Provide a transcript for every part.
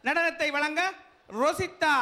நடனத்தை வழங்க ரோசித்தா.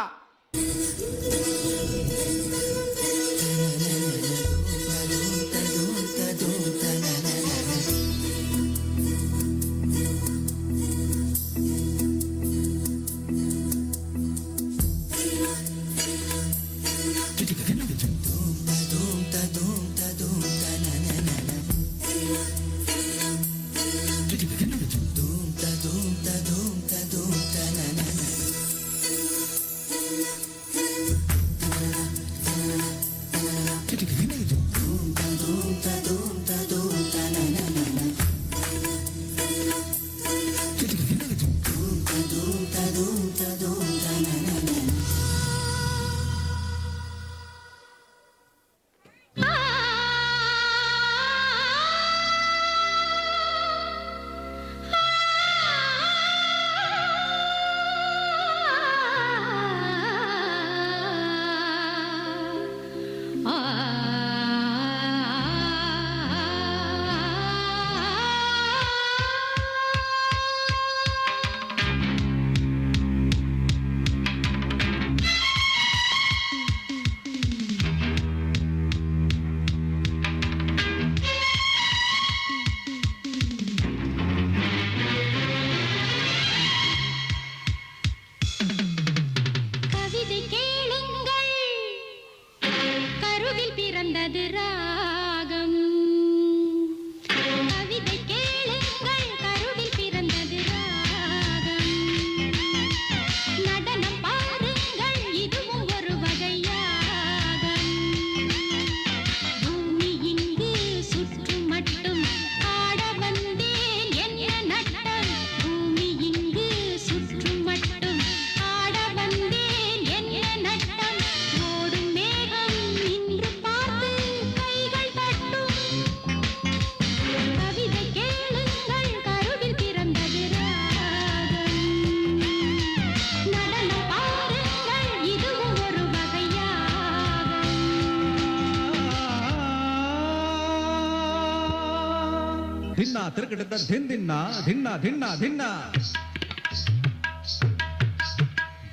धिन्ना तिरकट धिन धिन्ना धिन्ना धिन्ना धिन्ना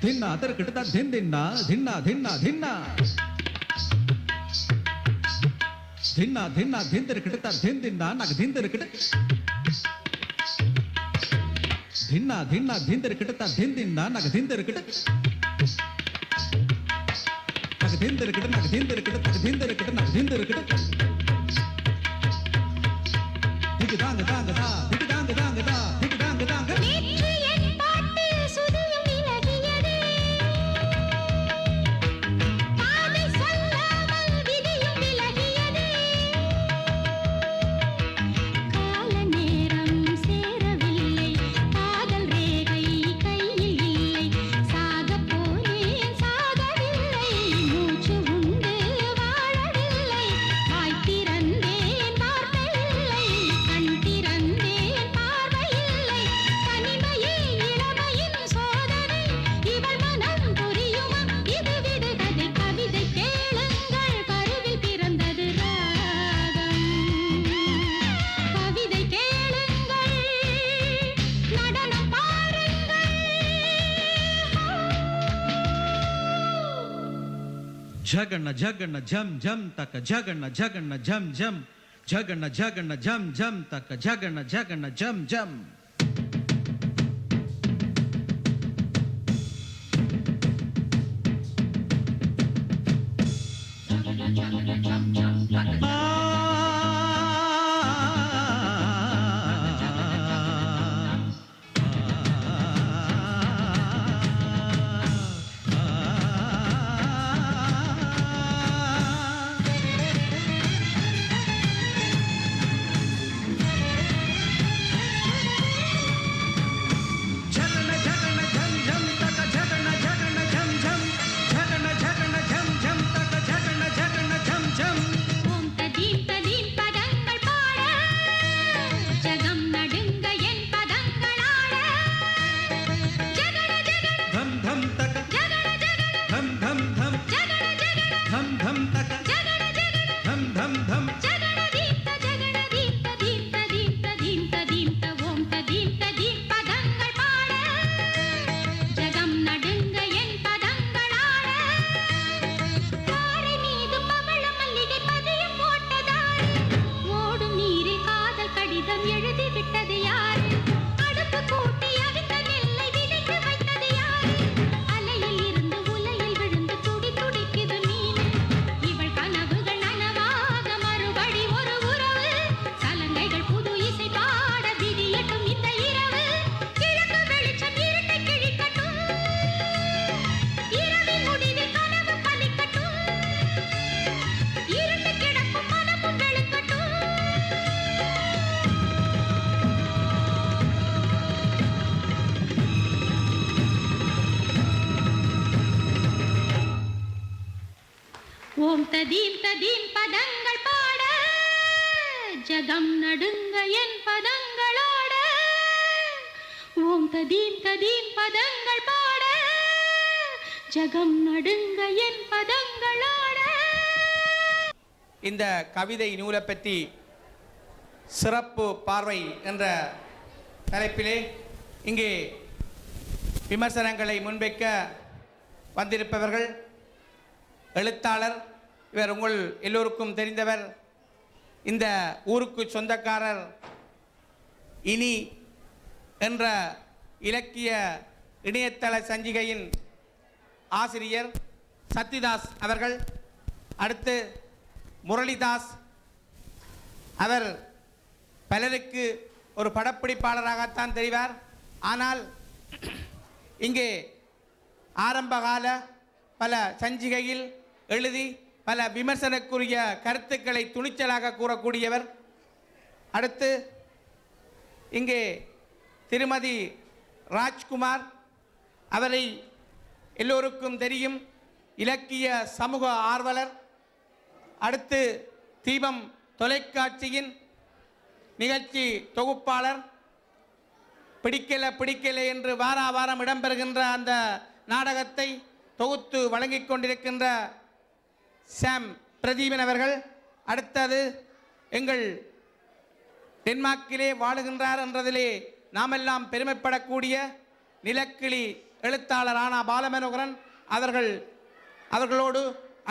धिन्ना तिरकट धिन धिन्ना धिन्ना धिन्ना धिन्ना धिन्ना धिन्ना धिन तिरकट धिन धिन्ना नग धिन तिरकट धिन्ना धिन्ना धिन तिरकट धिन धिन्ना नग धिन तिरकट नग धिन तिरकट नग धिन तिरकट नग धिन तिरकट नग धिन तिरकट Dang dang da, dang dang da, dang dang da. நெற்றியன் பாட்டு சுதியும் விலகியதே பாதை சொல்லாமல் விதியும் விலகியதே கால நேரம் சேரவில்லை காதல் ரேகை கையில் இல்லை சாக போனேன் சாகவில்லை மூச்சு உண்டு வாழவில்லை வாய் திறந்தேன் வார்த்தை இல்லை கண் திறந்தேன் பார்வை இல்லை தனிமையே இளமையின் சோதனை இவள் மனம் புரியுமா இது விடுகதை கவிதை கேளுங்கள் கருவில் பிறந்தது ராகம் கவிதை கேளுங்கள் நடனம் பாருங்கள் Jagana jagana jam jam taka jagana jagana jam jam jagana jagana jam jam taka jagana jagana jam jam ஓம் ததீம் ததீம் பதங்கள் பாட ஜகம் நடுங்க என் பதங்களோட ஓம் ததீம் ததீம் பதங்கள் பாட ஜகம் நடுங்க என் பதங்களோட. இந்த கவிதை நூலை பற்றி சிறப்பு பார்வை என்ற தலைப்பிலே இங்கே விமர்சனங்களை முன்வைக்க வந்திருப்பவர்கள் எழுத்தாளர். இவர் உங்கள் எல்லோருக்கும் தெரிந்தவர், இந்த ஊருக்கு சொந்தக்காரர் இனி என்ற இலக்கிய இணையதள சஞ்சிகையின் ஆசிரியர் சத்யதாஸ் அவர்கள். அடுத்து முரளிதாஸ், அவர் பலருக்கு ஒரு படப்பிடிப்பாளராகத்தான் தெரிவார். ஆனால் இங்கே ஆரம்பகால பல சஞ்சிகையில் எழுதி பல விமர்சனக்குரிய கருத்துக்களை துணிச்சலாக கூறக்கூடியவர். அடுத்து இங்கே திருமதி ராஜ்குமார், அவரை எல்லோருக்கும் தெரியும், இலக்கிய சமூக ஆர்வலர். அடுத்து தீபம் தொலைக்காட்சியின் நிகழ்ச்சி தொகுப்பாளர். பிடிக்கல என்று வாரம் இடம்பெறுகின்ற அந்த நாடகத்தை தொகுத்து வழங்கிக் கொண்டிருக்கின்ற சாம் பிரதீபன் அவர்கள். அடுத்தது எங்கள் டென்மார்க்கிலே வாழுகின்றார் என்றதிலே நாமெல்லாம் பெருமைப்படக்கூடிய நிலக்கிளி எழுத்தாளர் ஆனா பாலமனோகரன் அவர்களோடு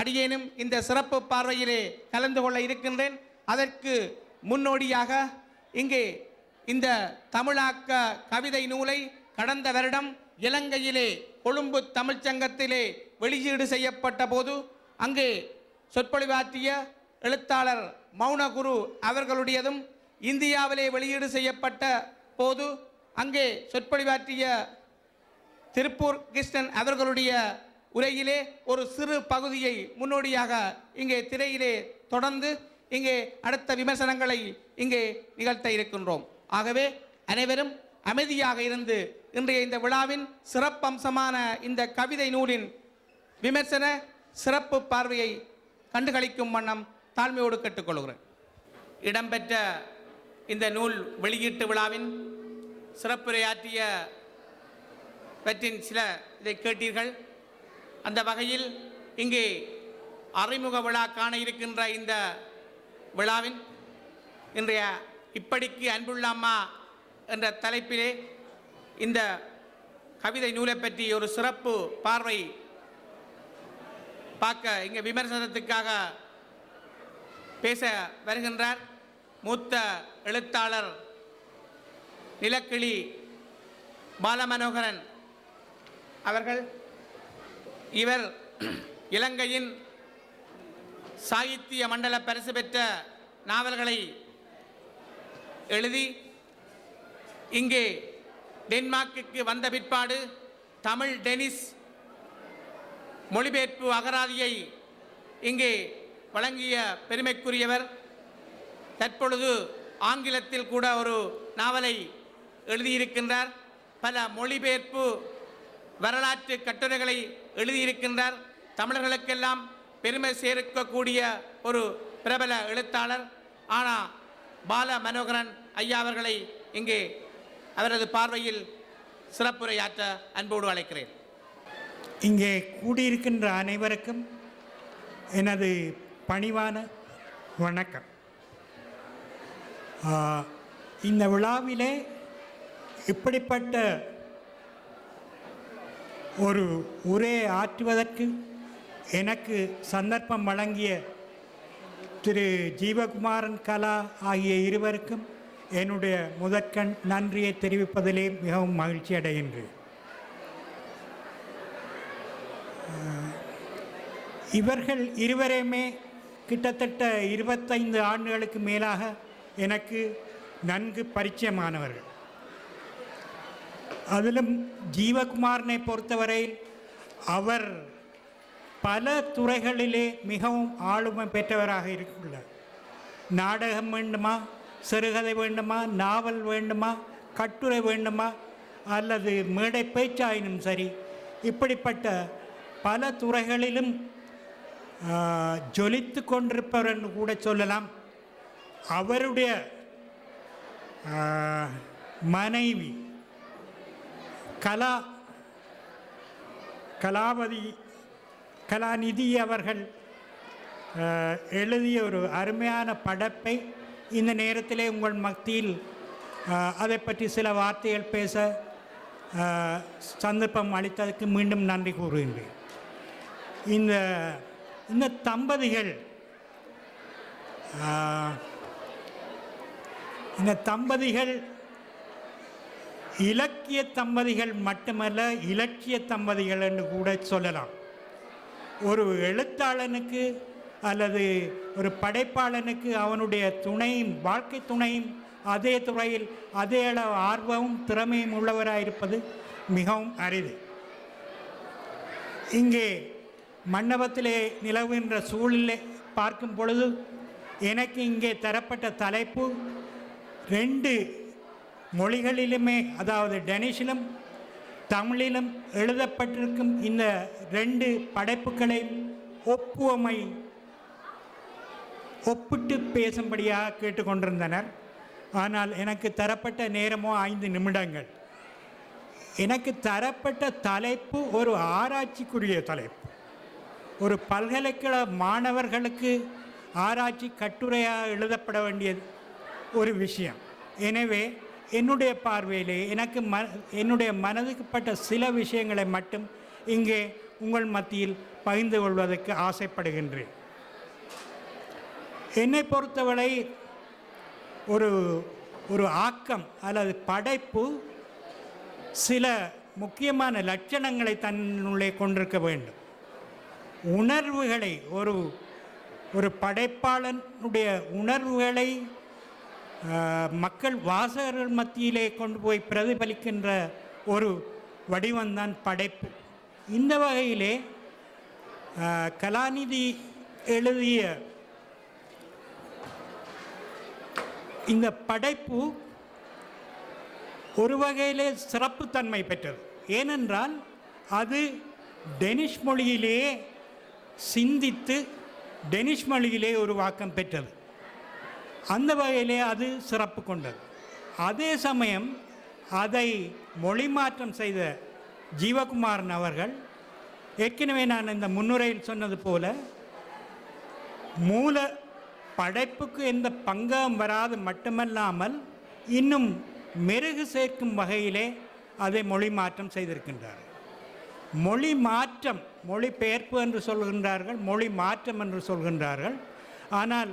அடியேனும் இந்த சிறப்பு பார்வையிலே கலந்து கொள்ள இருக்கின்றேன். அதற்கு முன்னோடியாக இங்கே இந்த தமிழாக்க கவிதை நூலை கடந்த வருடம் இலங்கையிலே கொழும்பு தமிழ்ச்சங்கத்திலே வெளியீடு செய்யப்பட்ட போது அங்கே சொற்பொழிவாற்றிய எழுத்தாளர் மௌனகுரு அவர்களுடையதும், இந்தியாவிலே வெளியீடு செய்யப்பட்ட போது அங்கே சொற்பொழிவாற்றிய திருப்பூர் கிருஷ்ணன் அவர்களுடைய உரையிலே ஒரு சிறு பகுதியை முன்னோடியாக இங்கே திரையிலே தொடர்ந்து இங்கே அடுத்த விமர்சனங்களை இங்கே நிகழ்த்த இருக்கின்றோம். ஆகவே அனைவரும் அமைதியாக இருந்து இன்றைய இந்த விழாவின் சிறப்பம்சமான இந்த கவிதை நூலின் விமர்சன சிறப்பு பார்வையை கண்டுகளிக்கும் வண்ணம் தாழ்மையோடு கேட்டுக்கொள்கிறேன். இடம்பெற்ற இந்த நூல் வெளியீட்டு விழாவின் சிறப்புரையாற்றிய பற்றின் சில இதை கேட்டீர்கள். அந்த வகையில் இங்கே அறிமுக விழா காண இருக்கின்ற இந்த விழாவின் இன்றைய இப்படிக்கு அன்புள்ள அம்மா என்ற தலைப்பிலே இந்த கவிதை நூலை பற்றி ஒரு சிறப்பு பார்வை பார்க்க இங்கே விமர்சனத்துக்காக பேச வருகின்றார் மூத்த எழுத்தாளர் நிலக்கிளி பாலமனோகரன் அவர்கள். இவர் இலங்கையின் சாகித்ய மண்டல பரிசு பெற்ற நாவல்களை எழுதி இங்கே டென்மார்க்குக்கு வந்த பிற்பாடு தமிழ் டெனிஸ் மொழிபெயர்ப்பு அகராதியை இங்கே வழங்கிய பெருமைக்குரியவர். தற்பொழுது ஆங்கிலத்தில் கூட ஒரு நாவலை எழுதியிருக்கின்றார். பல மொழிபெயர்ப்பு வரலாற்று கட்டுரைகளை எழுதியிருக்கின்றார். தமிழர்களுக்கெல்லாம் பெருமை சேர்க்கக்கூடிய ஒரு பிரபல எழுத்தாளர் ஆனா பால மனோகரன் ஐயா அவர்களை இங்கே அவரது பார்வையில் சிறப்புரையாற்ற அன்போடு அழைக்கிறேன். இங்கே கூடியிருக்கின்ற அனைவருக்கும் எனது பணிவான வணக்கம். இந்த விழாவிலே இப்படிப்பட்ட ஒரு உரையை ஆற்றுவதற்கு எனக்கு சந்தர்ப்பம் வழங்கிய திரு ஜீவகுமாரன் கலா ஆகிய இருவருக்கும் என்னுடைய முதற்கண் நன்றியை தெரிவிப்பதிலே மிகவும் மகிழ்ச்சி அடைகின்றேன். இவர்கள் இருவரையுமே கிட்டத்தட்ட 25 ஆண்டுகளுக்கு மேலாக எனக்கு நன்கு பரிச்சயமானவர்கள். அதிலும் ஜீவகுமாரனை பொறுத்தவரையில் அவர் பல துறைகளிலே மிகவும் ஆளுமை பெற்றவராக இருக்கிறார். நாடகம் வேண்டுமா, சிறுகதை வேண்டுமா, நாவல் வேண்டுமா, கட்டுரை வேண்டுமா, அல்லது மேடை பேச்சாயினும் சரி, இப்படிப்பட்ட பல துறைகளிலும் ஜொலித்து கொண்டிருப்பவர் என்று கூட சொல்லலாம். அவருடைய மனைவி கலாநிதி அவர்கள் எழுதிய ஒரு அருமையான படைப்பை இந்த நேரத்திலே உங்கள் மத்தியில் அதை பற்றி சில வார்த்தைகள் பேச சந்தர்ப்பம் அளித்ததற்கு மீண்டும் நன்றி கூறுகின்றேன். இந்த தம்பதிகள் இலக்கிய தம்பதிகள் மட்டுமல்ல, இலக்கிய தம்பதிகள் என்று கூட சொல்லலாம். ஒரு எழுத்தாளனுக்கு அல்லது ஒரு படைப்பாளனுக்கு அவனுடைய துணையும் வாழ்க்கை துணையும் அதே துறையில் அதே அளவு ஆர்வமும் திறமையும் உள்ளவராயிருப்பது மிகவும் அரிது. இங்கே மண்டபத்திலே நிலவுகின்ற சூழலை பார்க்கும் பொழுது எனக்கு இங்கே தரப்பட்ட தலைப்பு 2 மொழிகளிலுமே, அதாவது டெனிஷிலும் தமிழிலும் எழுதப்பட்டிருக்கும் இந்த 2 படைப்புகளையும் ஒப்பிட்டு பேசும்படியாக கேட்டுக்கொண்டிருந்தனர். ஆனால் எனக்கு தரப்பட்ட நேரமோ 5 நிமிடங்கள். எனக்கு தரப்பட்ட தலைப்பு ஒரு ஆராய்ச்சிக்குரிய தலைப்பு, ஒரு பல்கலைக்கழக மாணவர்களுக்கு ஆராய்ச்சி கட்டுரையாக எழுதப்பட வேண்டியது ஒரு விஷயம். எனவே என்னுடைய பார்வையிலே எனக்கு என்னுடைய மனதுக்கு பட்ட சில விஷயங்களை மட்டும் இங்கே உங்கள் மத்தியில் பகிர்ந்து கொள்வதற்கு ஆசைப்படுகின்றேன். என்னை பொறுத்தவரை ஒரு ஆக்கம் அல்லது படைப்பு சில முக்கியமான லட்சணங்களை தன்னுள்ளே கொண்டிருக்க வேண்டும். உணர்வுகளை ஒரு படைப்பாளனுடைய உணர்வுகளை மக்கள் வாசகர்கள் மத்தியிலே கொண்டு போய் பிரதிபலிக்கின்ற ஒரு வடிவம்தான் படைப்பு. இந்த வகையிலே கலாநிதி எழுதிய இந்த படைப்பு ஒரு வகையிலே சிறப்புத்தன்மை பெற்றது. ஏனென்றால் அது டெனிஷ் மொழியிலே சிந்தித்து டெனிஷ் மொழியிலே உருவாக்கம் பெற்றது. அந்த வகையிலே அது சிறப்பு கொண்டது. அதே சமயம் அதை மொழி மாற்றம் செய்த ஜீவகுமாரன் அவர்கள், ஏற்கனவே நான் இந்த முன்னுரையில் சொன்னது போல, மூல படைப்புக்கு எந்த பங்கம் வராது மட்டுமல்லாமல் இன்னும் மெருகு சேர்க்கும் வகையிலே அதை மொழி மாற்றம் செய்திருக்கின்றார். மொழி மாற்றம், மொழி பெயர்ப்பு என்று சொல்கின்றார்கள், மொழி மாற்றம் என்று சொல்கின்றார்கள். ஆனால்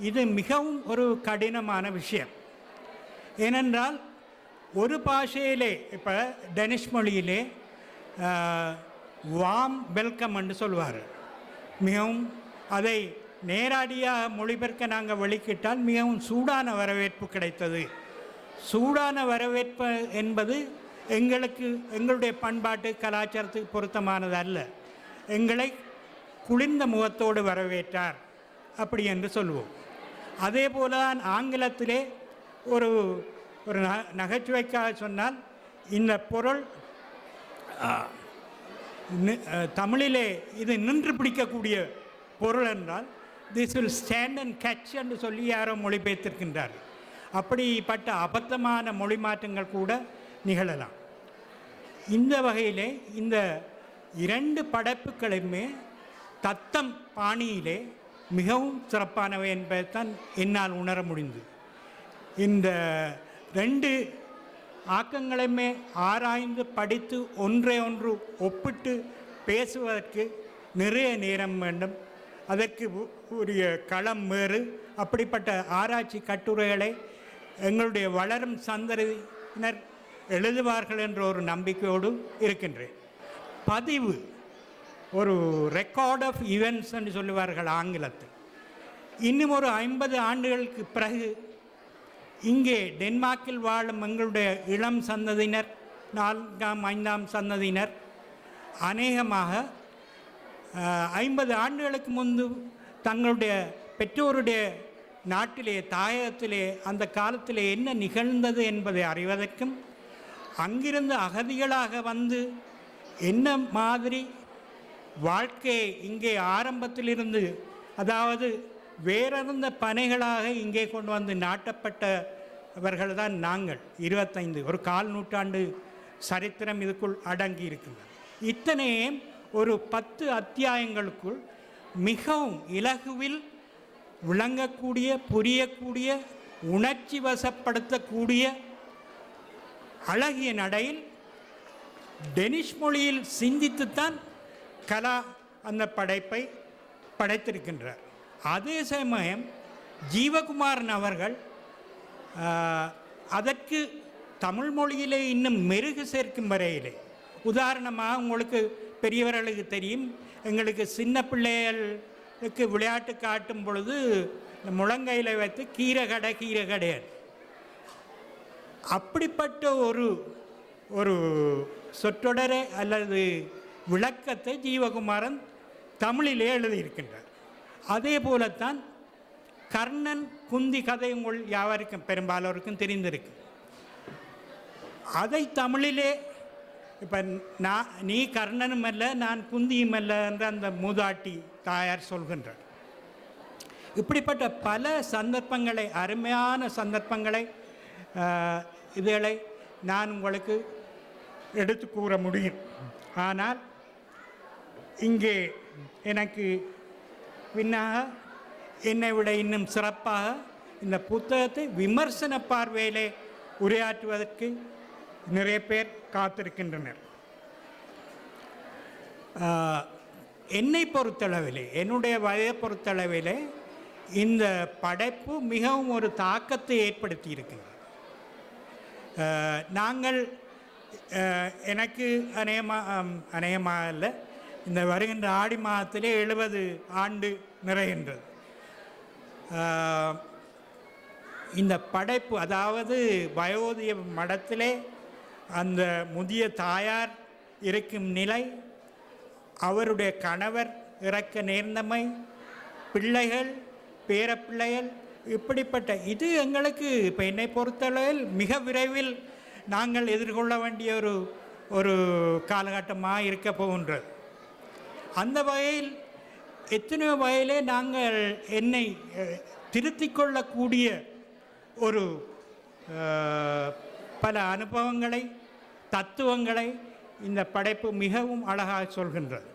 இது மிகவும் ஒரு கடினமான விஷயம். ஏனென்றால் ஒரு பாஷையிலே, இப்போ டெனிஷ் மொழியிலே வாம் வெல்கம் என்று சொல்வார்கள். மிகவும் அதை நேரடியாக மொழிபெயர்க்க நாங்கள் வெளிக்கிட்டால் மிகவும் சூடான வரவேற்பு கிடைத்தது. சூடான வரவேற்பு என்பது எங்களுடைய பண்பாட்டு கலாச்சாரத்துக்கு பொருத்தமானது அல்ல. எங்களை குளிர்ந்த முகத்தோடு வரவேற்றார் அப்படி என்று சொல்லுவோம். அதே போல தான் ஆங்கிலத்திலே ஒரு நகைச்சுவைக்காக சொன்னால், இந்த பொருள் தமிழிலே இது நின்று பிடிக்கக்கூடிய பொருள் என்றால் this will stand and catch என்று சொல்லி யாரோ மொழிபெயர்த்திருக்கின்றார். அப்படிப்பட்ட அபத்தமான மொழி மாற்றங்கள் கூட நிகழலாம். இந்த வகையிலே இந்த 2 படைப்புகளுமே தத்தம் பாணியிலே மிகவும் சிறப்பானவை என்பதைத்தான் என்னால் உணர முடிந்தது. இந்த 2 ஆக்கங்களையுமே ஆராய்ந்து படித்து ஒன்றை ஒன்று ஒப்பிட்டு பேசுவதற்கு நிறைய நேரம் வேண்டும். அதற்கு உரிய களம் வேறு. அப்படிப்பட்ட ஆராய்ச்சி கட்டுரைகளை எங்களுடைய வளரும் சந்ததியினர் எழுதுவார்கள் என்ற ஒரு நம்பிக்கையோடு இருக்கின்றேன். பதிவு, ஒரு ரெக்கார்ட் ஆஃப் ஈவெண்ட்ஸ் என்று சொல்லுவார்கள் ஆங்கிலத்தில். இன்னும் ஒரு 50 ஆண்டுகளுக்கு பிறகு இங்கே டென்மார்க்கில் வாழும் எங்களுடைய இளம் சந்ததியினர், 4ஆம் 5ஆம் சந்ததியினர் அநேகமாக 50 ஆண்டுகளுக்கு முன்பு தங்களுடைய பெற்றோருடைய நாட்டிலே, தாயகத்திலே அந்த காலத்திலே என்ன நிகழ்ந்தது என்பதை அறிவதற்கும், அங்கிருந்து அகதிகளாக வந்து என்ன மாதிரி வாழ்க்கையை இங்கே ஆரம்பத்திலிருந்து, அதாவது வேறறுந்த பனைகளாக இங்கே கொண்டு வந்து நாட்டப்பட்டவர்கள் தான் நாங்கள். 25 ஒரு கால் நூற்றாண்டு சரித்திரம் இதுக்குள் அடங்கி இருக்கின்றது. இத்தனையும் ஒரு 10 அத்தியாயங்களுக்குள் மிகவும் இலகுவில் விளங்கக்கூடிய, புரியக்கூடிய, உணர்ச்சி வசப்படுத்தக்கூடிய அழகிய நடையில் டெனிஷ் மொழியில் சிந்தித்துத்தான் கலா அந்த படைப்பை படைத்திருக்கின்றார். அதே சமயம் ஜீவகுமாரன் அவர்கள் அதற்கு தமிழ் மொழியிலே இன்னும் மெருகு சேர்க்கும் வரையிலே, உதாரணமாக உங்களுக்கு பெரியவர்களுக்கு தெரியும், எங்களுக்கு சின்ன பிள்ளைகளுக்கு விளையாட்டு காட்டும் பொழுது முழங்கையில் வைத்து கீரைகடை கீரைகடையர், அப்படிப்பட்ட ஒரு சொற்றொடரை அல்லது விளக்கத்தை ஜீவகுமாரன் தமிழிலே எழுதியிருக்கின்றார். அதே போலத்தான் கர்ணன் குந்தி கதை உங்கள் யாவருக்கும் பெரும்பாலோருக்கும் தெரிந்திருக்கு. அதை தமிழிலே இப்போ நீ கர்ணனும் அல்ல நான் குந்தியும் அல்ல என்று அந்த மூதாட்டி தாயார் சொல்கின்றார். இப்படிப்பட்ட பல சந்தர்ப்பங்களை, அருமையான சந்தர்ப்பங்களை, இதுகளை நான் உங்களுக்கு எடுத்து கூற முடியும். ஆனால் இங்கே எனக்கு பின்னாக என்னை விட இன்னும் சிறப்பாக இந்த புத்தகத்தை விமர்சன பார்வையிலே உரையாற்றுவதற்கு நிறைய பேர் காத்திருக்கின்றனர். என்னை பொறுத்தளவிலே, என்னுடைய வயதை பொறுத்தளவிலே இந்த படைப்பு மிகவும் ஒரு தாக்கத்தை ஏற்படுத்தி இருக்கின்றது. நாங்கள் எனக்கு அநேகமாக இல்லை, இந்த வருகின்ற ஆடி மாதத்திலே 70 ஆண்டு நிறைகின்றது. இந்த படைப்பு, அதாவது வயோதிய மடத்திலே அந்த முதிய தாயார் இருக்கும் நிலை, அவருடைய கணவர் இறக்க நேர்ந்தமை, பிள்ளைகள், பேரப்பிள்ளைகள், இப்படிப்பட்ட இது எங்களுக்கு இப்போ என்னை பொறுத்தளவில் மிக விரைவில் நாங்கள் எதிர்கொள்ள வேண்டிய ஒரு காலகட்டமாக இருக்க போகின்றது. அந்த வகையில் எத்தனையோ வகையிலே நாங்கள் என்னை திருத்திக் கொள்ளக்கூடிய ஒரு பல அனுபவங்களை, தத்துவங்களை இந்த படைப்பு மிகவும் அழகாக சொல்கின்றது.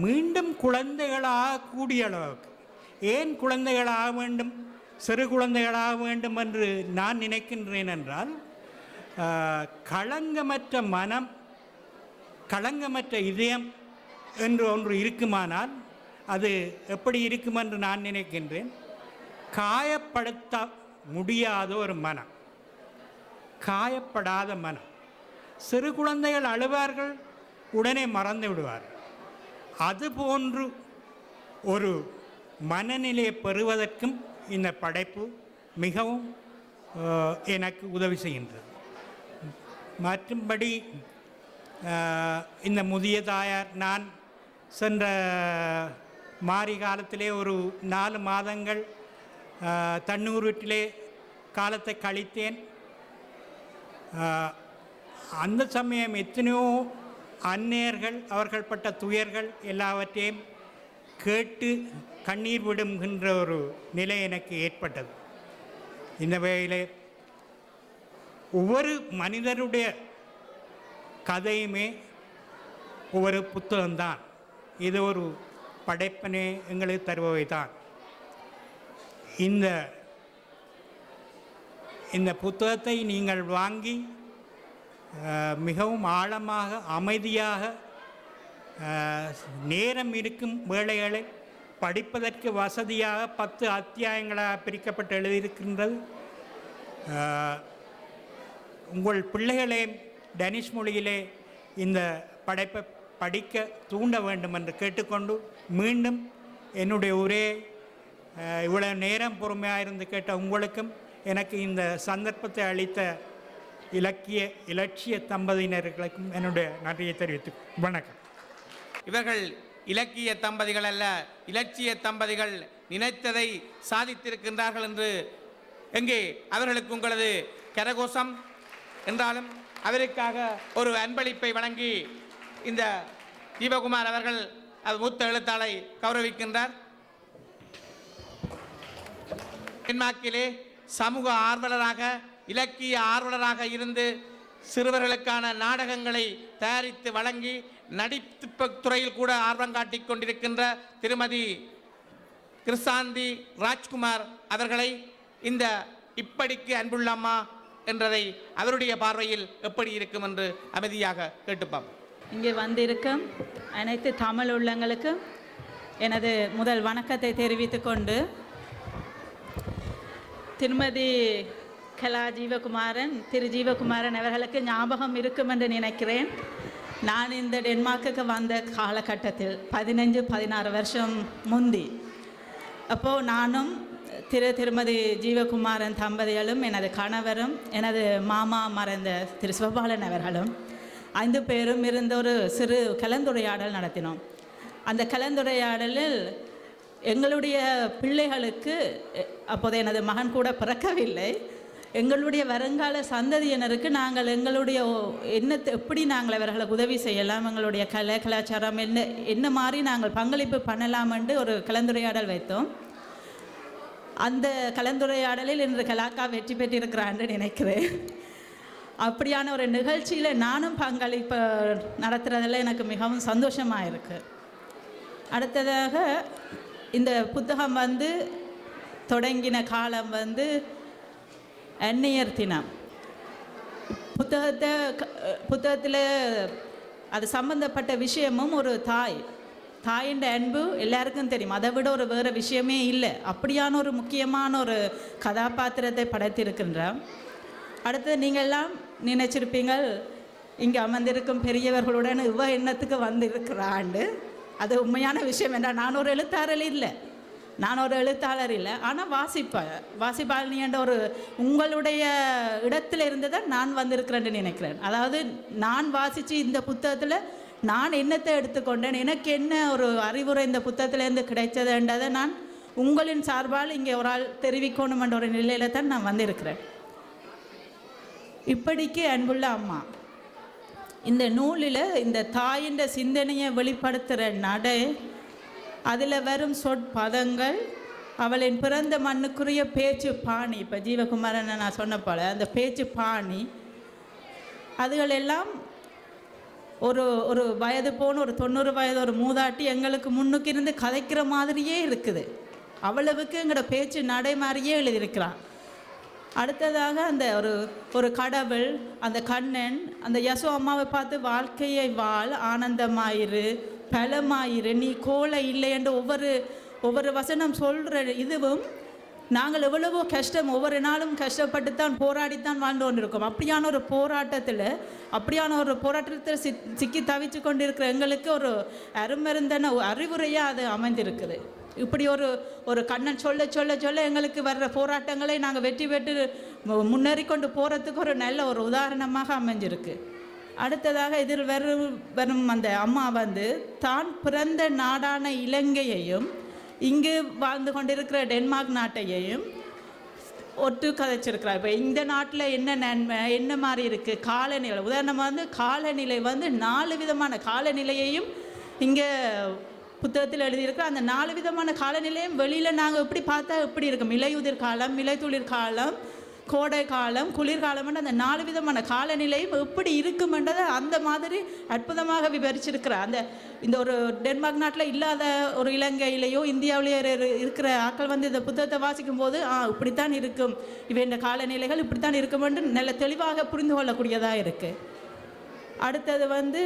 மீண்டும் குழந்தைகளாக கூடிய அளவுக்கு, ஏன் குழந்தைகளாக வேண்டும், சிறு குழந்தைகளாக வேண்டும் என்று நான் நினைக்கின்றேன் என்றால், களங்கமற்ற மனம், களங்கமற்ற இதயம் என்று ஒன்று இருக்குமானால் அது எப்படி இருக்கும் என்று நான் நினைக்கின்றேன். காயப்படுத்த முடியாத ஒரு மனம், காயப்படாத மனம். சிறு குழந்தைகள் அழுவார்கள், உடனே மறந்து விடுவார்கள். அதுபோன்று ஒரு மனநிலையை பெறுவதற்கும் இந்த படைப்பு மிகவும் எனக்கு உதவி செய்கின்றது. மற்றும்படி இந்த முதிய தாயார், நான் சென்ற மாரி காலத்திலே ஒரு 4 மாதங்கள் தண்ணூர் வீட்டிலே காலத்தை கழித்தேன். அந்த சமயம் எத்தனையோ அந்நியர்கள் அவர்கள் பட்ட துயர்கள் எல்லாவற்றையும் கேட்டு கண்ணீர் விடுகின்ற ஒரு நிலை எனக்கு ஏற்பட்டது. இந்த வகையிலே ஒவ்வொரு மனிதருடைய கதையுமே ஒவ்வொரு புத்தகம்தான். இது ஒரு படைப்பினை எங்களுக்கு தருபவை தான். இந்த புத்தகத்தை நீங்கள் வாங்கி மிகவும் ஆழமாக, அமைதியாக, நேரம் இருக்கும் வேளைகளில் படிப்பதற்கு வசதியாக 10 அத்தியாயங்களாக பிரிக்கப்பட்டு எழுதியிருக்கின்றது. உங்கள் பிள்ளைகளே டனிஷ் மொழியிலே இந்த படைப்பை படிக்க தூண்ட வேண்டும் என்று கேட்டுக்கொண்டு, மீண்டும் என்னுடைய உரையை இவ்வளவு நேரம் பொறுமையாக இருந்து கேட்ட உங்களுக்கும், எனக்கு இந்த சந்தர்ப்பத்தை அளித்த இலட்சிய தம்பதியினர்களுக்கும் என்னுடைய நன்றியை தெரிவித்து வணக்கம். இவர்கள் இலக்கிய தம்பதிகள் அல்ல, இலட்சிய தம்பதிகள். நினைத்ததை சாதித்திருக்கின்றார்கள் என்று எங்கே அவர்களுக்கு உங்களது கரகோஷம் என்றாலும் அவருக்காக ஒரு அன்பளிப்பை வழங்கி இந்த ஜீவகுமார் அவர்கள் மூத்த எழுத்தாளரை கௌரவிக்கின்றார். டென்மார்க்கிலே சமூக ஆர்வலராக இலக்கிய ஆர்வலராக இருந்து சிறுவர்களுக்கான நாடகங்களை தயாரித்து வழங்கி நடிப்பு துறையில் கூட ஆர்வம் காட்டிக் கொண்டிருக்கின்ற திருமதி கிருஷாந்தி ராஜ்குமார் அவர்களை இந்த இப்படிக்கு அன்புள்ள அம்மா என்றதை அவருடைய பார்வையில் எப்படி இருக்கும் என்று அமைதியாக கேட்டுப்பாம். இங்கே வந்திருக்கும் அனைத்து தமிழ் உள்ளங்களுக்கும் எனது முதல் வணக்கத்தை தெரிவித்துக் கொண்டு, திருமதி கலா ஜீவகுமாரன் திரு ஜீவகுமாரன் அவர்களுக்கு ஞாபகம் இருக்கும் என்று நினைக்கிறேன். நான் இந்த டென்மார்க்குக்கு வந்த காலகட்டத்தில் 15-16 வருஷம் முந்தி, அப்போது நானும் திருமதி ஜீவகுமாரன் தம்பதிகளும் எனது கணவரும் எனது மாமா மறைந்த திரு சிவபாலன் அவர்களும் 5 பேரும் இருந்த ஒரு சிறு கலந்துரையாடல் நடத்தினோம். அந்த கலந்துரையாடலில் எங்களுடைய பிள்ளைகளுக்கு, அப்போது எனது மகன் கூட பிறக்கவில்லை, எங்களுடைய வருங்கால சந்ததியினருக்கு நாங்கள் எங்களுடைய எப்படி நாங்கள் அவர்களுக்கு உதவி செய்யலாம், எங்களுடைய கலை கலாச்சாரம் என்ன மாதிரி நாங்கள் பங்களிப்பு பண்ணலாம் என்று ஒரு கலந்துரையாடல் வைத்தோம். அந்த கலந்துரையாடலில் இன்று கலாக்கா வெற்றி பெற்றிருக்கிறான்னு நினைக்கிறேன். அப்படியான ஒரு நிகழ்ச்சியில் நானும் பங்களிப்பு நடத்துகிறதில் எனக்கு மிகவும் சந்தோஷமாக இருக்குது. அடுத்ததாக இந்த புத்தகம் தொடங்கின காலம் அந்நியர் தினம். புத்தகத்தில் அது சம்பந்தப்பட்ட விஷயமும் ஒரு தாயின் அன்பு எல்லாருக்கும் தெரியும். அதை விட ஒரு வேறு விஷயமே இல்லை. அப்படியான ஒரு முக்கியமான ஒரு கதாபாத்திரத்தை படைத்திருக்கின்றோம். அடுத்தது நீங்கள்லாம் நினைச்சிருப்பீங்கள், இங்கே அமர்ந்திருக்கும் பெரியவர்களுடன் எண்ணத்துக்கு வந்திருக்கிறாண்டு. அது உண்மையான விஷயம் என்றால் நான் ஒரு எழுத்தாளர் இல்லை, ஆனால் வாசிப்பாளினி என்ற ஒரு உங்களுடைய இடத்துல இருந்து தான் நான் வந்திருக்கிறேன்னு நினைக்கிறேன். அதாவது நான் வாசித்து இந்த புத்தகத்தில் நான் என்னத்தை எடுத்துக்கொண்டேன், எனக்கு என்ன ஒரு அறிவுரை இந்த புத்தகத்திலேருந்து கிடைச்சதுன்றதை நான் உங்களின் சார்பால் இங்கே ஒரு ஆள் தெரிவிக்கணும் என்ற ஒரு நிலையில் தான் நான் வந்திருக்கிறேன். இப்படிக்கு அன்புள்ள அம்மா, இந்த நூலில் இந்த தாயின் சிந்தனையை வெளிப்படுத்துகிற நடை, அதில் வரும் சொற்பதங்கள், அவளின் பிறந்த மண்ணுக்குரிய பேச்சு பாணி, இப்போ ஜீவகுமாரன் நான் சொன்ன போல அந்த பேச்சு பாணி, அதுகளெல்லாம் ஒரு வயது போன ஒரு 90 வயது ஒரு மூதாட்டி எங்களுக்கு முன்னுக்கு இருந்து கதைக்கிற மாதிரியே இருக்குது. அவ்வளவுக்கு எங்களோட பேச்சு நடை மாதிரியே எழுதியிருக்கிறான். அடுத்ததாக அந்த ஒரு கடவுள், அந்த கண்ணன் அந்த யசோ அம்மாவை பார்த்து வாழ்க்கையை வாழ், ஆனந்தமாயிரு, பலமாயிரு, நீ கோலை இல்லை என்று ஒவ்வொரு வசனம் சொல்கிற இதுவும் நாங்கள் எவ்வளவோ கஷ்டம், ஒவ்வொரு நாளும் கஷ்டப்பட்டுத்தான் போராடித்தான் வாழ்ந்து கொண்டிருக்கோம். அப்படியான ஒரு போராட்டத்தில் சிக்கி தவிச்சு கொண்டிருக்கிற எங்களுக்கு ஒரு அருமருந்தான அறிவுரையாக அது அமைந்திருக்குது. இப்படி ஒரு கண்ணன் சொல்ல எங்களுக்கு வர்ற போராட்டங்களை நாங்கள் வெற்றி பெற்று முன்னேறி கொண்டு போகிறதுக்கு ஒரு நல்ல ஒரு உதாரணமாக அமைஞ்சிருக்கு. அடுத்ததாக இதில் வரும் அந்த அம்மா தான் பிறந்த நாடான இலங்கையையும் இங்கு வாழ்ந்து கொண்டிருக்கிற டென்மார்க் நாட்டையையும் ஒட்டு கதைச்சிருக்கிறார். இப்போ இந்த நாட்டில் என்ன நன்மை, என்ன மாதிரி இருக்குது காலநிலை, உதாரணமாக காலநிலை 4 விதமான காலநிலையையும் இங்கே புத்தகத்தில் எழுதியிருக்கிற அந்த 4 விதமான காலநிலையும் வெளியில் நாங்கள் எப்படி பார்த்தா எப்படி இருக்கும், இலையுதிர் காலம், இலைத்துளிர் காலம், கோடை காலம், குளிர்காலம், அந்த 4 விதமான காலநிலையும் எப்படி இருக்குமென்றதை அந்த மாதிரி அற்புதமாக விவரிச்சிருக்கிறார். இந்த ஒரு டென்மார்க் நாட்டில் இல்லாத ஒரு இலங்கையிலேயோ இந்தியாவிலேயோ இருக்கிற ஆட்கள் இந்த புத்தகத்தை வாசிக்கும் போது இப்படித்தான் இருக்கும், இந்த காலநிலைகள் இப்படித்தான் இருக்கும் என்று நல்ல தெளிவாக புரிந்து கொள்ளக்கூடியதாக இருக்குது. அடுத்தது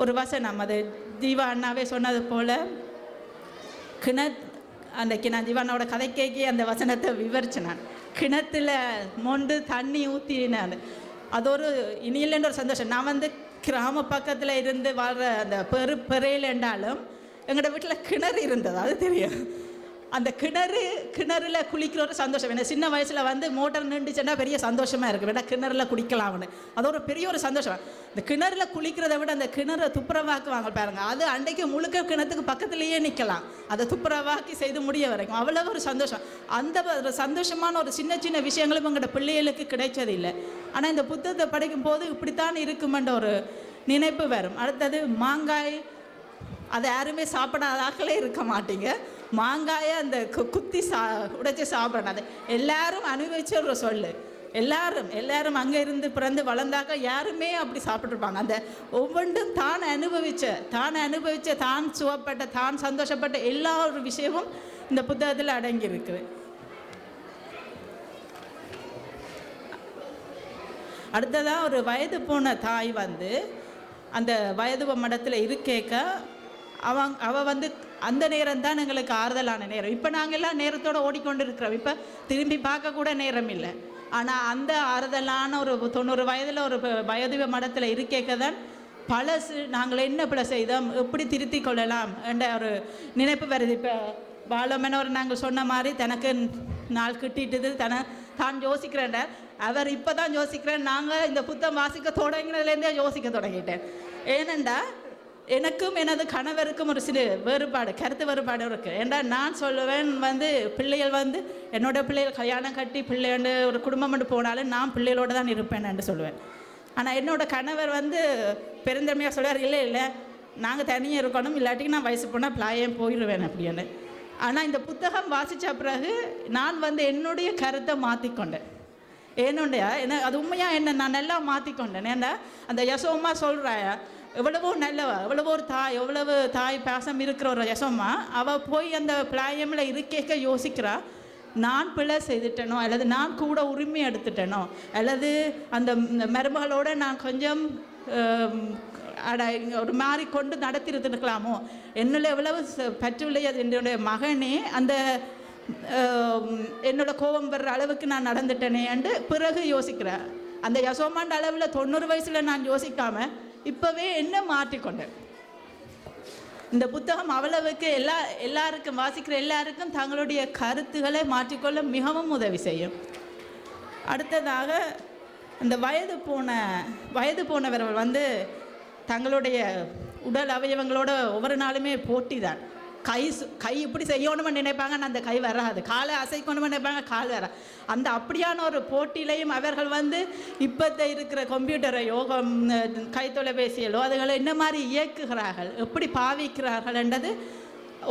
ஒரு வசனம், அது ஜீவா அண்ணாவே சொன்னது போல் அன்றைக்கி நான் ஜீவானோட கதை கேட்கி அந்த வசனத்தை விவரிச்சினான். கிணத்துல மொண்டு தண்ணி ஊற்றினான். அது ஒரு இனியில்ன்ற ஒரு சந்தோஷம். நான் கிராம பக்கத்தில் இருந்து வாழ்கிற அந்த பெறையில் என்றாலும் எங்களோட வீட்டில் கிணறு இருந்தது, அது தெரியும். அந்த கிணறுல குளிக்கிற ஒரு சந்தோஷம். ஏன்னா சின்ன வயசில் மோட்டர் நின்றுச்சுன்னா பெரிய சந்தோஷமாக இருக்குது, வேணா கிணறுல குளிக்கலாம்னு, அது ஒரு பெரிய ஒரு சந்தோஷம். இந்த கிணறுல குளிக்கிறத விட அந்த கிணறு துப்புரவாக்குவாங்க பாருங்க, அது அன்றைக்கு முழுக்க கிணத்துக்கு பக்கத்துலேயே நிற்கலாம், அதை துப்புரவாக்கி செய்து முடிய வரைக்கும் அவ்வளோ ஒரு சந்தோஷம். அந்த ஒரு சந்தோஷமான ஒரு சின்ன சின்ன விஷயங்களும் எங்களோட பிள்ளைகளுக்கு கிடைச்சது இல்லை. ஆனால் இந்த புத்தகத்தை படிக்கும் போது இப்படித்தான் இருக்குமென்ற ஒரு நினைப்பு வரும். அடுத்தது மாங்காய், அதை யாருமே சாப்பிடாதாக்களே இருக்க மாட்டீங்க. மாங்காயை அந்த குத்தி உடைச்சி சாப்பிடணும். அது எல்லாரும் அனுபவிச்ச ஒரு சொல்லு. எல்லாரும் அங்கே இருந்து பிறந்து வளர்ந்தாக்க யாருமே அப்படி சாப்பிட்ருப்பாங்க. அந்த ஒவ்வொன்றும் தான் அனுபவிச்ச தான் சுவப்பட்ட தான் சந்தோஷப்பட்ட எல்லா ஒரு விஷயமும் இந்த புத்தகத்தில் அடங்கி இருக்குது. அடுத்ததாக ஒரு வயது போன தாய் வந்து அந்த வயது மடத்தில் இருக்கேக்க அவள் வந்து அந்த நேரம் தான் எங்களுக்கு ஆறுதலான நேரம். இப்போ நாங்கள் எல்லாம் நேரத்தோடு ஓடிக்கொண்டு இருக்கிறோம். இப்போ திரும்பி பார்க்கக்கூட நேரம் இல்லை. ஆனால் அந்த ஆறுதலான ஒரு 90 வயதில் ஒரு வயது மடத்தில் இருக்கேக்க தான் பழசு நாங்கள் என்ன பிள்ளை செய்தோம், எப்படி திருத்தி கொள்ளலாம் என்ற ஒரு நினைப்பு வருது. இப்போ பாலமனவர் நாங்கள் சொன்ன மாதிரி தனக்கு நாள் கிட்டிட்டுது தான் யோசிக்கிறேன். அவர் இப்போ தான் யோசிக்கிறேன். நாங்கள் இந்த புத்தகம் வாசிக்க தொடங்கினதுலேருந்தே யோசிக்க தொடங்கிட்டேன். ஏனெண்டா எனக்கும் எனது கணவருக்கும் ஒரு சில கருத்து வேறுபாடு இருக்குது. ஏன்னா நான் சொல்லுவேன் வந்து பிள்ளைகள் வந்து என்னோடய பிள்ளைகள் கல்யாணம் கட்டி பிள்ளைண்டு ஒரு குடும்பம் மட்டும் போனாலும் நான் பிள்ளைகளோடு தான் இருப்பேன் என்று சொல்லுவேன். ஆனால் என்னோட கணவர் வந்து பெருந்தன்மையாக சொல்லுவார், இல்லை நாங்கள் தனியாக இருக்கணும், இல்லாட்டிக்கு நான் வயசு போனால் பிள்ளையும் போயிடுவேன் அப்படின்னு. ஆனால் இந்த புத்தகம் வாசித்த பிறகு நான் வந்து என்னுடைய கருத்தை மாற்றிக்கொண்டேன். அது உண்மையாக என்ன நான் நல்லா மாற்றிக்கொண்டேன். ஏன்னா அந்த யசோம்மா சொல்கிறாயா எவ்வளவோ நல்லவா, எவ்வளவு தாய் பாசம் இருக்கிற ஒரு யசோம்மா, அவள் போய் அந்த பிளாயமில் இருக்கேக்க யோசிக்கிறா, நான் பிழை செய்துட்டேனோ அல்லது நான் கூட உரிமை எடுத்துட்டேனோ அல்லது அந்த மருமகளோடு நான் கொஞ்சம் ஒரு மாறி கொண்டு நடத்திருக்கலாமோ, என்னில் எவ்வளவு பற்றுள்ளது என்னுடைய மகனே அந்த என்னோட கோபம் வர்ற அளவுக்கு நான் நடந்துட்டேனே என்று பிறகு யோசிக்கிறேன். அந்த யசோமாண்ட அளவில் 90 வயசில் நான் யோசிக்காமல் இப்போவே என்ன மாற்றிக்கொண்டேன். இந்த புத்தகம் அவ்வளவுக்கு எல்லாருக்கும் வாசிக்கிற எல்லாருக்கும் தங்களுடைய கருத்துக்களை மாற்றிக்கொள்ள மிகவும் உதவி செய்யும். அடுத்ததாக இந்த வயது போனவர்கள் வந்து தங்களுடைய உடல் அவயவங்களோட ஒவ்வொரு நாளுமே போட்டி தான். கை இப்படி செய்யணும்னு நினைப்பாங்க, அந்த கை வராது. காலை அசைக்கணும்னு நினைப்பாங்க, கால் வராது. அந்த அப்படியான ஒரு போட்டியிலையும் அவர்கள் வந்து இப்போத்த இருக்கிற கம்ப்யூட்டரை யோகம் கைத்தொலைபேசியலோ அதுகளை என்ன மாதிரி இயக்குகிறார்கள், எப்படி பாவிக்கிறார்கள் என்றது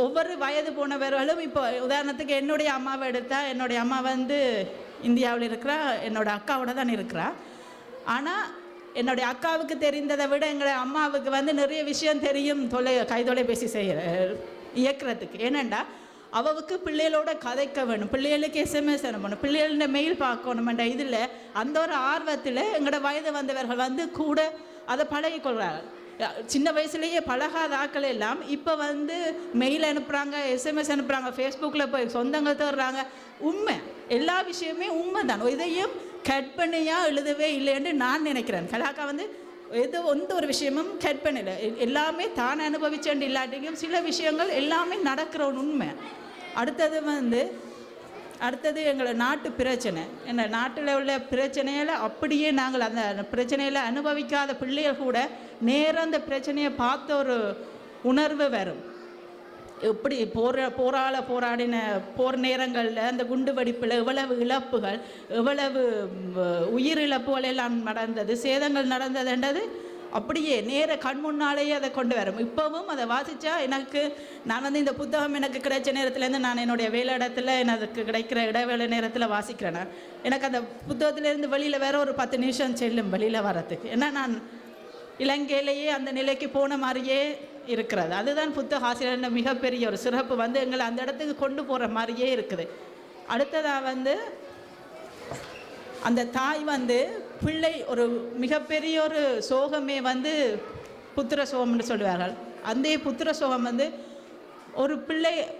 ஒவ்வொரு வயது போனவர்களும். இப்போ உதாரணத்துக்கு என்னுடைய அம்மாவை எடுத்தால், என்னுடைய அம்மா வந்து இந்தியாவில் இருக்கிறா, என்னோடய அக்காவோட தான் இருக்கிறா. ஆனால் என்னுடைய அக்காவுக்கு தெரிந்ததை விட எங்களுடைய அம்மாவுக்கு வந்து நிறைய விஷயம் தெரியும் கைத்தொலைபேசி இயக்கிறதுக்கு. ஏனெண்டா அவளுக்கு பிள்ளைகளோட கதைக்க வேணும், பிள்ளைகளுக்கு எஸ்எம்எஸ் அனுப்பணும், பிள்ளைகளோட மெயில் பார்க்கணுமென்ற இதில் அந்த ஒரு ஆர்வத்தில் எங்களோட வயது வந்தவர்கள் வந்து கூட அதை பழகிக்கொள்கிறார்கள். சின்ன வயசுலேயே பழகாத ஆக்கள் எல்லாம் இப்போ வந்து மெயில் அனுப்புகிறாங்க, எஸ்எம்எஸ் அனுப்புகிறாங்க, ஃபேஸ்புக்கில் போய் சொந்தங்கள் தேடுறாங்க. உண்மை, எல்லா விஷயமே உண்மை தான். இதையும் கற்பனையாக எழுதவே இல்லைன்னு நான் நினைக்கிறேன். கலாக்கா வந்து எந்த ஒரு விஷயமும் கற்பனையில் எல்லாமே தான் அனுபவிச்சேன் இல்லாட்டியும் சில விஷயங்கள் எல்லாமே நடக்கிற உண்மை. அடுத்தது எங்களை நாட்டு பிரச்சனை, என்ன நாட்டில் உள்ள பிரச்சனையில் அப்படியே நாங்கள் அந்த பிரச்சனையில் அனுபவிக்காத பிள்ளைகள் கூட நேரம் அந்த பிரச்சனையை பார்த்த ஒரு உணர்வு வரும். எப்படி போராடின போர் நேரங்களில் அந்த குண்டு வெடிப்பில் எவ்வளவு இழப்புகள், எவ்வளவு உயிரிழப்புகள் எல்லாம் நடந்தது, சேதங்கள் நடந்ததுன்றது அப்படியே நேர கண் முன்னாலேயே அதை கொண்டு வரும். இப்போவும் அதை வாசித்தா நான் வந்து இந்த புத்தகம் எனக்கு கிடைச்ச நேரத்துலேருந்து நான் என்னுடைய வேலை இடத்துல எனக்கு கிடைக்கிற இடைவேளை நேரத்தில் வாசிக்கிறேன். எனக்கு அந்த புத்தகத்திலேருந்து வெளியில் வேற ஒரு 10 நிமிஷம் செல்லும் வெளியில் வரத்துக்கு. ஏன்னா நான் இலங்கையிலேயே அந்த நிலைக்கு போன மாதிரியே இருக்கிறது. அதுதான் புத்தக ஆசிரியர் மிகப்பெரிய ஒரு சிறப்பு, வந்து எங்களை அந்த இடத்துக்கு கொண்டு போகிற மாதிரியே இருக்குது. அடுத்ததாக வந்து அந்த தாய் வந்து பிள்ளை ஒரு மிகப்பெரிய ஒரு சோகமே வந்து புத்திர சோகம்னு சொல்லுவார்கள். அந்த புத்திர சோகம் வந்து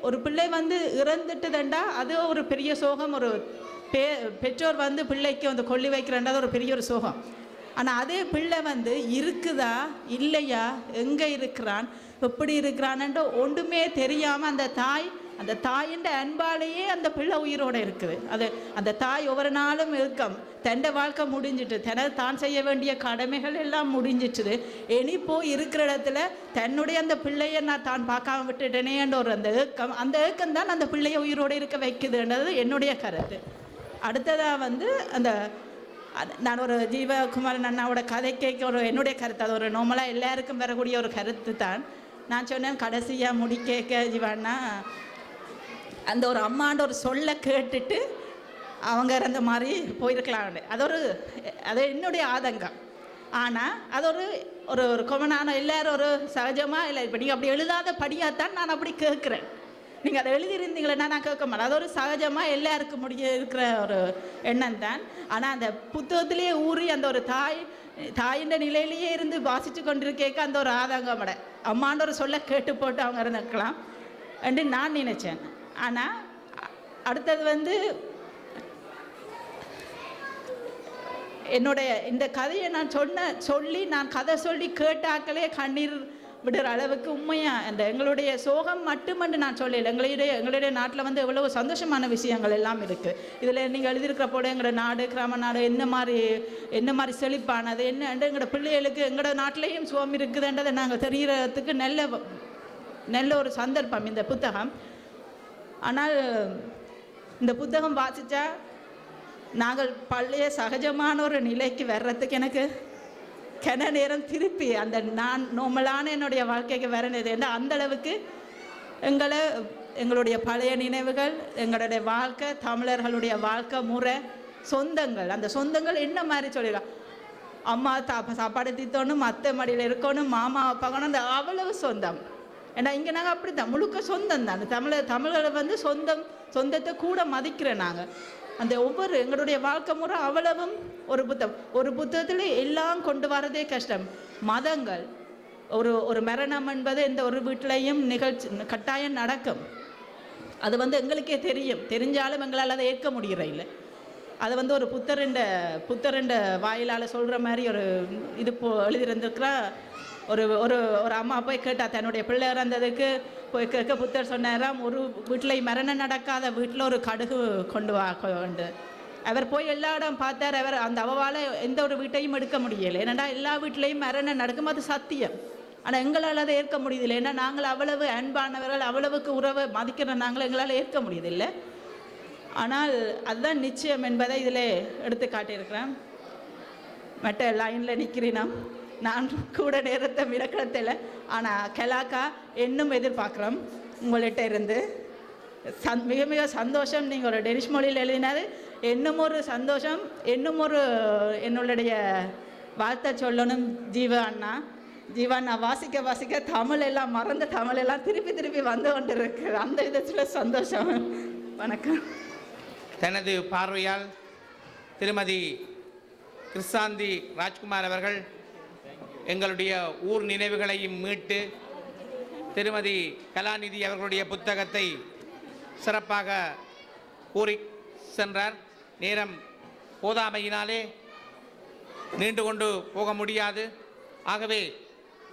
ஒரு பிள்ளை வந்து இறந்துட்டுதண்டா அது ஒரு பெரிய சோகம். ஒரு பெற்றோர் வந்து பிள்ளைக்கு வந்து கொல்லி வைக்கிறேன்றது ஒரு பெரிய ஒரு சோகம். ஆனால் அதே பிள்ளை வந்து இருக்குதா இல்லையா, எங்கே இருக்கிறான், எப்படி இருக்கிறான்ன்ற ஒன்றுமே தெரியாமல் அந்த தாயின் அன்பாலேயே அந்த பிள்ளை உயிரோடு இருக்குது. அந்த தாய் ஒவ்வொரு நாளும் இருக்கும், தன்னை வாழ்க்கை முடிஞ்சிட்டு, தான் செய்ய வேண்டிய கடமைகள் எல்லாம் முடிஞ்சிட்டுது. இனி போய் இருக்கிற இடத்துல தன்னுடைய அந்த பிள்ளையை நான் தான் பார்க்காம விட்டுட்டேனேன்ற ஒரு அந்த ஏக்கம் தான் அந்த பிள்ளையை உயிரோடு இருக்க வைக்குதுன்றது என்னுடைய கருத்து. அடுத்ததாக வந்து அந்த நான் ஒரு ஜீவகுமாரன் அண்ணாவோட கதை கேட்க ஒரு என்னுடைய கருத்து, அது ஒரு நார்மலாக எல்லாருக்கும் வரக்கூடிய ஒரு கருத்து தான். நான் சொன்னேன் கடைசியாக முடி கேட்க ஜீவாண்ணா அந்த ஒரு அம்மாண்ட ஒரு சொல்ல கேட்டுட்டு அவங்க அந்த மாதிரி போயிருக்கலாம். அது என்னுடைய ஆதங்கம். ஆனால் அது ஒரு ஒரு கொமனான எல்லோரும் ஒரு சகஜமாக இல்லை. இப்போ நீங்கள் அப்படி எழுதாத படியாகத்தான் நான் அப்படி கேட்குறேன். நீங்கள் அதை எழுதியிருந்தீங்களேன்னா நான் கேட்க மாட்டேன். அது ஒரு சகஜமாக எல்லாருக்கும் இருக்கிற ஒரு எண்ணம் தான். ஆனால் அந்த புத்தகத்திலேயே ஊறி அந்த ஒரு தாயின் நிலையிலேயே இருந்து வாசித்து கொண்டிருக்கேக்க அந்த ஒரு ஆதங்கம் அம்மாண்ட ஒரு சொல்ல கேட்டு போட்டு அவங்க இருந்துக்கலாம் என்று நான் நினைச்சேன். ஆனால் அடுத்தது என்னுடைய இந்த கதையை நான் நான் கதை சொல்லி கேட்டாக்களே கண்ணீர் விடுற அளவுக்கு உண்மையாக அந்த எங்களுடைய சோகம் மட்டுமன்று நான் சொல்லலை. எங்களுடைய நாட்டில் எவ்வளவு சந்தோஷமான விஷயங்கள் எல்லாம் இருக்குது. இதில் நீங்கள் எழுதியிருக்கிற போட எங்களோட நாடு கிராம நாடு என்ன மாதிரி செழிப்பானது என்ன எங்களோட பிள்ளைகளுக்கு எங்களோட நாட்டிலையும் சுகம் இருக்குதுன்றதை நாங்கள் தெரிகிறதுக்கு நல்ல ஒரு சந்தர்ப்பம் இந்த புத்தகம். ஆனால் இந்த புத்தகம் வாசித்தா நாங்கள் பழைய சகஜமான ஒரு நிலைக்கு வர்றதுக்கு எனக்கு கன நேரம் திருப்பி அந்த நான் நார்மலான என்னுடைய வாழ்க்கைக்கு வரணுது என்று அந்தளவுக்கு எங்களுடைய பழைய நினைவுகள், எங்களுடைய வாழ்க்கை, தமிழர்களுடைய வாழ்க்கை முறை, சொந்தங்கள், அந்த சொந்தங்கள் என்ன மாதிரி சொல்லிடலாம். அம்மா சாப்பாடு தீத்தோணும், அத்தை மடியில் இருக்கணும், மாமா பார்க்கணும், அந்த அவ்வளவு சொந்தம். ஏன்னா இங்கே நாங்கள் அப்படி தான் முழுக்க சொந்தம் தான். தமிழர்களை சொந்தத்தை கூட மதிக்கிறேன் நாங்கள். அந்த ஒவ்வொரு எங்களுடைய வாழ்க்கை முறை அவ்வளவும் ஒரு புத்தகத்தில் எல்லாம் கொண்டு வரதே கஷ்டம். மதங்கள் ஒரு மரணம் என்பது எந்த ஒரு வீட்டிலையும் கட்டாயம் நடக்கும். அது எங்களுக்கே தெரிஞ்சாலும் எங்களால் அதை ஏற்க முடிகிற இல்லை. அது ஒரு புத்தரண்ட வாயிலால் சொல்கிற மாதிரி ஒரு இது எழுதியிருந்திருக்கிறா. ஒரு அம்மா போய் கேட்டா தன்னுடைய பிள்ளை இறந்ததுக்கு போய் கேட்க புத்தர் சொன்னாராம், ஒரு வீட்டில் மரணம் நடக்காத வீட்டில் ஒரு கடுகு கொண்டு கொண்டு அவர் போய் எல்லா இடம் பார்த்தார். அவர் அந்த அவவால் எந்த ஒரு வீட்டையும் எடுக்க முடியலை. ஏன்னா எல்லா வீட்லேயும் மரணம் நடக்கும், அது சத்தியம். ஆனால் எங்களால் அதை ஏற்க முடியுதில்லை. ஏன்னா நாங்கள் அவ்வளவு அன்பானவர்கள், அவ்வளவுக்கு உறவை மதிக்கிற நாங்கள் எங்களால் ஏற்க முடியுதில்லை. ஆனால் அதுதான் நிச்சயம் என்பதை இதில் எடுத்து காட்டியிருக்கிறேன். மற்ற லைனில் நிற்கிறேன்னா நான் கூட நேரத்தை மிடக்கிறதில்ல. ஆனால் கலாக்கா இன்னும் எதிர்பார்க்குறோம் உங்கள்கிட்ட இருந்து. மிக மிக சந்தோஷம். நீங்கள் ஒரு டெனிஷ் மொழியில் எழுதினாரு. இன்னும் ஒரு சந்தோஷம், இன்னும் ஒரு என்னுடைய வாழ்த்தை சொல்லணும் ஜீவா வாசிக்க தமிழ் எல்லாம் மறந்த தமிழ் எல்லாம் திருப்பி வந்து கொண்டு இருக்கு. அந்த விதத்தில் சந்தோஷம். வணக்கம். தனது பார்வையால் திருமதி கிருஷாந்தி ராஜ்குமார் அவர்கள் எங்களுடைய ஊர் நினைவுகளையும் மீட்டு திருமதி கலாநிதி அவர்களுடைய புத்தகத்தை சிறப்பாக கூறி சென்றார். நேரம் போதாமையினாலே நீண்டு கொண்டு போக முடியாது. ஆகவே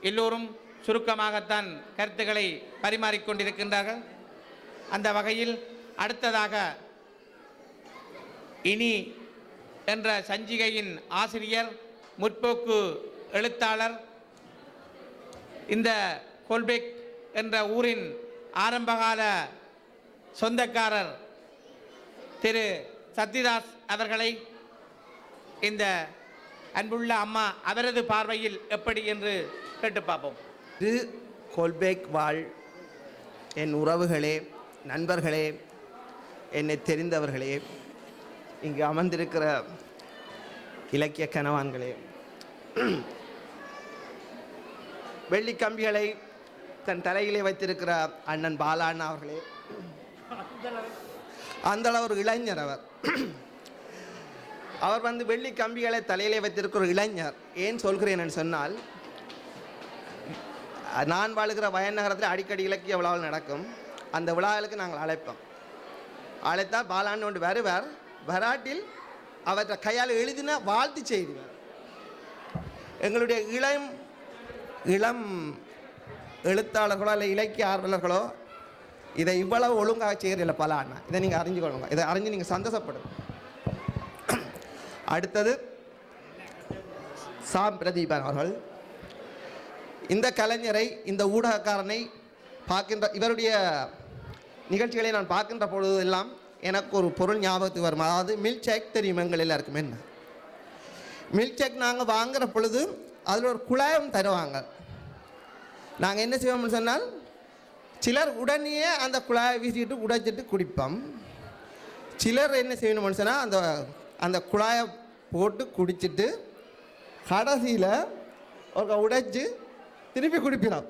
எல்லோரும் சுருக்கமாகத்தான் கருத்துக்களை பரிமாறிக்கொண்டிருக்கின்றார்கள். அந்த வகையில் அடுத்ததாக இனி என்ற சஞ்சிகையின் ஆசிரியர், முற்போக்கு எழுத்தாளர், இந்த கோல்பெக் என்ற ஊரின் ஆரம்பகால சொந்தக்காரர் திரு சத்யதாஸ் அவர்களை இந்த அன்புள்ள அம்மா அவரது பார்வையில் எப்படி என்று கேட்டு பார்ப்போம். திரு கோல்பெக் வாழ் என் உறவுகளே, நண்பர்களே, என்னை தெரிந்தவர்களே, இங்கு அமர்ந்திருக்கிற இலக்கிய கனவான்களே, வெள்ளி கம்பிகளை தன் தலையிலே வைத்திருக்கிற அண்ணன் பாலாண்ணா அவர்களே, அந்தளவு ஒரு இளைஞர் அவர் வெள்ளி கம்பிகளை தலையிலே வைத்திருக்கிற ஒரு இளைஞர். ஏன் சொல்கிறேன் சொன்னால், நான் வாழுகிற வயநகரத்தில் அடிக்கடி இலக்கிய விழாவில் நடக்கும். அந்த விழாவுக்கு நாங்கள் அழைத்தால் பாலாண்ணன் ஒன்று வருவார். வராட்டில் அவற்றை கையால் எழுதின வாழ்த்து செய்திவார். எங்களுடைய இளம் எழுத்தாளர்களோ இல்லை இலக்கிய ஆர்வலர்களோ இதை இவ்வளவு ஒழுங்காக செய்கிறதில்லை பல அண்ணா. இதை நீங்கள் அறிஞ்சுக்கொள்ளுங்க. இதை அறிஞ்சு நீங்கள் சந்தோஷப்படும். அடுத்தது சாம் பிரதீபன் அவர்கள். இந்த கலைஞரை, இந்த ஊடகக்காரனை இவருடைய நிகழ்ச்சிகளை நான் பார்க்கின்ற பொழுது எல்லாம் எனக்கு ஒரு பொருள் ஞாபகத்துக்கு வரும். அதாவது மில்க் ஷேக் தெரியும் எங்கள் எல்லாருக்கும் என்ன. மில்க் ஷேக் நாங்கள் வாங்குகிற பொழுது அதில் ஒரு குழாயம் தருவாங்க. நாங்கள் என்ன செய்வோம்னு சொன்னால் சிலர் உடனே அந்த குழாயை வீசிட்டு உடைச்சிட்டு குடிப்போம். சிலர் என்ன செய்யணும்னு சொன்னால் அந்த குழாயை போட்டு குடிச்சிட்டு கடைசியில் ஒரு உடைச்சி திருப்பி குடிப்பினோம்.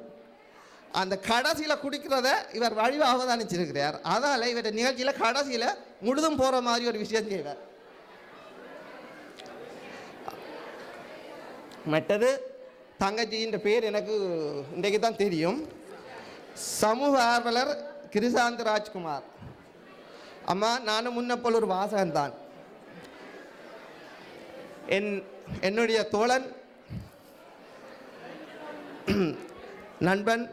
அந்த கடைசியில் குடிக்கிறத இவர் வழிவாக அவதானிச்சிருக்கிறார். அதனால் இவருடைய நிகழ்ச்சியில் கடைசியில் முழுதும் போகிற மாதிரி ஒரு விஷயம் செய்வார். மற்றது தங்கச்சின்ற பேர் எனக்கு இன்றைக்கு தான் தெரியும். சமூக ஆர்வலர் கிருசாந்த் ராஜ்குமார். அம்மா, நானும் முன்னப்போல் ஒரு வாசகன்தான். என்னுடைய தோழன், நண்பன்,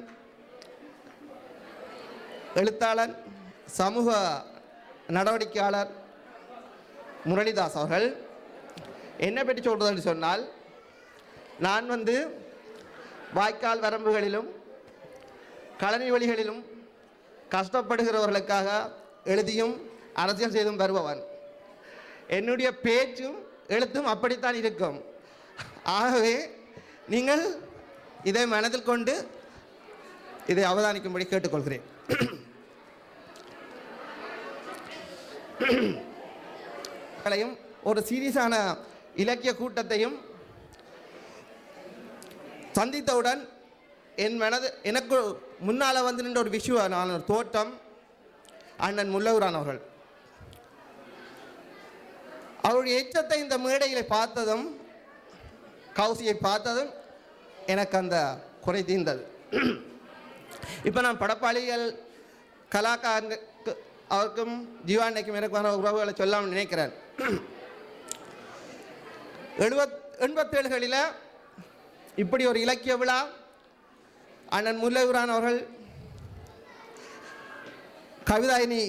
எழுத்தாளன், சமூக நடவடிக்கையாளர் முரளிதாஸ் அவர்கள் என்ன பற்றி சொல்கிறதுன்னு சொன்னால், நான் வாய்க்கால் வரம்புகளிலும் கழனி வழிகளிலும் கஷ்டப்படுகிறவர்களுக்காக எழுதியும் அரசியல் செய்தும் வருபவன். என்னுடைய பேச்சும் எழுத்தும் அப்படித்தான் இருக்கும். ஆகவே நீங்கள் இதை மனதில் கொண்டு இதை அவதானிக்கும்படி கேட்டுக்கொள்கிறேன். ஒரு சீரியஸான இலக்கிய கூட்டத்தையும் சந்தித்தவுடன் எனக்கு முன்னால் நின்ற ஒரு விஷயம், ஒரு தோட்டம், அண்ணன் முல்லவுரான் அவர்கள். அவருடைய எச்சத்தை இந்த மேடையில் பார்த்ததும், கௌசியை பார்த்ததும் எனக்கு அந்த குறை தீர்ந்தது. இப்போ நான் படப்பாளிகள் கலாக்காரனுக்கு அவருக்கும் ஜீவாண்டைக்கும் எனக்கான உறவுகளை சொல்லாமல் நினைக்கிறேன். 87களில் இப்படி ஒரு இலக்கிய விழா அண்ணன் முல்லையூரான் அவர்கள், கவிதாயினி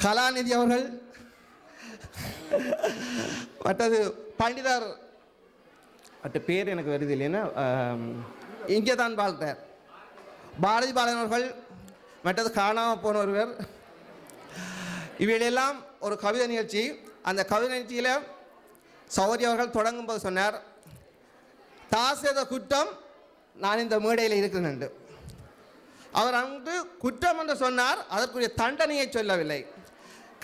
கலாநிதி அவர்கள், மற்றது பண்டிதர் மற்ற பேர் எனக்கு வருது இல்லைன்னா இங்கே தான் வாழ்ந்தார் பாரதி பாலன் அவர்கள், மற்றது காணாமல் போன ஒருவர், இவைகளெல்லாம் ஒரு கவிதை நிகழ்ச்சி. அந்த கவிதை நிகழ்ச்சியில் சௌரி அவர்கள் தொடங்கும்போது சொன்னார், தாசேத குற்றம் நான் இந்த மேடையில் இருக்கிறேன் என்று. அவர் அங்கு குற்றம் என்று சொன்னார், அதற்குரிய தண்டனையை சொல்லவில்லை.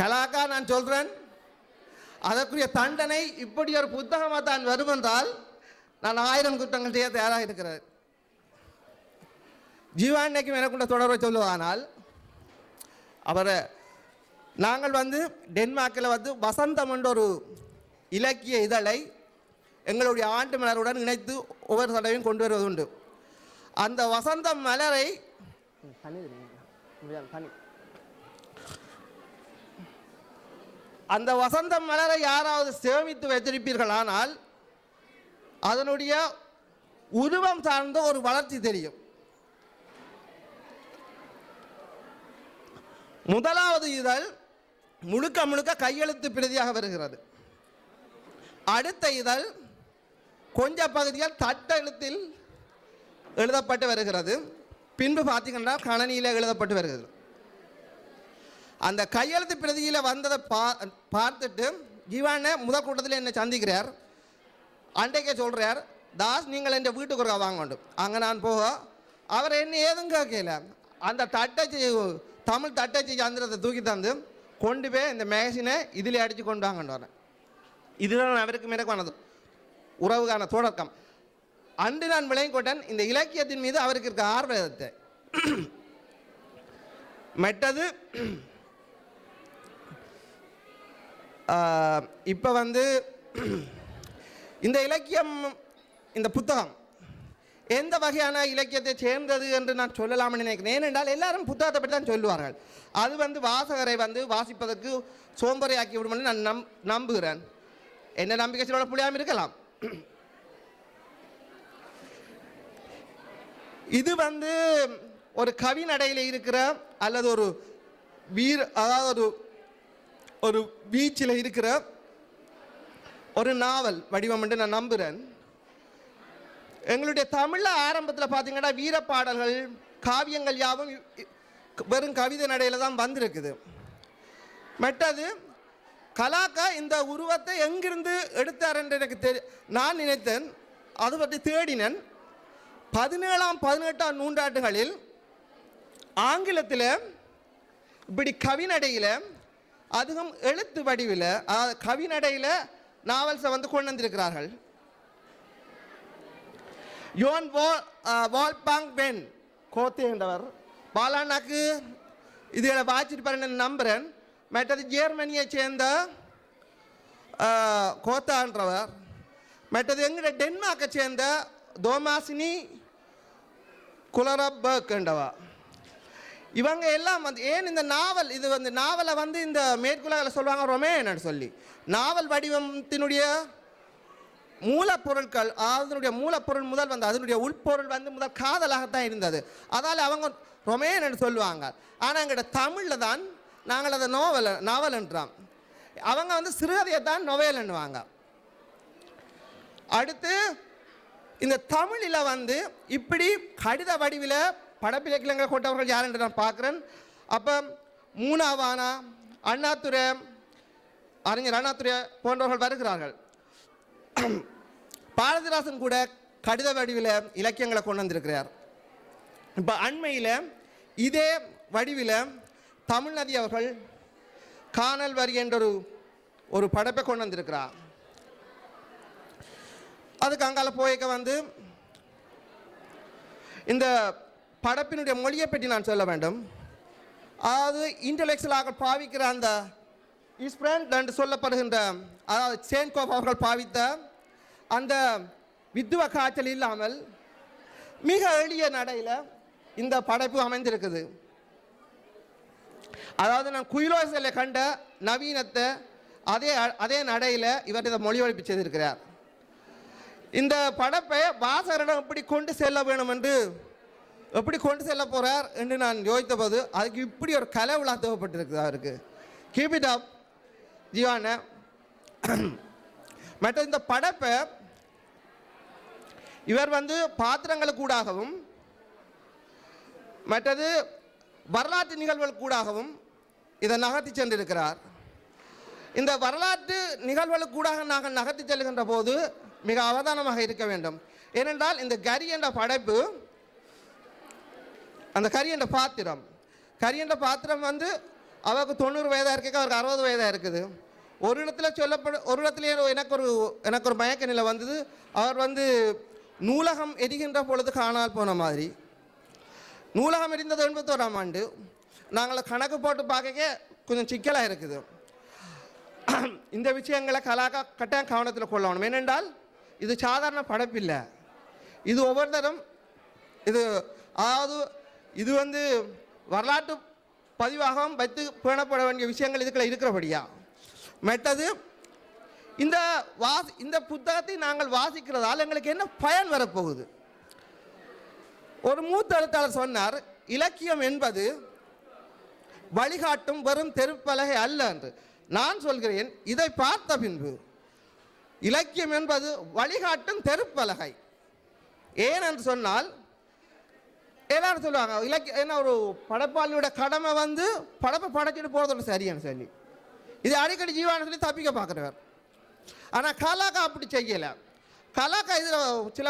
கலாக்கா நான் சொல்கிறேன், அதற்குரிய தண்டனை இப்படி ஒரு புத்தகமாக தான் வரும் என்றால் நான் 1000 குற்றங்கள் செய்ய தயாராக இருக்கிறேன். ஜீவாண்டைக்கும் எனக்குள்ள தொடர்பை சொல்லுவானால், அவரை நாங்கள் டென்மார்க்கில் வசந்தம் என்ற ஒரு இலக்கிய இதழை எங்களுடைய ஆண்டு மலருடன் இணைத்து ஒவ்வொரு தடவையும் கொண்டு வருவது உண்டு. அந்த வசந்தம் மலரை அந்த வசந்தம் மலரை யாராவது சேமித்து வைத்திருப்பீர்களானால் அதனுடைய உருவம் சார்ந்த ஒரு வளர்ச்சி தெரியும். முதலாவது இதழ் முழுக்க முழுக்க கையெழுத்து பிரதியாக வருகிறது. அடுத்த இதழ் கொஞ்ச பகுதிகள் தட்டெழுத்தில் எழுதப்பட்டு வருகிறது. பின்பு பார்த்தீங்கன்னா கணனியில் எழுதப்பட்டு வருகிறது. அந்த கையெழுத்து பிரதியில் வந்ததை பார்த்துட்டு ஜீவான முதல் கூட்டத்தில் என்னை சந்திக்கிறார். அன்றைக்கே சொல்கிறார், தாஸ் நீங்கள் என் வீட்டுக்கு ஒரு வாங்க. அங்கே நான் போக அவர் என்ன ஏதும் கேட்கல, அந்த தட்டச்சு தமிழ் தட்டச்சு சந்திரத்தை தூக்கி தந்து கொண்டு போய் இந்த மேகசினை இதில் அடித்து கொண்டு வாங்கன்னு வரேன். இதுதான் அவருக்கு மேற்கொண்டது உறவுக்கான தொடக்கம். அன்று நான் விளங்கிக்கொண்டேன் இந்த இலக்கியத்தின் மீது அவருக்கு இருக்க ஆர்வத்தை. மற்றது இப்போ இந்த இலக்கியம், இந்த புத்தகம் எந்த வகையான இலக்கியத்தை சேர்ந்தது என்று நான் சொல்லலாம்னு நினைக்கிறேன். ஏனென்றால் எல்லாரும் புத்தகத்தை பற்றி தான் சொல்லுவார்கள். அது வாசகரை வாசிப்பதற்கு சோம்பரையாக்கி விடும் நான் நம்புகிறேன். என்ன நம்பிக்கை சிலோட புரியாமல் இருக்கலாம். இது ஒரு கவி நடையில் இருக்கிற அல்லது ஒரு அதாவது ஒரு பீச்சில் இருக்கிற ஒரு நாவல் வடிவம் என்று நான் நம்புகிறேன். எங்களுடைய தமிழில் ஆரம்பத்தில் பார்த்தீங்கன்னா வீரப்பாடல்கள், காவியங்கள் யாவும் வெறும் கவிதை நடையில் தான் வந்திருக்குது. மற்றது கலாக்கா இந்த உருவத்தை எங்கிருந்து எடுத்தார் என்று எனக்கு நான் நினைத்தேன். அது பற்றி தேடினேன். 17ஆம் 18ஆம் நூற்றாண்டுகளில் ஆங்கிலத்தில் இப்படி கவிநடையில் அதுவும் எழுத்து வடிவில் கவிநடையில் நாவல்ஸை வந்து கொண்டு வந்திருக்கிறார்கள். யோன் வால்பாங் வென் கோத்தே என்றவர் பாலானாக்கு இதில் வாசிட்டு நம்புகிறேன். மற்றது ஜெர்மனியை சேர்ந்த கோத்தான்றவர், மற்றது எங்கிட்ட டென்மார்க்கை சேர்ந்த தோமாசினி குலரபர்க் என்றவா. இவங்க எல்லாம் வந்து ஏன் இந்த நாவல் இது வந்து நாவலை வந்து இந்த மேற்குலகில் சொல்லுவாங்க ரொமேன்னு சொல்லி. நாவல் வடிவத்தினுடைய மூலப்பொருட்கள் அதனுடைய மூலப்பொருள் முதல் வந்து அதனுடைய உள்பொருள் வந்து முதல் காதலாகத்தான் இருந்தது. அதால் அவங்க ரொமேன் என்று சொல்லுவாங்க. ஆனால் எங்கிட்ட தமிழில் தான் நாங்கள் அதை நாவல் என்றோம். அவங்க வந்து சிறுகதையை தான் நொவேல் என்னுவாங்க. அடுத்து இந்த தமிழில் வந்து இப்படி கடித வடிவில் படப்பிலக்கியங்களை கொண்டவர்கள் யார் என்று நான் பார்க்குறேன். அப்போ மூனாவானா அண்ணாதுரை அறிஞர் அண்ணாதுரை போன்றவர்கள் வருகிறார்கள். பாரதிதாசன் கூட கடித வடிவில் இலக்கியங்களை கொண்டு வந்திருக்கிறார். இப்போ அண்மையில் இதே வடிவில் தமிழ்நதி அவர்கள் காணல் வரி என்ற ஒரு படைப்பை கொண்டு வந்திருக்கிறார். அதுக்கு அங்கால போய்க்க வந்து இந்த படைப்பினுடைய மொழியை பற்றி நான் சொல்ல வேண்டும். அதாவது இன்டலெக்சுவலாக பாவிக்கிற அந்த இஸ்பிரண்ட் என்று சொல்லப்படுகின்ற அதாவது சேன்கோப் அவர்கள் பாவித்த அந்த வித்துவ காய்ச்சல் இல்லாமல் மிக எளிய நடையில் இந்த படைப்பு அமைந்திருக்குது. அதாவது நான் குயிலோசையில் கண்ட நவீனத்தை அதே நடையில் இவர் இதை மொழிபெயர்ப்பு செய்திருக்கிறார். இந்த படைப்பை வாசகரிடம் எப்படி கொண்டு செல்ல வேணும் என்று எப்படி கொண்டு செல்ல போகிறார் என்று நான் யோசித்த போது அதுக்கு இப்படி ஒரு கலை விழா தேவைப்பட்டிருக்குது அவருக்கு. கீப் இட் அப் ஜீவான. மற்ற இந்த படைப்பை இவர் வந்து பாத்திரங்களுக்கு கூடாகவும் மற்றது வரலாற்று நிகழ்வுகள் கூடாகவும் இதை நகர்த்தி சென்றிருக்கிறார். இந்த வரலாற்று நிகழ்வுகளுக்கு கூடாக நாங்கள் நகர்த்தி செல்கின்ற போது மிக அவதானமாக இருக்க வேண்டும். ஏனென்றால் இந்த கரி என்ற படைப்பு அந்த கரி என்ற பாத்திரம் வந்து அவருக்கு 90 வயதாக இருக்கு, அவருக்கு 60 வயதாக இருக்குது. ஒரு இடத்துல எனக்கு ஒரு மயக்க நிலை வந்தது. அவர் வந்து நூலகம் எரிகின்ற பொழுது காணால் போன மாதிரி. நூலகம் எரிந்தது 81ஆம் ஆண்டு. நாங்கள் கணக்கு போட்டு பார்க்க கொஞ்சம் சிக்கலாக இருக்குது. இந்த விஷயங்களை கட்டாயம் கவனத்தில் கொள்ளணும். ஏனென்றால் இது சாதாரண படைப்பில்லை. இது ஒவ்வொருத்தரும் இது வந்து வரலாற்று பதிவாகவும் வைத்து பேணப்பட வேண்டிய விஷயங்கள் இதுக்குள்ள இருக்கிறபடியா. மற்றது இந்த புத்தகத்தை நாங்கள் வாசிக்கிறதால் எங்களுக்கு என்ன பயன் வரப்போகுது? ஒரு மூத்த எழுத்தாளர் சொன்னார், இலக்கியம் என்பது வழிகாட்டும் வெறும் தெருப்பலகை அல்ல என்று. நான் சொல்கிறேன், இதை பார்த்த பின்பு இலக்கியம் என்பது வழிகாட்டும் தெருப்பலகை. ஏன் என்று சொன்னால் எல்லாரும் சொல்லுவாங்க இலக்கியம் என்ன ஒரு படைப்பாளியோட கடமை வந்து படைப்பை படைச்சிட்டு போகிறதோட சரியானு சொல்லி இது அடிக்கடி ஜீவான சொல்லி தப்பிக்க பார்க்குறவர். ஆனால் கலாக்கா அப்படி செய்யலை. கலாக்கா இதில் சில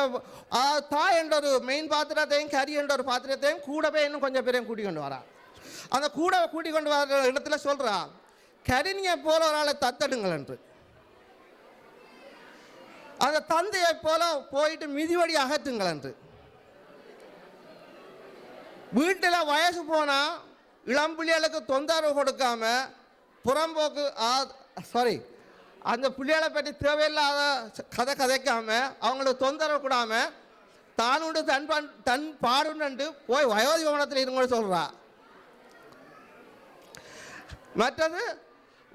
தாய் என்ற ஒரு மெயின் பாத்திரத்தையும் கரி என்ற ஒரு பாத்திரத்தையும் கூடவே இன்னும் கொஞ்சம் பேரையும் கூட்டிக் கொண்டு வரா. அந்த கூட்டிக் கொண்டு வர இடத்துல சொல்கிறா, கரிணியை போல ஒரு ஆளை தத்தடுங்கள் என்று. அந்த தந்தையை போல போயிட்டு மிதிவடி அகற்றுங்கள் என்று. வீட்டில் வயசு போனால் இளம்பிள்ளைகளுக்கு தொந்தரவு கொடுக்காம புறம்போக்கு அந்த பிள்ளைகளை பற்றி தேவையில்லாத கதைக்காம அவங்களுக்கு தொந்தரவு கூடாம தான் உண்டு தன் பாடுன்னு போய் வயோதி பவனத்தில் இருங்கன்னு சொல்கிறா. மற்றது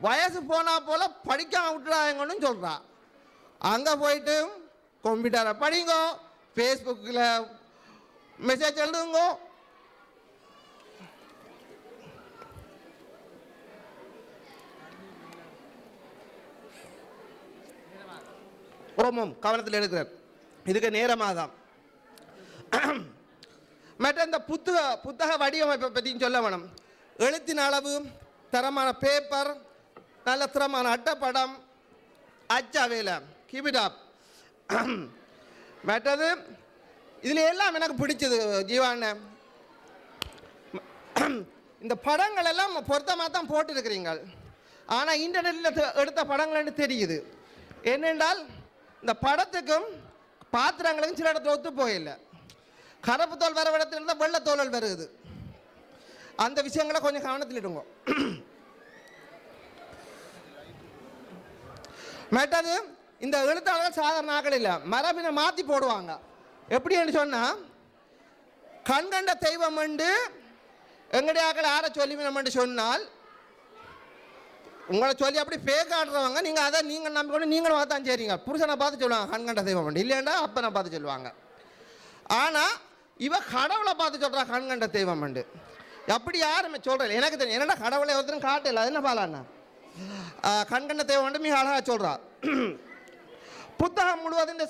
வயசு போனால் போல படிக்காம விட்டுறாங்கன்னு சொல்கிறா. அங்கே போயிட்டு கம்ப்யூட்டரை படிங்கோ, ஃபேஸ்புக்கில் மெசேஜ் எழுதுங்கோ. ஓமம் கவனத்தில் எடுக்கிறார். இதுக்கு நேரமாக தான். மற்ற இந்த புத்தக வடிவமைப்பை பற்றியும் சொல்ல வேணும். எழுத்தின் அளவு, தரமான பேப்பர், நல்ல திறமான அட்டைப்படம் அச்சாவேல கீபிடாப் மற்றது இதில் எல்லாம் எனக்கு பிடிச்சது ஜீவாண்ண இந்த படங்கள் எல்லாம் பொருத்தமாக தான் போட்டிருக்கிறீங்க. ஆனால் இன்டர்நெட்டில் எடுத்த படங்கள்னு தெரியுது. என்னென்றால் இந்த படத்துக்கும் பாத்திரங்களுக்கும் சில இடத்துல ஒத்து போயில்லை. கருப்பு தோல் வர இடத்துல இருந்தால் வெள்ளை தோல் வருது. அந்த விஷயங்களை கொஞ்சம் கவனத்தில் இடுங்க. மற்றது இந்த எழுத்தாளர்கள் சாதாரண ஆக்கள் இல்லை, மரபினை மாற்றி போடுவாங்க. எப்படின்னு சொன்னால் கண்கண்ட தெய்வம் உண்டு எங்களுடைய ஆக்கள் யாரை சொல்லிவினோம்னு சொன்னால் உங்களை சொல்லி அப்படி பேக்காடுறவங்க நீங்கள் அதை நீங்கள் நம்பிக்கொண்டு நீங்களும் பார்த்தான் சரிங்க. புருஷனை பார்த்து சொல்லுவாங்க கண்கண்ட தெய்வம் உண்டு, இல்லைன்னா அப்பனை பார்த்து சொல்லுவாங்க. ஆனால் இவ கடவுளை பார்த்து சொல்கிறா கண்கண்ட தெய்வம் உண்டு. அப்படி யாருமே சொல்கிறேன் எனக்கு தெரியும். என்னடா கடவுளை ஒருத்தரும் காட்டல, அது என்ன பாலாண்ணா கண்கண்ட தெய்வம் உண்டு மிக அழகாக சொல்கிறா. புத்தகம் முழுவதும் இந்த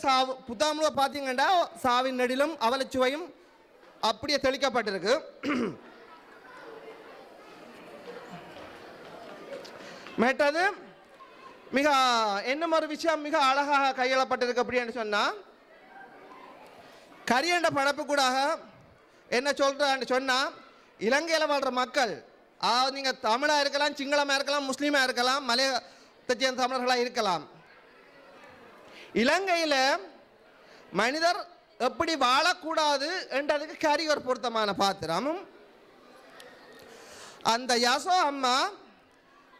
புத்தகம் முழுவதும் பார்த்தீங்கன்னா சாவின் நெடிலும் அவலச்சுவையும் அப்படியே தெளிக்கப்பட்டிருக்கு. மேட்டது மிக இன்னும் ஒரு விஷயம் மிக அழகாக கையெழப்பட்டிருக்கு. அப்படின்னு சொன்னால் கரியண்ட படைப்பு கூட என்ன சொல்கிறான்னு சொன்னால் இலங்கையில் வாழ்கிற மக்கள், அதாவது நீங்கள் தமிழாக இருக்கலாம், சிங்களமாக இருக்கலாம், முஸ்லீமாக இருக்கலாம், மலையத்தை சேர்ந்த தமிழர்களாக இருக்கலாம். இலங்கையில் மனிதர் எப்படி வாழக்கூடாது என்றதுக்கு கரி ஒரு பொருத்தமான பாத்திரமும் அந்த யசோ அம்மா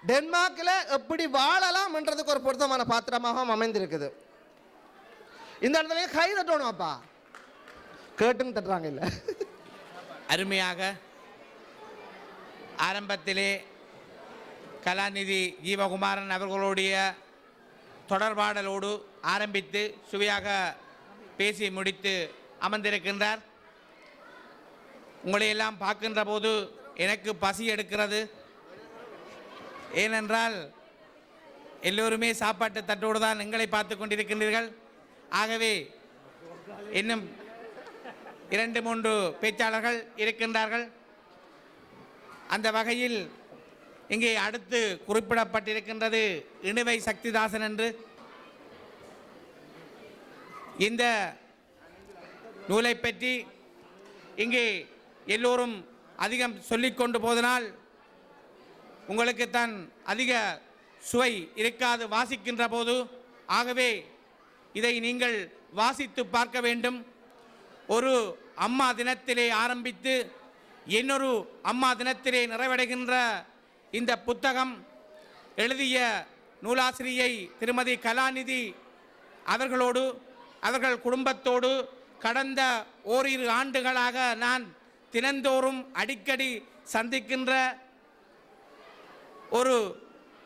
டென்மார்க்கில் எப்படி வாழலாம் என்றதுக்கு ஒரு பொருத்தமான பாத்திரமாக அமைந்திருக்குது. இந்த இடத்துல கை தட்டணும் அப்பா, கேட்டுன்னு தட்டுறாங்க இல்லை. அருமையாக ஆரம்பத்திலே கலாநிதி ஜீவகுமாரன் அவர்களுடைய தொடர்பாடலோடு ஆரம்பித்து சுவையாக பேசி முடித்து அமர்ந்திருக்கின்றார். உங்களையெல்லாம் பார்க்கின்ற போது எனக்கு பசி எடுக்கிறது. ஏனென்றால் எல்லோருமே சாப்பாட்டு தட்டோடு தான் எங்களை பார்த்து கொண்டிருக்கின்றீர்கள். ஆகவே இன்னும் 2-3 பேச்சாளர்கள் இருக்கின்றார்கள். அந்த வகையில் இங்கே அடுத்து குறிப்பிடப்பட்டிருக்கின்றது இணுவை சக்திதாசன் என்று. இந்த நூலை பற்றி இங்கே எல்லோரும் அதிகம் சொல்லிக்கொண்டு போதனால் உங்களுக்குத்தான் அதிக சுவை இருக்காது வாசிக்கின்ற போது. ஆகவே இதை நீங்கள் வாசித்து பார்க்க வேண்டும். ஒரு அம்மா தினத்திலே ஆரம்பித்து இன்னொரு அம்மா தினத்திலே நிறைவடைகின்ற இந்த புத்தகம் எழுதிய நூலாசிரியை திருமதி கலாநிதி அவர்களோடு அவர்கள் குடும்பத்தோடு கடந்த ஓரிரு ஆண்டுகளாக நான் தினந்தோறும் அடிக்கடி சந்திக்கின்ற ஒரு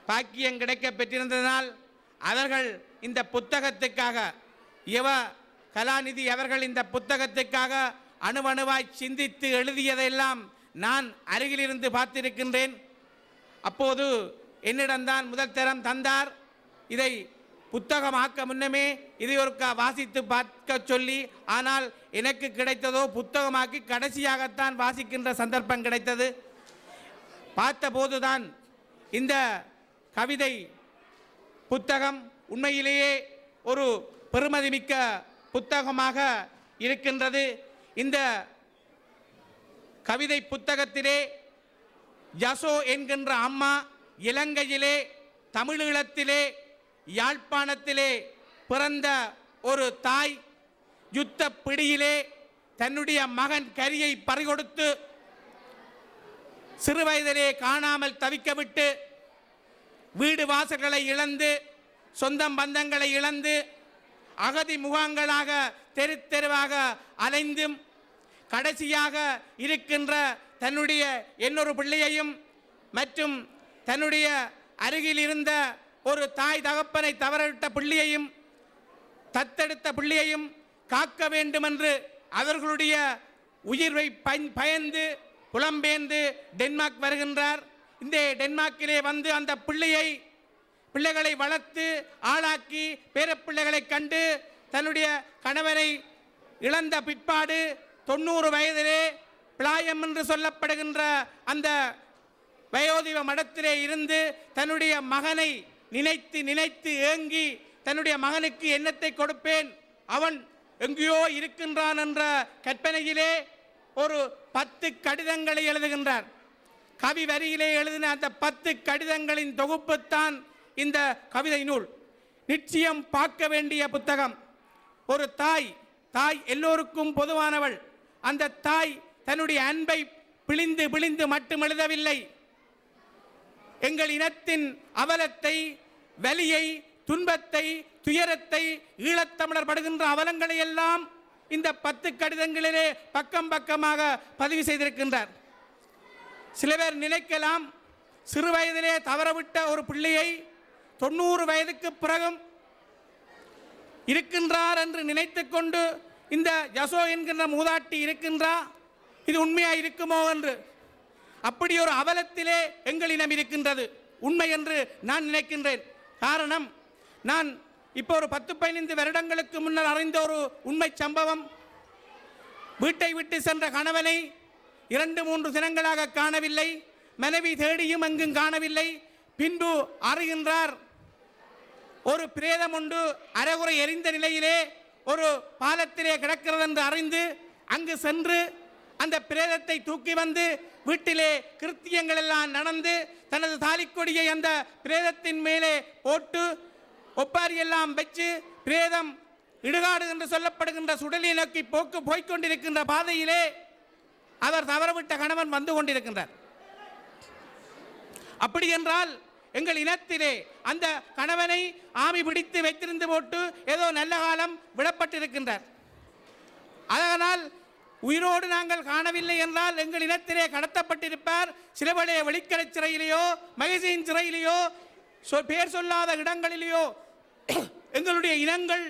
பாக்கியம் கிடைக்க பெற்றிருந்ததனால் அவர்கள் இந்த புத்தகத்துக்காக கலாநிதி அவர்கள் இந்த புத்தகத்துக்காக அணுவணுவாய் சிந்தித்து எழுதியதெல்லாம் நான் அருகிலிருந்து பார்த்திருக்கின்றேன். அப்போது என்னிடம்தான் முதல் தரம் தந்தார். இதை புத்தகமாக்க முன்னமே இதை ஒரு வாசித்து பார்க்க சொல்லி, ஆனால் எனக்கு கிடைத்ததோ புத்தகமாக்கி கடைசியாகத்தான் வாசிக்கின்ற சந்தர்ப்பம் கிடைத்தது. பார்த்தபோதுதான் இந்த கவிதை புத்தகம் உண்மையிலேயே ஒரு பெருமதிமிக்க புத்தகமாக இருக்கின்றது. இந்த கவிதை புத்தகத்திலே யசோ என்கின்ற அம்மா இலங்கையிலே தமிழீழத்திலே யாழ்ப்பாணத்திலே பிறந்த ஒரு தாய் யுத்த பிடியிலே தன்னுடைய மகன் கரியை பறிகொடுத்து சிறுவயதிலே காணாமல் தவிக்கவிட்டு வீடு வாசல்களை இழந்து சொந்தம் பந்தங்களை இழந்து அகதி முகாங்களாக தெரு தெருவாக அலைந்தும் கடைசியாக இருக்கின்ற தன்னுடைய இன்னொரு பிள்ளையையும் மற்றும் தன்னுடைய அருகில் இருந்த ஒரு தாய் தகப்பனை தவறவிட்ட பிள்ளையையும் தத்தெடுத்த பிள்ளையையும் காக்க வேண்டுமென்று அவர்களுடைய உயிரை பயந்து புலம்பெயர்ந்து டென்மார்க் வருகின்றார். இந்த டென்மார்க்கிலே வந்து அந்த பிள்ளைகளை வளர்த்து ஆளாக்கி பேரப்பிள்ளைகளை கண்டு தன்னுடைய கணவரை இழந்த பிற்பாடு 90 வயதிலே பிளாயம் என்று சொல்லப்படுகின்ற அந்த வயோதிப மடத்திலே இருந்து தன்னுடைய மகனை நினைத்து நினைத்து ஏங்கி தன்னுடைய மகனுக்கு என்னத்தை கொடுப்பேன், அவன் எங்கேயோ இருக்கின்றான் என்ற கற்பனையிலே ஒரு 10 கடிதங்களை எழுதுகின்றார். கவி வரியிலே எழுதின அந்த 10 கடிதங்களின் தொகுப்புத்தான் இந்த கவிதை நூல். நிச்சயம் பார்க்க வேண்டிய புத்தகம். ஒரு தாய் எல்லோருக்கும் பொதுவானவள். அந்த தாய் தன்னுடைய அன்பை பிழிந்து பிழிந்து மட்டும் எழுதவில்லை. எங்கள் இனத்தின் அவலத்தை, வலியை, துன்பத்தை, துயரத்தை, ஈழத்தமிழர் படுகின்ற அவலங்களை எல்லாம் இந்த 10 கடிதங்களிலே பக்கம் பக்கமாக பதிவு செய்திருக்கின்றார். சில பேர் நினைக்கலாம், சிறு வயதிலே தவறவிட்ட ஒரு பிள்ளையை 90 வயதுக்கு பிறகும் இருக்கின்றார் என்று நினைத்து கொண்டு இந்த யசோ என்கின்ற மூதாட்டி இருக்கின்றா, இது உண்மையா இருக்குமோ என்று. அப்படி ஒரு அவலத்திலே எங்கள் இனம் இருக்கின்றது, உண்மை என்று நான் நினைக்கின்றேன். காரணம், நான் இப்போ ஒரு 10-15 வருடங்களுக்கு முன்னர் அறிந்த ஒரு உண்மை சம்பவம். வீட்டை விட்டு சென்ற கணவனை 2-3 தினங்களாக காணவில்லை. மனைவி தேடியும் எங்கும் காணவில்லை. பின்பு அறிகின்றார், ஒரு பிரேதம் உண்டு அரைகுறை எரிந்த நிலையிலே ஒரு பாலத்திலே கிடக்கிறது என்று அறிந்து அங்கு சென்று அந்த பிரேதத்தை தூக்கி வந்து வீட்டிலே கிருத்தியங்கள் எல்லாம் நடந்து தனது தாலிக்கொடியை அந்த பிரேதத்தின் மேலே போட்டு ஒப்பாரி எல்லாம் வச்சு பிரேதம் இடுகாடு என்று சொல்லப்படுகின்ற சுடலை நோக்கி போய்கொண்டிருக்கின்ற பாதையிலே அவர் தவறவிட்ட கணவன் வந்து கொண்டிருக்கின்றார். அப்படி என்றால் எங்கள் இனத்திலே அந்த கணவனை ஆமி பிடித்து வைத்திருந்து போட்டு ஏதோ நல்ல காலம் விடப்பட்டிருக்கின்றார். அதனால் உயிரோடு நாங்கள் காணவில்லை என்றால் எங்கள் இனத்திலே கடத்தப்பட்டிருப்பார். சிலபடைய வெளிக்கடை சிறையிலேயோ மகேசின் சிறையிலேயோ பேர் சொல்லாத இடங்களிலேயோ எங்களுடைய இனங்கள்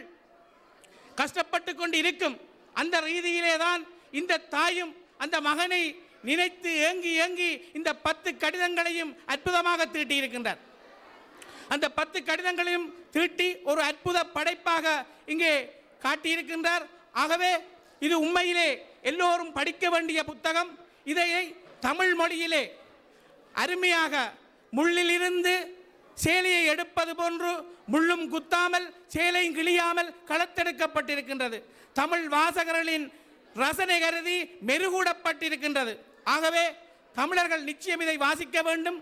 கஷ்டப்பட்டு கொண்டு இருக்கும். அந்த ரீதியிலே தான் இந்த தாயும் அந்த மகனை நினைத்து ஏங்கி ஏங்கி இந்த 10 கடிதங்களையும் அற்புதமாக தீட்டி இருக்கின்றார். அந்த 10 கடிதங்களையும் தீட்டி ஒரு அற்புத படைப்பாக இங்கே காட்டியிருக்கின்றார். ஆகவே இது உண்மையிலே எல்லோரும் படிக்க வேண்டிய புத்தகம். இதை தமிழ் மொழியிலே அருமையாக முள்ளிலிருந்து சேலையை எடுப்பது போன்று முள்ளும் குத்தாமல் சேலையும் கிழியாமல் களத்தெடுக்கப்பட்டிருக்கின்றது. தமிழ் வாசகர்களின் ரசனை கருதி மெருகூடப்பட்டிருக்கின்றது. ஆகவே தமிழர்கள் நிச்சயம் இதை வாசிக்க வேண்டும்.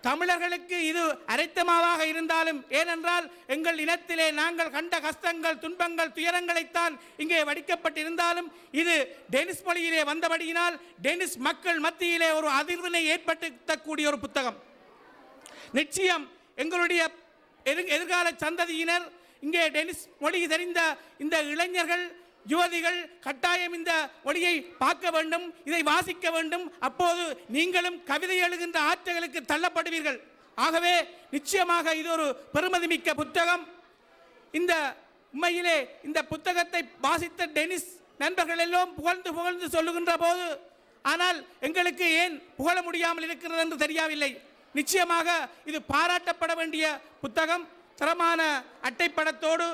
தமிழர்களுக்கு இது அரைத்தமாவாக இருந்தாலும், ஏனென்றால் எங்கள் இனத்திலே நாங்கள் கண்ட கஷ்டங்கள், துன்பங்கள், துயரங்களைத்தான் இங்கே வடிக்கப்பட்டிருந்தாலும் இது டெனிஸ் மொழியிலே வந்தபடியினால் டெனிஸ் மக்கள் மத்தியிலே ஒரு அதிர்வினை ஏற்படுத்தக்கூடிய ஒரு புத்தகம். நிச்சயம் எங்களுடைய எதிர்கால சந்ததியினர் இங்கே டெனிஸ் மொழி தெரிந்த இந்த இளைஞர்கள், யுவதிகள் கட்டாயம் இந்த மொழியை பார்க்க வேண்டும், இதை வாசிக்க வேண்டும். அப்போது நீங்களும் கவிதை எழுகின்ற ஆற்றல்களுக்கு தள்ளப்படுவீர்கள். ஆகவே நிச்சயமாக இது ஒரு பெருமதிமிக்க புத்தகம். இந்த உண்மையிலே இந்த புத்தகத்தை வாசித்த டெனிஸ் நண்பர்கள் எல்லாம் புகழ்ந்து புகழ்ந்து சொல்லுகின்ற போது, ஆனால் எங்களுக்கு ஏன் புகழ முடியாமல் இருக்கிறது என்று தெரியவில்லை. நிச்சயமாக இது பாராட்டப்பட வேண்டிய புத்தகம். தரமான அட்டைப்படத்தோடு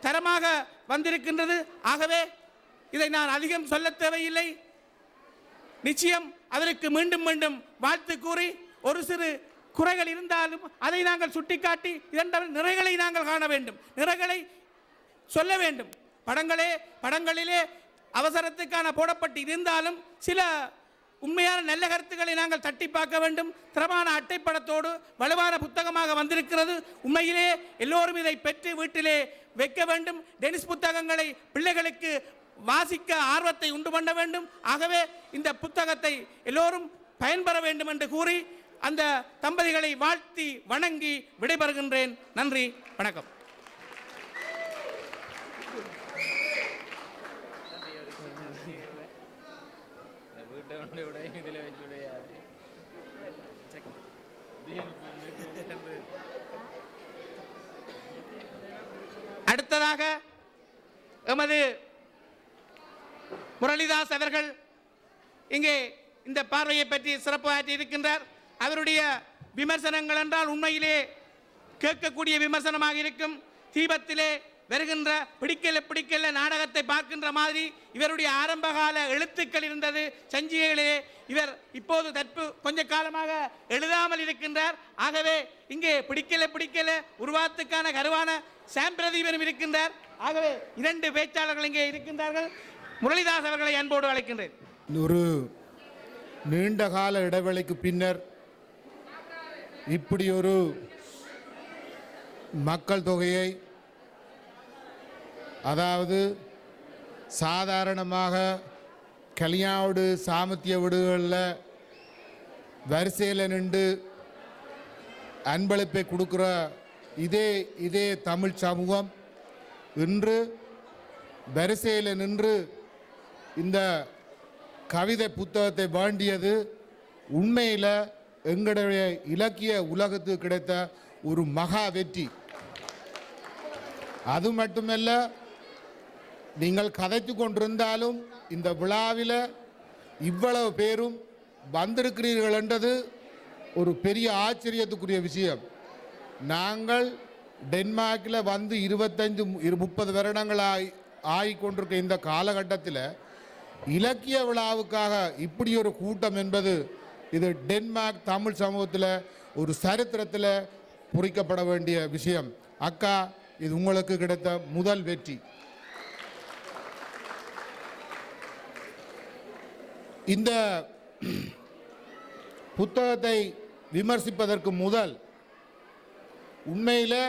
தரமாக வந்திருக்கின்றது. ஆகவே இதை நான் அதிகம் சொல்ல தேவையில்லை. நிச்சயம் அதற்கு மீண்டும் மீண்டும் வாழ்த்து கூறி, ஒரு சிறு குறைகள் இருந்தாலும் அதை நாங்கள் சுட்டிக்காட்டி இதன் நிறைகளை நாங்கள் காண வேண்டும், நிறைகளை சொல்ல வேண்டும். படங்களிலே அவசரத்துக்கான போடப்பட்டு இருந்தாலும் சில உண்மையான நல்ல கருத்துக்களை நாங்கள் தட்டி பார்க்க வேண்டும். தரமான அட்டைப்படத்தோடு வலுவான புத்தகமாக வந்திருக்கிறது. உண்மையிலே எல்லோரும் இதை பெற்று வீட்டிலே வைக்க வேண்டும். டெனிஸ் புத்தகங்களை பிள்ளைகளுக்கு வாசிக்க ஆர்வத்தை உண்டு பண்ண வேண்டும். ஆகவே இந்த புத்தகத்தை எல்லோரும் பயன்பெற வேண்டும் என்று கூறி அந்த தம்பதிகளை வாழ்த்தி வணங்கி விடைபெறுகின்றேன். நன்றி, வணக்கம். அடுத்ததாக எமது முரளிதாஸ் அவர்கள் இங்கே இந்த பார்வையை பற்றி சிறப்பு ஆற்றி இருக்கின்றார். அவருடைய விமர்சனங்கள் என்றால் உண்மையிலே கேட்கக்கூடிய விமர்சனமாக இருக்கும். தீபத்திலே வருகின்ற பிடிக்கல நாடகத்தை பார்க்கின்ற மாதிரி இவருடைய ஆரம்பகால எழுத்துக்கள் இருந்தது சஞ்சிகைகளே. இவர் இப்போது கொஞ்ச காலமாக எழுதாமல் இருக்கின்றார். ஆகவே இங்கே பிடிக்கல உருவாத்துக்கான கருவான சாம்பிரதீபனும் இருக்கின்றார். ஆகவே 2 பேச்சாளர்கள் இங்கே இருக்கின்றார்கள். முரளிதாஸ் அவர்களை அன்போடு அழைக்கின்றேன். ஒரு நீண்ட கால இடைவெளிக்கு பின்னர் இப்படி ஒரு மக்கள் தொகையை, அதாவது சாதாரணமாக கல்யாண சாமத்திய வீடுகளில் வரிசையில் நின்று அன்பளிப்பை கொடுக்குற இதே தமிழ் சமூகம் இன்று வரிசையில் நின்று இந்த கவிதை புத்தகத்தை வேண்டியது உண்மையில் எங்களுடைய இலக்கிய உலகத்துக்கு கிடைத்த ஒரு மகா வெற்றி. அது மட்டுமல்ல, நீங்கள் கதைத்து கொண்டிருந்தாலும் இந்த விழாவில் இவ்வளவு பேரும் வந்திருக்கிறீர்கள் என்றது ஒரு பெரிய ஆச்சரியத்துக்குரிய விஷயம். நாங்கள் டென்மார்க்கில் வந்து 25-30 வருடங்கள் ஆகிக்கொண்டிருக்க இந்த காலகட்டத்தில் இலக்கிய விழாவுக்காக இப்படி ஒரு கூட்டம் என்பது இது டென்மார்க் தமிழ் சமூகத்தில் ஒரு சரித்திரத்தில் பொறிக்கப்பட வேண்டிய விஷயம். அக்கா, இது உங்களுக்கு கிடைத்த முதல் வெற்றி. இந்த புத்தகத்தை விமர்சிப்பதற்கு முதல் உண்மையில்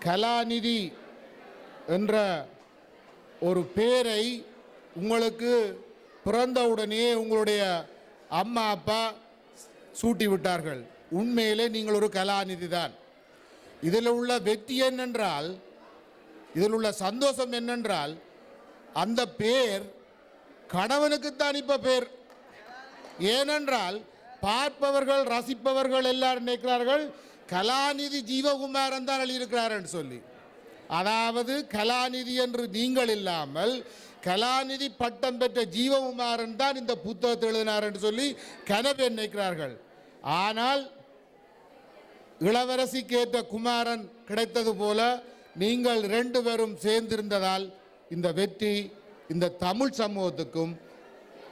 கலாநிதி என்ற ஒரு பேரை உங்களுக்கு பிறந்தவுடனே உங்களுடைய அம்மா அப்பா சூட்டி விட்டார்கள். உண்மையிலே நீங்கள் ஒரு கலாநிதி தான். இதில் உள்ள வெற்றி என்னென்றால், இதில் உள்ள சந்தோஷம் என்னென்றால், அந்த பேர் கணவனுக்குத்தான் இப்போ பேர். ஏனென்றால் பார்ப்பவர்கள் ரசிப்பவர்கள் எல்லாரும் நினைக்கிறார்கள் கலாநிதி ஜீவகுமாரன் தான் எழுதியிருக்கிறார் என்று சொல்லி. அதாவது கலாநிதி என்று நீங்கள் இல்லாமல் கலாநிதி பட்டம் பெற்ற ஜீவகுமாரன் தான் இந்த புத்தகத்தை எழுதினார் என்று சொல்லி கனவே நினைக்கிறார்கள். ஆனால் இளவரசிக்கு ஏற்ற குமாரன் கிடைத்தது போல நீங்கள் 2 பேரும் சேர்ந்திருந்ததால் இந்த வெற்றி இந்த தமிழ் சமூகத்துக்கும்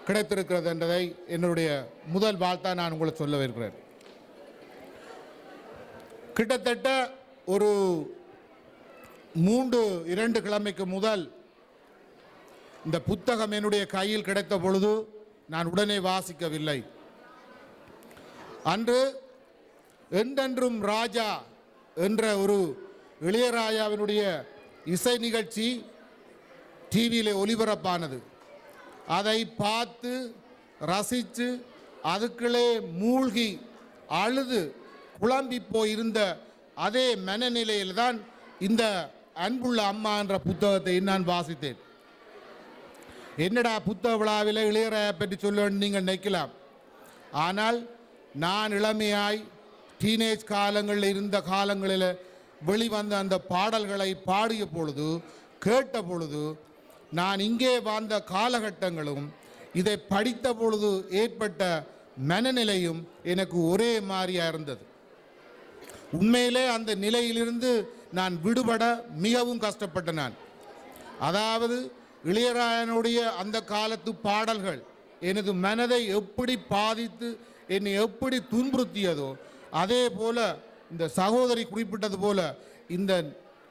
கிடைத்திருக்கிறது என்றதை என்னுடைய முதல் வாழ்த்தா நான் உங்களுக்கு சொல்ல வருகிறேன். கிட்டத்தட்ட ஒரு 2 கிழமைக்கு முதல் இந்த புத்தகம் என்னுடைய கையில் கிடைத்த பொழுது நான் உடனே வாசிக்கவில்லை. அன்று என்றென்றும் ராஜா என்ற ஒரு இளையராஜாவினுடைய இசை நிகழ்ச்சி டிவியில் ஒளிபரப்பானது. அதை பார்த்து ரசித்து அதுக்குள்ளே மூழ்கி அழுது குழம்பி போயிருந்த அதே மனநிலையில் தான் இந்த அன்புள்ள அம்மா என்ற புத்தகத்தை நான் வாசித்தேன். என்னடா புத்தக விழாவில் இளையராஜா பற்றி சொல்ல நீங்கள் நினைக்கலாம். ஆனால் நான் இளமையாய் டீனேஜ் காலங்களில் இருந்த காலங்களில் வெளிவந்த அந்த பாடல்களை பாடிய பொழுது கேட்ட பொழுது நான் இங்கே வாழ்ந்த காலகட்டங்களும் இதை படித்த பொழுது ஏற்பட்ட மனநிலையும் எனக்கு ஒரே மாதிரியாக இருந்தது. உண்மையிலே அந்த நிலையிலிருந்து நான் விடுபட மிகவும் கஷ்டப்பட்டேன் நான். அதாவது இளையராஜனுடைய அந்த காலத்து பாடல்கள் எனது மனதை எப்படி பாதித்து என்னை எப்படி துன்புறுத்தியதோ அதே போல இந்த சகோதரி குறிப்பிட்டது போல இந்த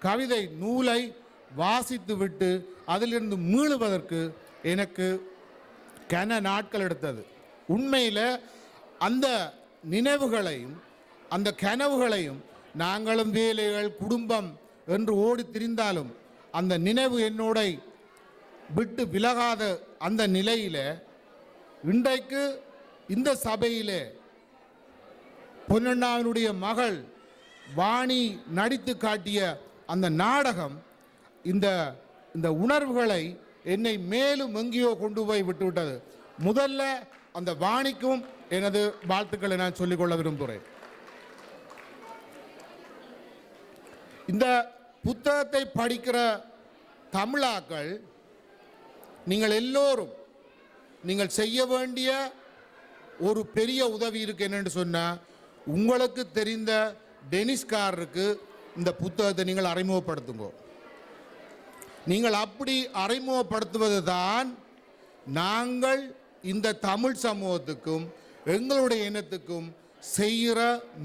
கவிதை நூலை வாசித்து விட்டு அதிலிருந்து மீளுவதற்கு எனக்கு கன நாட்கள் எடுத்தது. உண்மையில் அந்த நினைவுகளையும் அந்த கனவுகளையும் நாங்களும் வேலைகள் குடும்பம் என்று ஓடி திரிந்தாலும் அந்த நினைவு என்னோட விட்டு விலகாத அந்த நிலையில் இன்றைக்கு இந்த சபையிலே பொன்னண்ணாவினுடைய மகள் வாணி நடித்து காட்டிய அந்த நாடகம் இந்த உணர்வுகளை என்னை மேலும் எங்கேயோ கொண்டு போய் விட்டுவிட்டது. முதல்ல அந்த வாணிக்கும் எனது வாழ்த்துக்களை நான் சொல்லிக்கொள்ள விரும்புகிறேன். இந்த புத்தகத்தை படிக்கிற தமிழாக்கள் நீங்கள் எல்லோரும் நீங்கள் செய்ய வேண்டிய ஒரு பெரிய உதவி இருக்கு என்னன்னு சொன்னால், உங்களுக்கு தெரிந்த டெனிஸ்காரருக்கு இந்த புத்தகத்தை நீங்கள் அறிமுகப்படுத்துங்க. நீங்கள் அப்படி அறிமுகப்படுத்துவது தான் நாங்கள் இந்த தமிழ் சமூகத்துக்கும் எங்களுடைய இனத்துக்கும் செய்கிற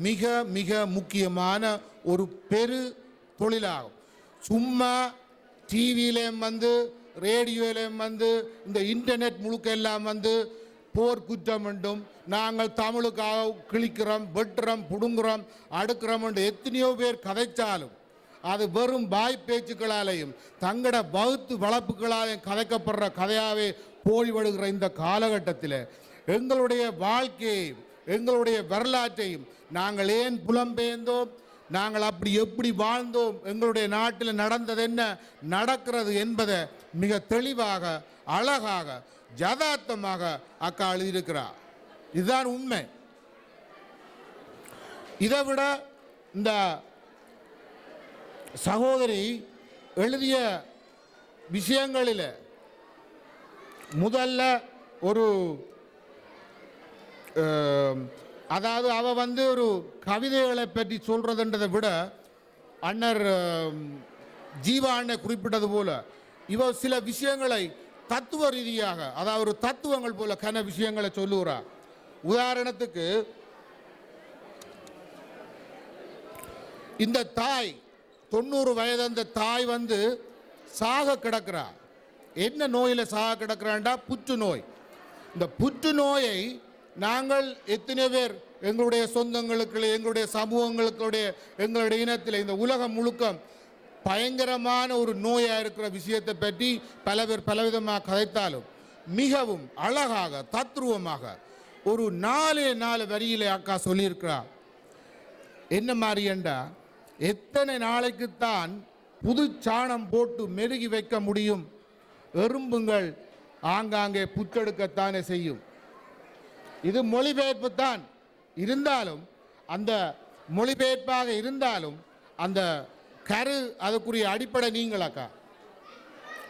மிக மிக முக்கியமான ஒரு பெரு தொழிலாகும். சும்மா டிவியிலையும் வந்து ரேடியோலையும் வந்து இந்த இன்டர்நெட் முழுக்க எல்லாம் வந்து போர்க்குற்றம் என்றும் நாங்கள் தமிழுக்காக கிழிக்கிறோம், வெட்டுறோம், புடுங்குறோம், அடுக்கிறோம் என்று எத்தனையோ பேர் கதைச்சாலும் அது வெறும் வாய் பேச்சுக்களாலேயும் தங்களோட வகுத்து வளர்ப்புகளாலேயும் கதைக்கப்படுற கதையாகவே போய்விடுகிற இந்த காலகட்டத்தில் எங்களுடைய வாழ்க்கையையும் எங்களுடைய வரலாற்றையும் நாங்கள் ஏன் புலம்பெயர்ந்தோம், நாங்கள் அப்படி எப்படி வாழ்ந்தோம், எங்களுடைய நாட்டில் நடந்தது என்ன நடக்கிறது என்பதை மிக தெளிவாக அழகாக யதார்த்தமாக அக்கா எழுதியிருக்கிறார். இதுதான் உண்மை. இதை விட இந்த சகோதரி எழுதிய விஷயங்களில் முதல்ல ஒரு அதாவது அவ வந்து ஒரு கவிதைகளை பற்றி சொல்றதுன்றதை விட அண்ணர் ஜீவா அண்ணன் குறிப்பிட்டது போல இவ சில விஷயங்களை தத்துவ ரீதியாக அதாவது ஒரு தத்துவங்கள் போல கன விஷயங்களை சொல்லுகிறார். உதாரணத்துக்கு இந்த தாய் 90 வயது அந்த தாய் வந்து சாக கிடக்கிறார். என்ன நோயில் சாக கிடக்கிறான்டா புற்றுநோய். இந்த புற்றுநோயை நாங்கள் எத்தனை பேர் எங்களுடைய சொந்தங்களுக்கு எங்களுடைய சமூகங்களுடைய எங்களுடைய இனத்தில் இந்த உலகம் முழுக்க பயங்கரமான ஒரு நோயாக இருக்கிற விஷயத்தை பற்றி பல பேர் பலவிதமாக கதைத்தாலும் மிகவும் அழகாக தத்ரூபமாக ஒரு 4 வரியிலே அக்கா சொல்லியிருக்கிறார். என்ன மாதிரி என்றா, எத்தனை நாளைக்குத்தான் புது சாணம் போட்டு மெருகி வைக்க முடியும், எறும்புங்கள் ஆங்காங்கே புத்தெடுக்கத்தானே செய்யும். இது மொழிபெயர்ப்பு தான் இருந்தாலும் அந்த மொழிபெயர்ப்பாக இருந்தாலும் அந்த கரு அதுக்குரிய அடிப்படை நீங்களாக்கா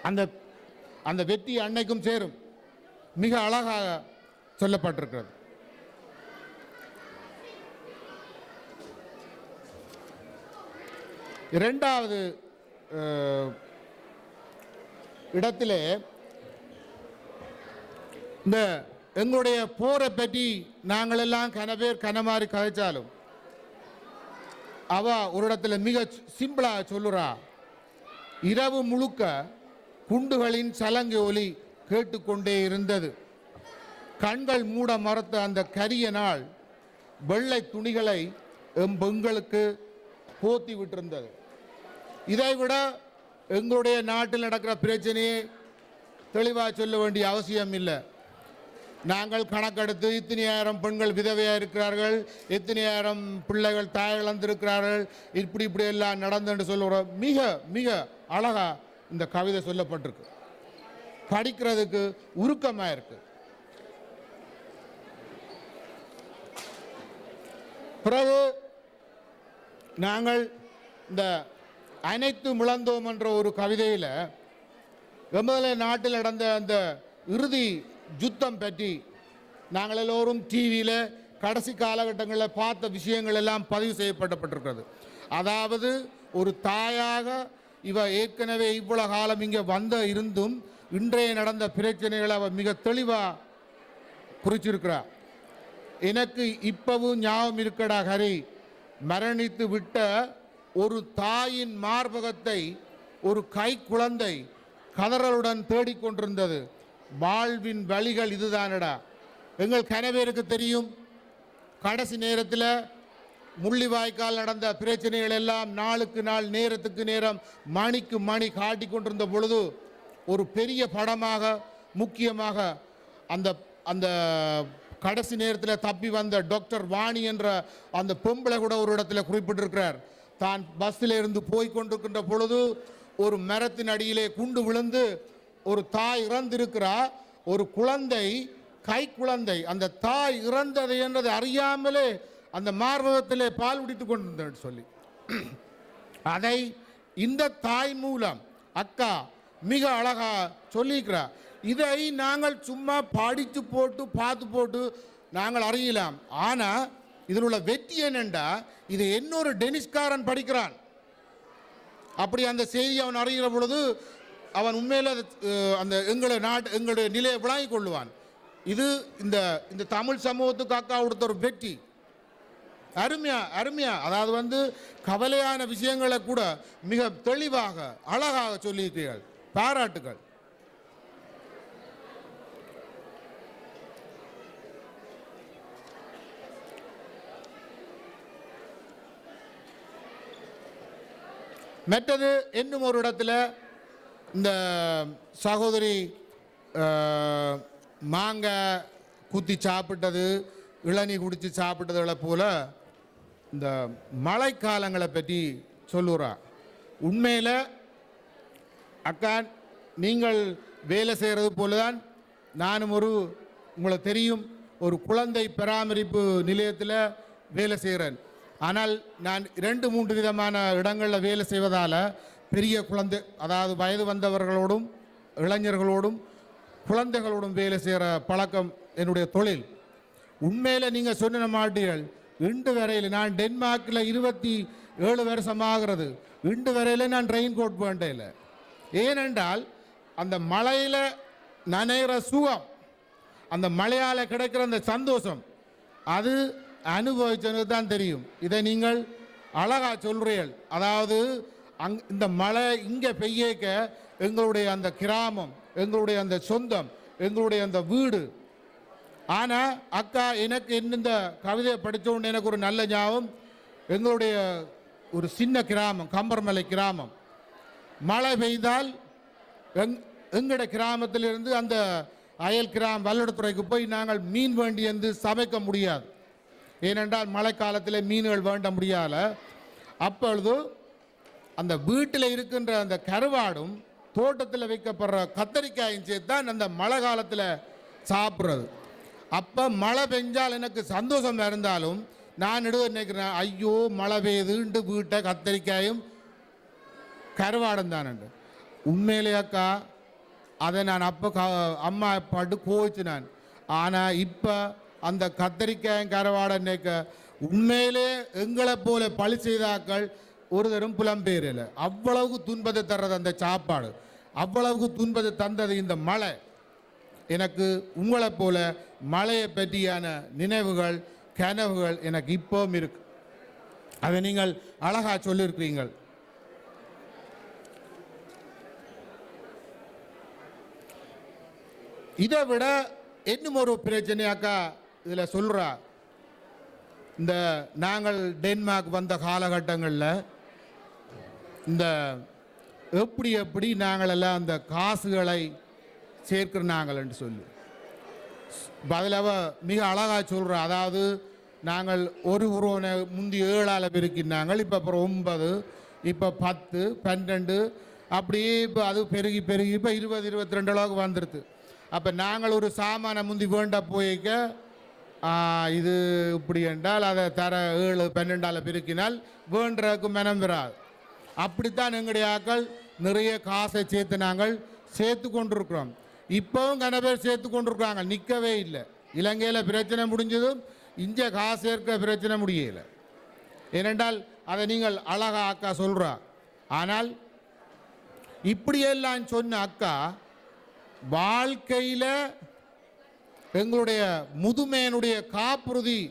அந்த அந்த வெற்றி அன்னைக்கும் சேரும். மிக அழகாக சொல்லப்பட்டிருக்கிறது. இரண்டாவது இடத்திலே இந்த எங்களுடைய போரை பற்றி நாங்கள் எல்லாம் கன பேர் கனமாறி கதைச்சாலும் அவ ஒரு இடத்துல மிக சிம்பிளா சொல்லுறா, இரவு முழுக்க குண்டுகளின் சலங்கை ஒலி கேட்டுக்கொண்டே இருந்தது. கண்கள் மூட மறத்த அந்த கரிய நாள் வெள்ளை துணிகளை பெண்களுக்கு போத்தி விட்டிருந்தது. இதைவிட எங்களுடைய நாட்டில் நடக்கிற பிரச்சனையை தெளிவாக சொல்ல வேண்டிய அவசியம் இல்லை. நாங்கள் கணக்கெடுத்து இத்தனையாயிரம் பெண்கள் விதவையாக இருக்கிறார்கள், இத்தனையாயிரம் பிள்ளைகள் தாய் இழந்திருக்கிறார்கள், இப்படி எல்லாம் நடந்துன்னு சொல்லுற மிக மிக அழகா இந்த கவிதை சொல்லப்பட்டிருக்கு. படிக்கிறதுக்கு உருக்கமாக இருக்கு. பிறகு நாங்கள் இந்த அனைத்து முழந்தோம் என்ற ஒரு கவிதையில் எமது நாட்டில் நடந்த அந்த இறுதி யுத்தம் பற்றி நாங்கள் எல்லோரும் டிவியில் கடைசி காலகட்டங்களில் பார்த்த விஷயங்கள் எல்லாம் பதிவு செய்யப்பட்டிருக்கிறது. அதாவது ஒரு தாயாக இவ ஏற்கனவே இவ்வளவு காலம் இங்கே வந்த இருந்தும் இன்றைய நடந்த பிரச்சனைகளை அவ மிக தெளிவாக குறிச்சிருக்கிறார். எனக்கு இப்பவும் ஞாபகம் இருக்கடா ஹரி, மரணித்து விட்ட ஒரு தாயின் மார்பகத்தை ஒரு கை குழந்தை கதறலுடன் தேடிக்கொண்டிருந்தது. வாழ்வின் வழிகள் இதுதானடா. எங்கள் கனவேருக்கு தெரியும், கடைசி நேரத்தில் முள்ளிவாய்க்கால் நடந்த பிரச்சனைகள் எல்லாம் நாளுக்கு நாள் நேரத்துக்கு நேரம் மணிக்கு மணி காட்டி கொண்டிருந்த பொழுது ஒரு பெரிய படமாக முக்கியமாக அந்த அந்த கடைசி நேரத்தில் தப்பி வந்த டாக்டர் வாணி என்ற அந்த பொம்பளை கூட ஒரு இடத்துல குறிப்பிட்டிருக்கிறார். தான் பஸ்ஸில் இருந்து போய் கொண்டிருக்கின்ற பொழுது ஒரு மரத்தின் அடியிலே குண்டு விழுந்து ஒரு தாய் இறந்திருக்கிறார். ஒரு குழந்தை கை குழந்தை அந்த தாய் இறந்தது என்றதை அறியாமலே அந்த மார்பகத்திலே பால் குடித்து கொண்டிருந்தேன் சொல்லி அதை இந்த தாய் மூலம் அக்கா மிக அழகா சொல்லியிருக்கிறார். இதை நாங்கள் சும்மா படித்து போட்டு பார்த்து போட்டு நாங்கள் அறியலாம். ஆனால் இதில் உள்ள வெற்றி என்னென்றா, இது இன்னொரு டெனிஸ்காரன் படிக்கிறான், அப்படி அந்த செய்தி அவன் அறிகிற பொழுது அவன் உண்மையில் அந்த எங்களுடைய நிலையை விளங்கிக் கொள்ளுவான். இது இந்த இந்த தமிழ் சமூகத்துக்கு அக்கா கொடுத்த ஒரு வெற்றி. அருமையா அதாவது கவலையான விஷயங்களை கூட மிக தெளிவாக அழகாக சொல்லியிருக்கிறீர்கள். பாராட்டுகள். மற்றது இன்னும் ஒரு இடத்துல இந்த சகோதரி மாங்காய் குத்தி சாப்பிட்டது, இளநீ குடித்து சாப்பிட்டதுகளை போல இந்த மழைக்காலங்களை பற்றி சொல்லுறா. உண்மையில் அக்கா நீங்கள் வேலை செய்கிறது போல தான் நானும் உங்களுக்கு தெரியும் ஒரு குழந்தை பராமரிப்பு நிலையத்தில் வேலை செய்கிறேன். ஆனால் நான் 2-3 விதமான இடங்களில் வேலை செய்வதால் பெரிய குழந்தை அதாவது வயது வந்தவர்களோடும் இளைஞர்களோடும் குழந்தைகளோடும் வேலை செய்கிற பழக்கம் என்னுடைய தொழில். உண்மையில் நீங்கள் சொன்ன மாட்டீர்கள். இன்று வரையில் நான் டென்மார்க்கில் 27 வருஷம் ஆகிறது. இன்று வரையில் நான் ரெயின் கோட் வேண்டையில். ஏனென்றால் அந்த மழையில் நனைகிற சுகம், அந்த மழையால் கிடைக்கிற அந்த சந்தோஷம், அது அனுபவிச்சது தான் தெரியும். இதை நீங்கள் அழகாக சொல்கிறீர்கள். அதாவது இந்த மழை இங்கே பெய்யக்க எங்களுடைய அந்த கிராமம், எங்களுடைய அந்த சொந்தம், எங்களுடைய அந்த வீடு. ஆனால் அக்கா எனக்கு இந்த கவிதையை படித்தோன்னு எனக்கு ஒரு நல்ல ஞாபகம். எங்களுடைய ஒரு சின்ன கிராமம், கம்பர்மலை கிராமம், மழை பெய்தால் எங்களோட கிராமத்திலிருந்து அந்த அயல் வல்லடத்துறைக்கு போய் நாங்கள் மீன் வேண்டி வந்து சமைக்க முடியாது. ஏனென்றால் மழை காலத்தில் மீன்கள் வேண்ட முடியாத. அப்பொழுது அந்த வீட்டில் இருக்கின்ற அந்த கருவாடும் தோட்டத்தில் வைக்கப்படுற கத்தரிக்காயும் சேர்த்து தான் அந்த மழை காலத்தில் சாப்பிட்றது. அப்போ மழை பெஞ்சால் எனக்கு சந்தோஷம் இருந்தாலும் நான் நினைக்கிறேன், ஐயோ மழை பெய்யுதுன்ட்டு வீட்டை கத்தரிக்காயும் கருவாடும் தானண்டு. உண்மையிலே அக்கா அதை நான் அப்போ அம்மா பாட்டு கோவிச்சு நான். ஆனால் இப்போ அந்த கத்தரிக்காயும் கருவாடை நினைக்க உண்மையிலே எங்களை போல பழி செய்தாக்கள் ஒரு தரும் புலம்பெயரில். அவ்வளவுக்கு துன்பத்தை தர்றது அந்த சாப்பாடு, அவ்வளவுக்கு துன்பத்தை தந்தது இந்த மழை. எனக்கு உங்களை போல மழையை பற்றியான நினைவுகள் கனவுகள் எனக்கு இப்போவும் இருக்கு. அதை நீங்கள் அழகா சொல்லியிருக்கிறீங்கள். இதை விட இன்னும் ஒரு பிரச்சனையாக்கா இதில் சொல்கிறா. இந்த நாங்கள் டென்மார்க் வந்த காலகட்டங்களில் இந்த எப்படி நாங்களெல்லாம் அந்த காசுகளை சேர்க்கிறாங்கள்னு சொல்லி பதிலாக மிக அழகாக சொல்கிறோம். அதாவது நாங்கள் ஒரு உருவனை முந்தி 7 பெருக்கினாங்க, இப்போ அப்புறம் 9, இப்போ 10, 12 அப்படியே இப்போ அது பெருகி இப்போ 20, 22 அளவுக்கு வந்துடுது. அப்போ நாங்கள் ஒரு சாமானை முந்தி வேண்ட போய்க்க இது இப்படி என்றால் அதை தர 7, 12 பெருக்கினால் வேண்டதுக்கு மனம் வராது. அப்படித்தான் எங்களுடைய ஆக்கள் நிறைய காசை சேர்த்து நாங்கள் சேர்த்து கொண்டிருக்கிறோம். இப்போவும் கன பேர் சேர்த்து கொண்டிருக்கிறாங்க, நிற்கவே இல்லை. இலங்கையில் பிரச்சனை முடிஞ்சதும் இங்கே காசு சேர்க்க பிரச்சனை முடியலை. ஏனென்றால் அதை நீங்கள் அழகா அக்கா சொல்கிறா. ஆனால் இப்படியெல்லாம் சொன்ன அக்கா வாழ்க்கையில் எங்களுடைய முதுமையினுடைய காப்புறுதி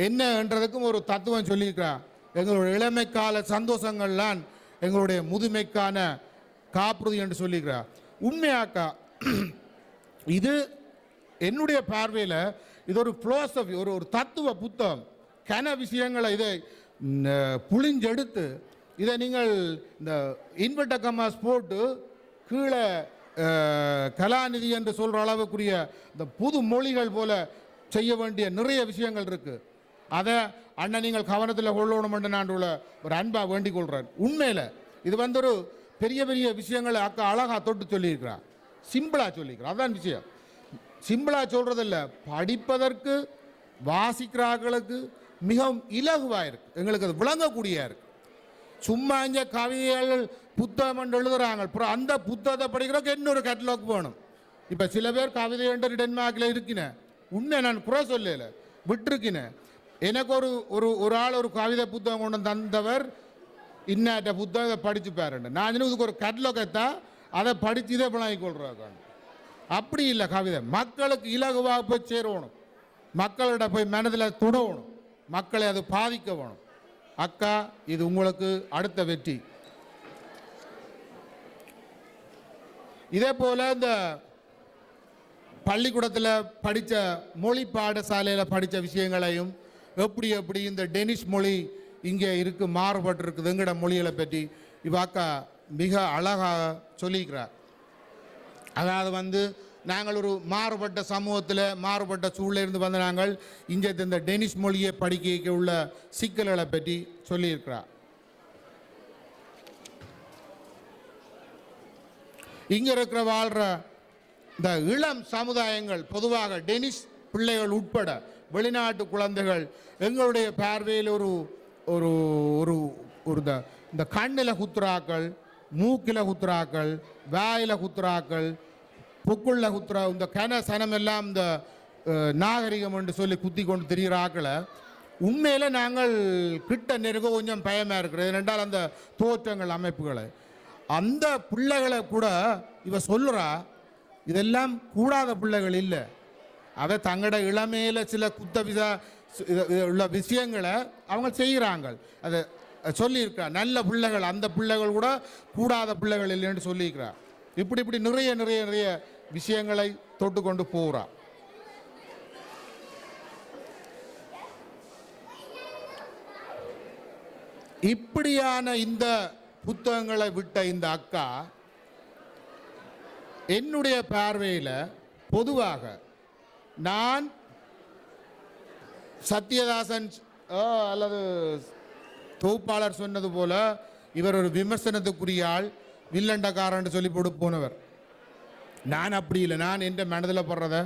என்னன்றதுக்கும் ஒரு தத்துவம் சொல்லியிருக்கிறார். எங்களுடைய இளமைக்கால சந்தோஷங்கள்லாம் எங்களுடைய முதுமைக்கான காப்புறுதி என்று சொல்லியிருக்கிறார். உண்மையாக்கா இது என்னுடைய பார்வையில் இது ஒரு பிலோசபி, ஒரு தத்துவ புத்தகம். கன விஷயங்களை இதை புளிஞ்செடுத்து இதை நீங்கள் இந்த இன்வெர்டர் கமாஸ் போட்டு கீழே கலாநிதி என்று சொல்கிற அளவுக்குரிய இந்த புது மொழிகள் போல செய்ய வேண்டிய நிறைய விஷயங்கள் இருக்குது. அதை அண்ணன் நீங்கள் கவனத்தில் கொள்ளணும் என்று நான் ஒரு அன்பாக வேண்டிக் கொள்கிறேன். உண்மையில் இது ஒரு பெரிய பெரிய விஷயங்களை அக்கா அழகாக தொட்டு சொல்லியிருக்கிறார், சிம்பிளாக சொல்லியிருக்கிறார். அதான் விஷயம். சிம்பிளாக சொல்கிறதில்ல, படிப்பதற்கு வாசிக்கிறார்களுக்கு மிகவும் இலகுவாக இருக்குது, எங்களுக்கு அது விளங்கக்கூடியா இருக்குது. சும்மா இங்கே கவிதைகள் புத்தகம் எழுதுகிறாங்க, அப்புறம் அந்த புத்தகத்தை படிக்கிறதுக்கு இன்னொரு கேட்டலாக் வேணும். இப்போ சில பேர் கவிதை என்று டென்மார்க்கில் இருக்கினேன், உண்மை நான் குறை சொல்லலை, விட்டுருக்கினேன். எனக்கு ஒரு ஆள் ஒரு கவிதை புத்தகம் கொண்டு தந்தவர் இன்னாட்ட புத்தகத்தை படித்து பாருங்க. நான் இதுக்கு ஒரு கட்லோகத்தா அதை படித்து இதே பழகி கொள்றாங்க. அப்படி இல்லை கவிதை. மக்களுக்கு இலகுவாக போய் சேரணும், மக்களிட போய் மனதில் தொடணும், மக்களை அது பாதிக்க வேணும். அக்கா, இது உங்களுக்கு அடுத்த வெற்றி. இதே போல் இந்த பள்ளிக்கூடத்தில் படித்த மொழி பாடசாலையில் படித்த விஷயங்களையும் எப்படி எப்படி இந்த டெனிஷ் மொழி இங்கே இருக்கு மாறுபட்டு இருக்குது எங்கட மொழிகளை பற்றி இவாக்கா மிக அழகாக சொல்லிக்கிறார். அதாவது நாங்கள் ஒரு மாறுபட்ட சமூகத்தில் மாறுபட்ட சூழலிருந்து வந்த நாங்கள் இங்கே இந்த டெனிஷ் மொழியை படிக்க உள்ள சிக்கல்களை பற்றி சொல்லியிருக்கிறார். இங்கே இருக்கிற வாழ்கிற இந்த இளம் சமுதாயங்கள் பொதுவாக டெனிஷ் பிள்ளைகள் உட்பட வெளிநாட்டு குழந்தைகள் எங்களுடைய பார்வையில் ஒரு ஒரு ஒரு ஒரு இந்த கண்ணில் குத்துறாக்கள், மூக்கில் குத்துறாக்கள், வாயில் குத்துறாக்கள், புக்குள்ள குத்துறா, இந்த சனம் எல்லாம் இந்த நாகரிகம் என்று சொல்லி குத்தி கொண்டு திரிகிறாக்களை உண்மையில் நாங்கள் கிட்ட நெருங்க கொஞ்சம் பயமாக இருக்கிறது. ஏனென்றால் அந்த தோற்றங்கள் அமைப்புகளை அந்த பிள்ளைகளை கூட இவ சொல்லுறா இதெல்லாம் கூடாத பிள்ளைகள் இல்லை. அவ தங்களோட இளமையில் சில உள்ள விஷயங்களை அவங்க செய்கிறாங்க. அதை சொல்லியிருக்கிறா. நல்ல பிள்ளைகள், அந்த பிள்ளைகள் கூட கூடாத பிள்ளைகள் இல்லைன்னு சொல்லியிருக்கிறா. இப்படி நிறைய நிறைய நிறைய விஷயங்களை தொட்டு கொண்டு போகிறா. இப்படியான இந்த புத்தகங்களை விட்ட இந்த அக்கா என்னுடைய பார்வையில் பொதுவாக நான் சத்யதாசன் அல்லது தொகுப்பாளர் சொன்னது போல இவர் ஒரு விமர்சனத்துக்குரிய ஆள், வில்லண்டக்காரன் சொல்லி போட்டு போனவர். நான் அப்படி இல்லை. நான் என் மனதில் படுறத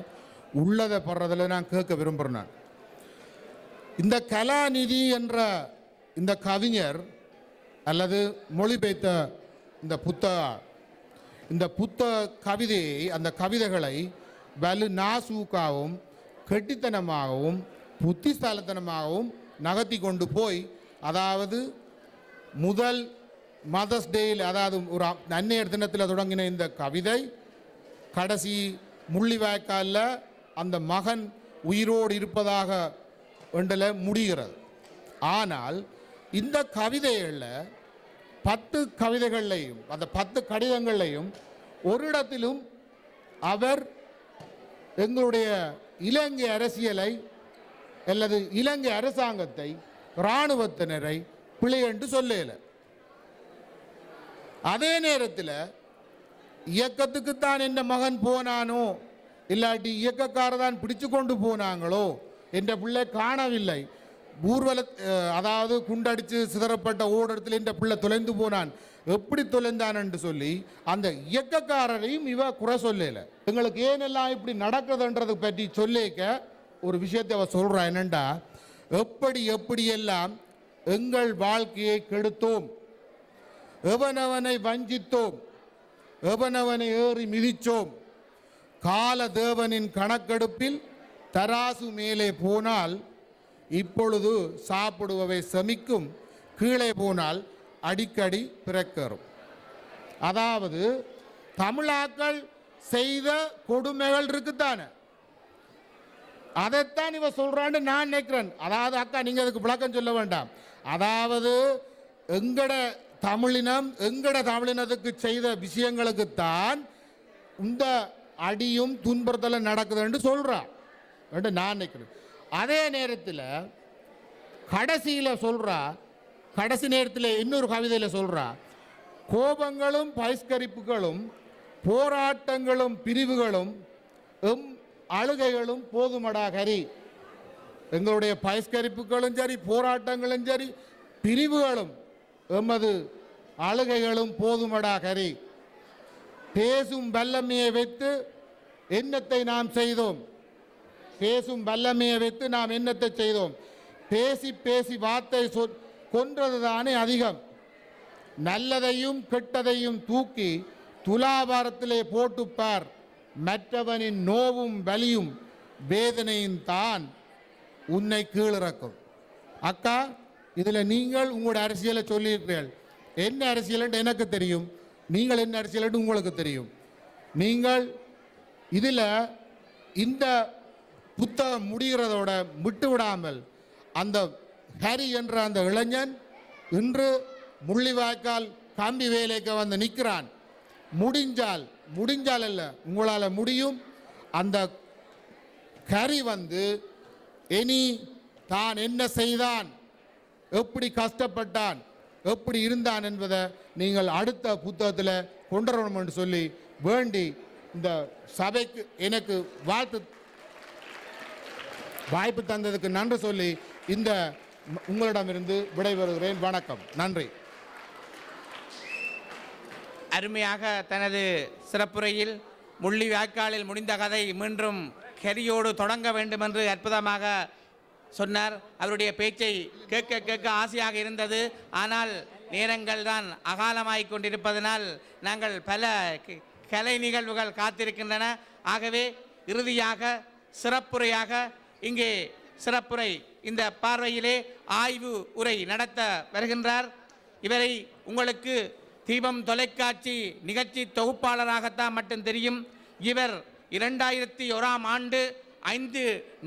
உள்ளதை படுறதில் நான் கேட்க விரும்புகிறேன். இந்த கலாநிதி என்ற இந்த கவிஞர் அல்லது மொழிபெயர்த்த இந்த புத்தக கவிதையை, அந்த கவிதைகளை வலு நாசூக்காகவும் கெட்டித்தனமாகவும் புத்திசாலித்தனமாகவும் நகர்த்தி கொண்டு போய், அதாவது முதல் மதர்ஸ் டேயில், அதாவது ஒரு நன்னையர் தினத்தில் தொடங்கின இந்த கவிதை கடைசி முள்ளிவாய்க்காலில் அந்த மகன் உயிரோடு இருப்பதாக ஒன்றில் முடிகிறது. ஆனால் இந்த கவிதைகளில் 10 கவிதைகள்லையும் அந்த 10 கடிதங்கள்லையும் ஒரு இடத்திலும் அவர் எங்களுடைய இலங்கை அரசியலை அல்லது இலங்கை அரசாங்கத்தை, இராணுவத்தினரை பிழை என்று சொல்லல. அதே நேரத்தில் இயக்கத்துக்குத்தான் என் மகன் போனானோ இல்லாட்டி இயக்கக்காரர் தான் பிடிச்சு கொண்டு போனாங்களோ என்ற பிள்ளை காணவில்லை, ஊர்வல அதாவது குண்டடித்து சிதறப்பட்ட ஓடத்தில் என்ற பிள்ளை தொலைந்து போனான், எப்படி தொலைந்தான் என்று சொல்லி அந்த இயக்கக்காரரையும் இவ குறை சொல்லல. எங்களுக்கு ஏனெல்லாம் இப்படி நடக்குதுன்றது பற்றி சொல்லிக்க ஒரு விஷயத்தை அவ சொல்றா. என்னண்டா, எப்படியெல்லாம் எங்கள் வாழ்க்கையை கெடுத்தோம், எவனவனை வஞ்சித்தோம், எவனவனை ஏறி மிதித்தோம், கால தேவனின் கணக்கெடுப்பில் தராசு மேலே போனால் இப்பொழுது சாப்பிடுபவை செமிக்கும், கீழே போனால் அடிக்கடி பிறக்கரும். அதாவது தமிழாக்கள் செய்த கொடுமைகள் இருக்குத்தானே, அதைத்தான் இவ சொல்றான்னு நான் நினைக்கிறேன். அதாவது அக்கா, நீங்க அதுக்கு விளக்கம் சொல்ல வேண்டாம். அதாவது எங்கட தமிழினத்துக்கு செய்த விஷயங்களுக்குத்தான் இந்த அடியும் துன்புறுத்தலும் நடக்குதுன்னு சொல்றா என்று நான் நினைக்கிறேன். அதே நேரத்தில் கடைசியில் சொல்றா, கடைசி நேரத்தில் இன்னொரு கவிதையில் சொல்றா, கோபங்களும் பகிஷ்கரிப்புகளும் போராட்டங்களும் பிரிவுகளும் அழுகைகளும் போதுமடா கரி. எங்களுடைய பகிஷ்கரிப்புகளும் சரி, போராட்டங்களும் சரி, பிரிவுகளும் எமது அழுகைகளும் போதுமடா கரி. பேசும் வல்லமையை வைத்து என்னத்தை நாம் செய்தோம், பேசும் வல்லமையை வைத்து நாம் என்னத்தை செய்தோம், பேசி பேசி வார்த்தை கொன்றது தானே அதிகம். நல்லதையும் கெட்டதையும் தூக்கி துலாபாரத்திலே போட்டுப்பார், மற்றவனின் நோவும் வலியும் வேதனையும் தான் உன்னை கீழிறக்கும். அக்கா, இதில் நீங்கள் உங்களோட அரசியலை சொல்லியிருக்கிறீர்கள். என்ன அரசியல் என்று எனக்கு தெரியும், நீங்கள் என்ன அரசியல் என்று உங்களுக்கு தெரியும். நீங்கள் இதில் இந்த புத்தகம் முடிகிறதோட விட்டு விடாமல் அந்த ஹரி என்ற அந்த இளைஞன் இன்று முள்ளிவாய்க்கால் கம்பி வேலைக்கு வந்து நிற்கிறான். முடிஞ்சால் அல்ல, உங்களால் முடியும். அந்த ஹரி வந்து இனி தான் என்ன செய்தான், எப்படி கஷ்டப்பட்டான், எப்படி இருந்தான் என்பதை நீங்கள் அடுத்த புத்தகத்தில் கொண்டு வரணும் என்று சொல்லி வேண்டி இந்த சபைக்கு எனக்கு வாய்ப்பு தந்ததுக்கு நன்றி சொல்லி இந்த உங்களிடமிருந்து விடைபெறுகிறேன். வணக்கம், நன்றி. அருமையாக தனது சிறப்புரையில் முள்ளிவாய்க்காலில் முடிந்த கதை மீண்டும் கரியோடு தொடங்க வேண்டும் என்று அற்புதமாக சொன்னார். அவருடைய பேச்சை கேட்க கேட்க ஆசையாக இருந்தது. ஆனால் நேரங்கள் தான் அகாலமாகிக் கொண்டிருப்பதனால் நாங்கள் பல கலை நிகழ்வுகள் காத்திருக்கின்றன. ஆகவே இறுதியாக சிறப்புரையாக இங்கே சிறப்புரை இந்த பார்வையிலே ஆய்வு உரை நடத்த வருகின்றார். இவரை உங்களுக்கு தீபம் தொலைக்காட்சி நிகழ்ச்சி தொகுப்பாளராகத்தான் மட்டும் தெரியும். இவர் 2001ஆம் ஆண்டு 5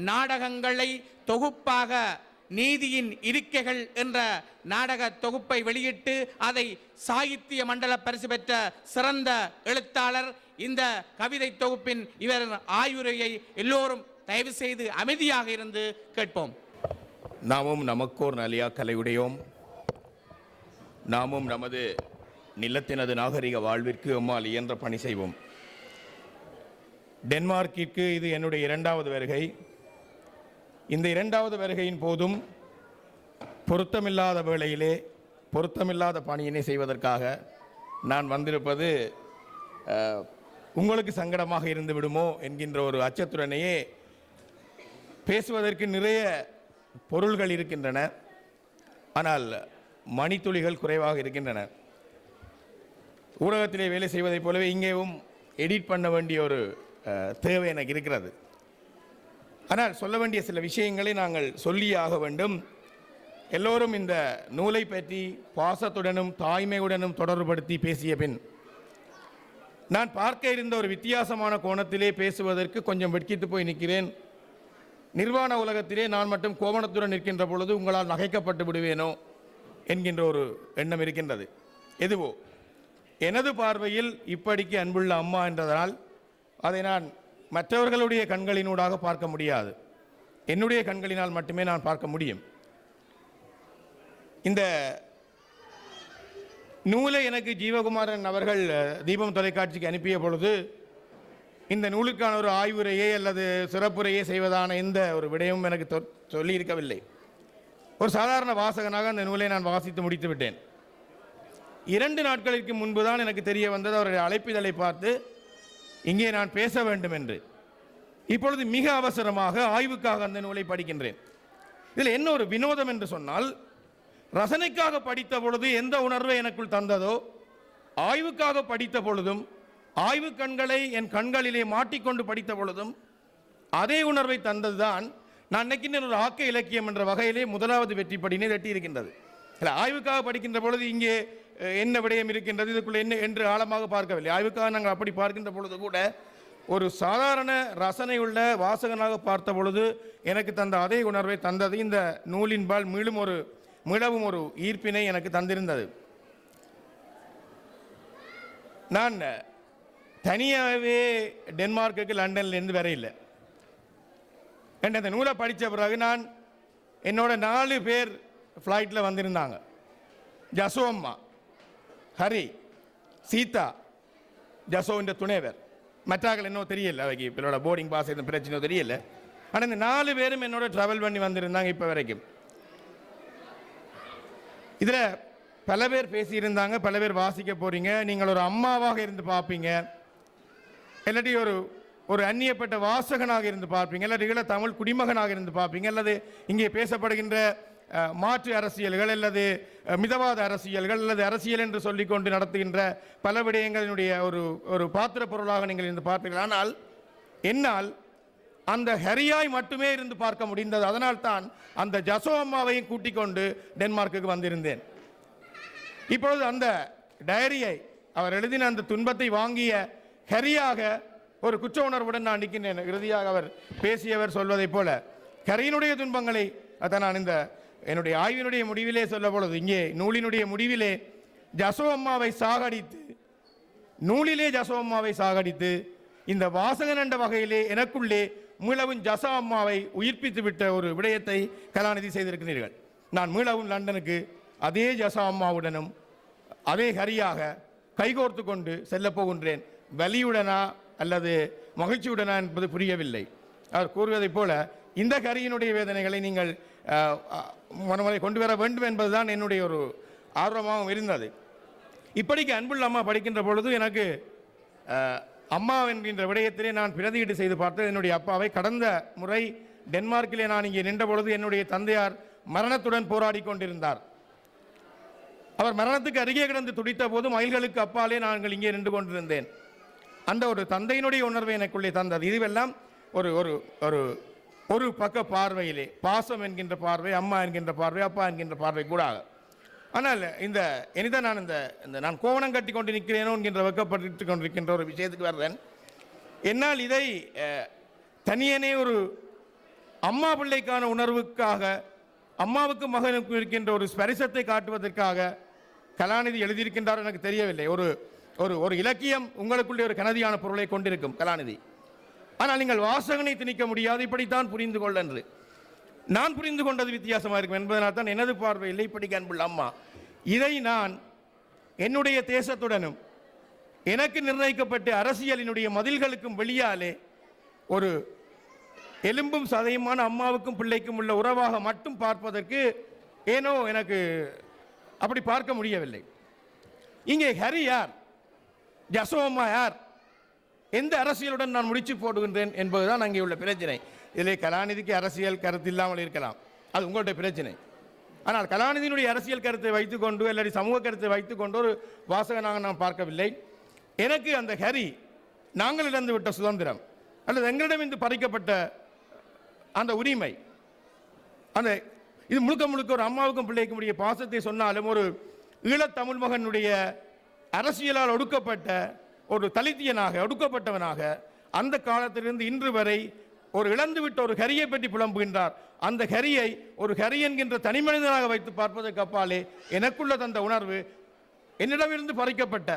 நாடகங்களை தொகுப்பாக நீதியின் இருக்கைகள் என்ற நாடக தொகுப்பை வெளியிட்டு அதை சாகித்ய மண்டல பரிசு பெற்ற சிறந்த எழுத்தாளர். இந்த கவிதை தொகுப்பின் இவர் ஆய்வுரையை எல்லோரும் தயவு செய்து அமைதியாக இருந்து கேட்போம். நாமும் நமக்கோர் நலியா கலையுடையோம். நாமும் நமது நிலத்தினது நாகரிக வாழ்விற்கு எம்மால் இயன்ற பணி செய்வோம். டென்மார்க்கிற்கு இது என்னுடைய 2வது வருகை. இந்த 2வது வருகையின் போதும் பொருத்தமில்லாத வேளையிலே பொருத்தமில்லாத பணியினை செய்வதற்காக நான் வந்திருப்பது உங்களுக்கு சங்கடமாக இருந்து விடுமோ என்கின்ற ஒரு அச்சத்துடனேயே பேசுவதற்கு நிறைய பொருள்கள் இருக்கின்றன, ஆனால் மணித்துளிகள் குறைவாக இருக்கின்றன. ஊடகத்திலே வேலை செய்வதைப் போலவே இங்கேயும் எடிட் பண்ண வேண்டிய ஒரு தேவை எனக்கு இருக்கிறது. ஆனால் சொல்ல வேண்டிய சில விஷயங்களை நாங்கள் சொல்லியே ஆக வேண்டும். எல்லோரும் இந்த நூலை பற்றி பாசத்துடனும் தாய்மையுடனும் தொடர்புபடுத்தி பேசிய பின் நான் பார்க்க இருந்த ஒரு வித்தியாசமான கோணத்திலே பேசுவதற்கு கொஞ்சம் வெட்கித்து போய் நிற்கிறேன். நிர்வாண உலகத்திலே நான் மட்டும் கோவணத்துடன் நிற்கின்ற பொழுது உங்களால் நகைக்கப்பட்டு விடுவேனோ என்கின்ற ஒரு எண்ணம் இருக்கின்றது. எதுவோ எனது பார்வையில் இப்படிக்கு அன்புள்ள அம்மா என்றதனால் அதை நான் மற்றவர்களுடைய கண்களினூடாக பார்க்க முடியாது, என்னுடைய கண்களினால் மட்டுமே நான் பார்க்க முடியும். இந்த நூலை எனக்கு ஜீவகுமாரன் அவர்கள் தீபம் தொலைக்காட்சிக்கு அனுப்பிய பொழுது இந்த நூலுக்கான ஒரு ஆய்வுரையை அல்லது சிறப்புரையை செய்வதான எந்த ஒரு விடயமும் எனக்கு சொல்லியிருக்கவில்லை. ஒரு சாதாரண வாசகனாக அந்த நூலை நான் வாசித்து முடித்து விட்டேன். 2 நாட்களுக்கு முன்பு தான் எனக்கு தெரிய வந்தது அவருடைய அழைப்பிதழை பார்த்து இங்கே நான் பேச வேண்டும் என்று. இப்பொழுது மிக அவசரமாக ஆய்வுக்காக அந்த நூலை படிக்கின்றேன். இதில் என்ன ஒரு வினோதம் என்று சொன்னால், ரசனைக்காக படித்த பொழுது எந்த உணர்வை எனக்குள் தந்ததோ, ஆய்வுக்காக படித்த பொழுதும் ஆய்வு கண்களை என் கண்களிலே மாட்டிக்கொண்டு படித்த பொழுதும் அதே உணர்வை தந்ததுதான் நான் நினைக்கின்ற ஒரு ஆக்க இலக்கியம் என்ற வகையிலே 1வது வெற்றிப்படினை தட்டியிருக்கின்றது. இல்லை, ஆய்வுக்காக படிக்கின்ற பொழுது இங்கே என்ன விடயம் இருக்கின்றது, இதுக்குள்ளே என்ன என்று ஆழமாக பார்க்கவில்லை. ஆய்வுக்காக நாங்கள் அப்படி பார்க்கின்ற பொழுது கூட ஒரு சாதாரண ரசனையுள்ள வாசகனாக பார்த்த பொழுது எனக்கு தந்த அதே உணர்வை தந்தது இந்த நூலின்பால் மீளவும் ஒரு ஈர்ப்பினை எனக்கு தந்திருந்தது. நான் தனியாகவே டென்மார்க்குக்கு லண்டன்லேருந்து வரையில்லை. அந்த நூலை படித்த பிறகு நான் என்னோட 4 பேர் ஃப்ளைட்டில் வந்திருந்தாங்க. ஜசோ அம்மா, ஹரி, சீதா, ஜசோவின் துணைவர், மற்றாக்கள் என்னோ தெரியல, அவைக்கு இப்போட போர்டிங் பாஸ் எதுவும் பிரச்சனையோ தெரியல. ஆனால் இந்த 4 பேரும் என்னோட ட்ராவல் பண்ணி வந்திருந்தாங்க இப்போ வரைக்கும். இதில் பல பேர் பேசியிருந்தாங்க, பல பேர் வாசிக்க போகிறீங்க, நீங்கள் ஒரு அம்மாவாக இருந்து பார்ப்பீங்க, இல்லாட்டி ஒரு அந்நியப்பட்ட வாசகனாக இருந்து பார்ப்பீங்க, இல்லாட்டி தமிழ் குடிமகனாக இருந்து பார்ப்பீங்க, அல்லது இங்கே பேசப்படுகின்ற மாற்று அரசியல்கள் அல்லது மிதவாத அரசியல்கள் அல்லது அரசியல் என்று சொல்லிக்கொண்டு நடத்துகின்ற பல விடயங்களினுடைய ஒரு பாத்திர பொருளாக நீங்கள் இருந்து பார்ப்பீர்கள். ஆனால் என்னால் அந்த ஹரியாய் மட்டுமே இருந்து பார்க்க முடிந்தது. அதனால் தான் அந்த ஜசோ அம்மாவையும் கூட்டிக் கொண்டு டென்மார்க்குக்கு வந்திருந்தேன். இப்பொழுது அந்த டைரியை அவர் எழுதின அந்த துன்பத்தை வாங்கிய ஹரியாக ஒரு குற்ற உணர்வுடன் நான் நிற்கின்றேன். இறுதியாக அவர் பேசியவர் சொல்வதைப் போல ஹரியினுடைய துன்பங்களை அதான் நான் இந்த என்னுடைய ஆய்வினுடைய முடிவிலே சொல்ல பொழுது இங்கே நூலினுடைய முடிவிலே ஜசோ அம்மாவை சாகடித்து நூலிலே ஜசோ அம்மாவை சாகடித்து இந்த வாசகன் என்ற வகையிலே எனக்குள்ளே மீளவும் ஜசா அம்மாவை உயிர்ப்பித்து விட்ட ஒரு விடயத்தை கலாநிதி செய்திருக்கிறீர்கள். நான் மீளவும் லண்டனுக்கு அதே ஜசா அம்மாவுடனும் அதே ஹரியாக கைகோர்த்து கொண்டு செல்லப் போகின்றேன். வலியுடனா அல்லது மகிழ்ச்சியுடனா என்பது புரியவில்லை. அவர் கூறுவதைப் போல இந்த ஹரியினுடைய வேதனைகளை நீங்கள் மனமுறை கொண்டு வர வேண்டும் என்பதுதான் என்னுடைய ஒரு ஆர்வமாகவும் இருந்தது. இப்படிக்கு அன்புள்ள அம்மா படிக்கின்ற பொழுது எனக்கு அம்மா என்கின்ற விடயத்திலே நான் பிரதியீடு செய்து பார்த்தது என்னுடைய அப்பாவை. கடந்த முறை டென்மார்க்கிலே நான் இங்கே நின்ற பொழுது என்னுடைய தந்தையார் மரணத்துடன் போராடி கொண்டிருந்தார். அவர் மரணத்துக்கு அருகே கிடந்து துடித்த போது மைல்களுக்கு அப்பாலே நாங்கள் இங்கே நின்று கொண்டிருந்தேன். அந்த ஒரு தந்தையினுடைய உணர்வை எனக்குள்ளே தந்தது. இதுவெல்லாம் ஒரு ஒரு ஒரு ஒரு பக்க பார்வையிலே பாசம் என்கின்ற பார்வை, அம்மா என்கின்ற பார்வை, அப்பா என்கின்ற பார்வை கூடாக. ஆனால் இந்த இனிதான் நான் இந்த நான் கோவணம் கட்டி கொண்டு நிற்கிறேனோ என்கின்ற வெக்கப்பட்டு கொண்டிருக்கின்ற ஒரு விஷயத்துக்கு வர்றேன். என்னால் இதை தனியனே ஒரு அம்மா பிள்ளைக்கான உணர்வுக்காக அம்மாவுக்கு மகனுக்கு இருக்கின்ற ஒரு ஸ்பரிசத்தை காட்டுவதற்காக கலாநிதி எழுதியிருக்கின்றார் எனக்கு தெரியவில்லை. ஒரு ஒரு ஒரு இலக்கியம் உங்களுக்குள்ளே ஒரு கனதியான பொருளை கொண்டிருக்கும் கலாநிதி. ஆனால் நீங்கள் வாசகனை திணிக்க முடியாது, இப்படித்தான் புரிந்து கொள்ள என்று. நான் புரிந்து கொண்டது வித்தியாசமாக இருக்கும் என்பதனால் தான் எனது பார்வையில் இப்படிக்கு அன்புள்ள அம்மா இதை நான் என்னுடைய தேசத்துடனும் எனக்கு நிர்ணயிக்கப்பட்ட அரசியலினுடைய மதில்களுக்கும் வெளியாலே ஒரு எலும்பும் சதையுமான அம்மாவுக்கும் பிள்ளைக்கும் உள்ள உறவாக மட்டும் பார்ப்பதற்கு ஏனோ எனக்கு அப்படி பார்க்க முடியவில்லை. இங்கே ஹரி யார், ஜசோ அம்மா யார், எந்த அரசியலுடன் நான் முடிச்சு போடுகின்றேன் என்பதுதான் அங்கே உள்ள பிரச்சனை. இதிலே கலாநிதிக்கு அரசியல் கருத்து இல்லாமல் இருக்கலாம், அது உங்களுடைய பிரச்சனை. ஆனால் கலாநிதியினுடைய அரசியல் கருத்தை வைத்துக்கொண்டு அல்லது சமூக கருத்தை வைத்துக்கொண்டு ஒரு வாசகனாக நான் பார்க்கவில்லை. எனக்கு அந்த ஹரி நாங்கள் இழந்து விட்ட சுதந்திரம் அல்லது எங்களிடமிருந்து பறிக்கப்பட்ட அந்த உரிமை, அந்த இது முழுக்க முழுக்க ஒரு அம்மாவுக்கும் பிள்ளைக்கும் உடைய பாசத்தை சொன்னாலும் ஒரு ஈழத்தமிழ் மகனுடைய அரசியலால் ஒடுக்கப்பட்ட ஒரு தலித்தியனாக ஒடுக்கப்பட்டவனாக அந்த காலத்திலிருந்து இன்று வரை ஒரு இழந்துவிட்ட ஒரு ஹரியை பற்றி புலம்புகின்றார். அந்த ஹரியை ஒரு ஹரி என்கின்ற தனி மனிதனாக வைத்து பார்ப்பதற்கு அப்பாலே எனக்குள்ள தந்த உணர்வு என்னிடமிருந்து பறிக்கப்பட்ட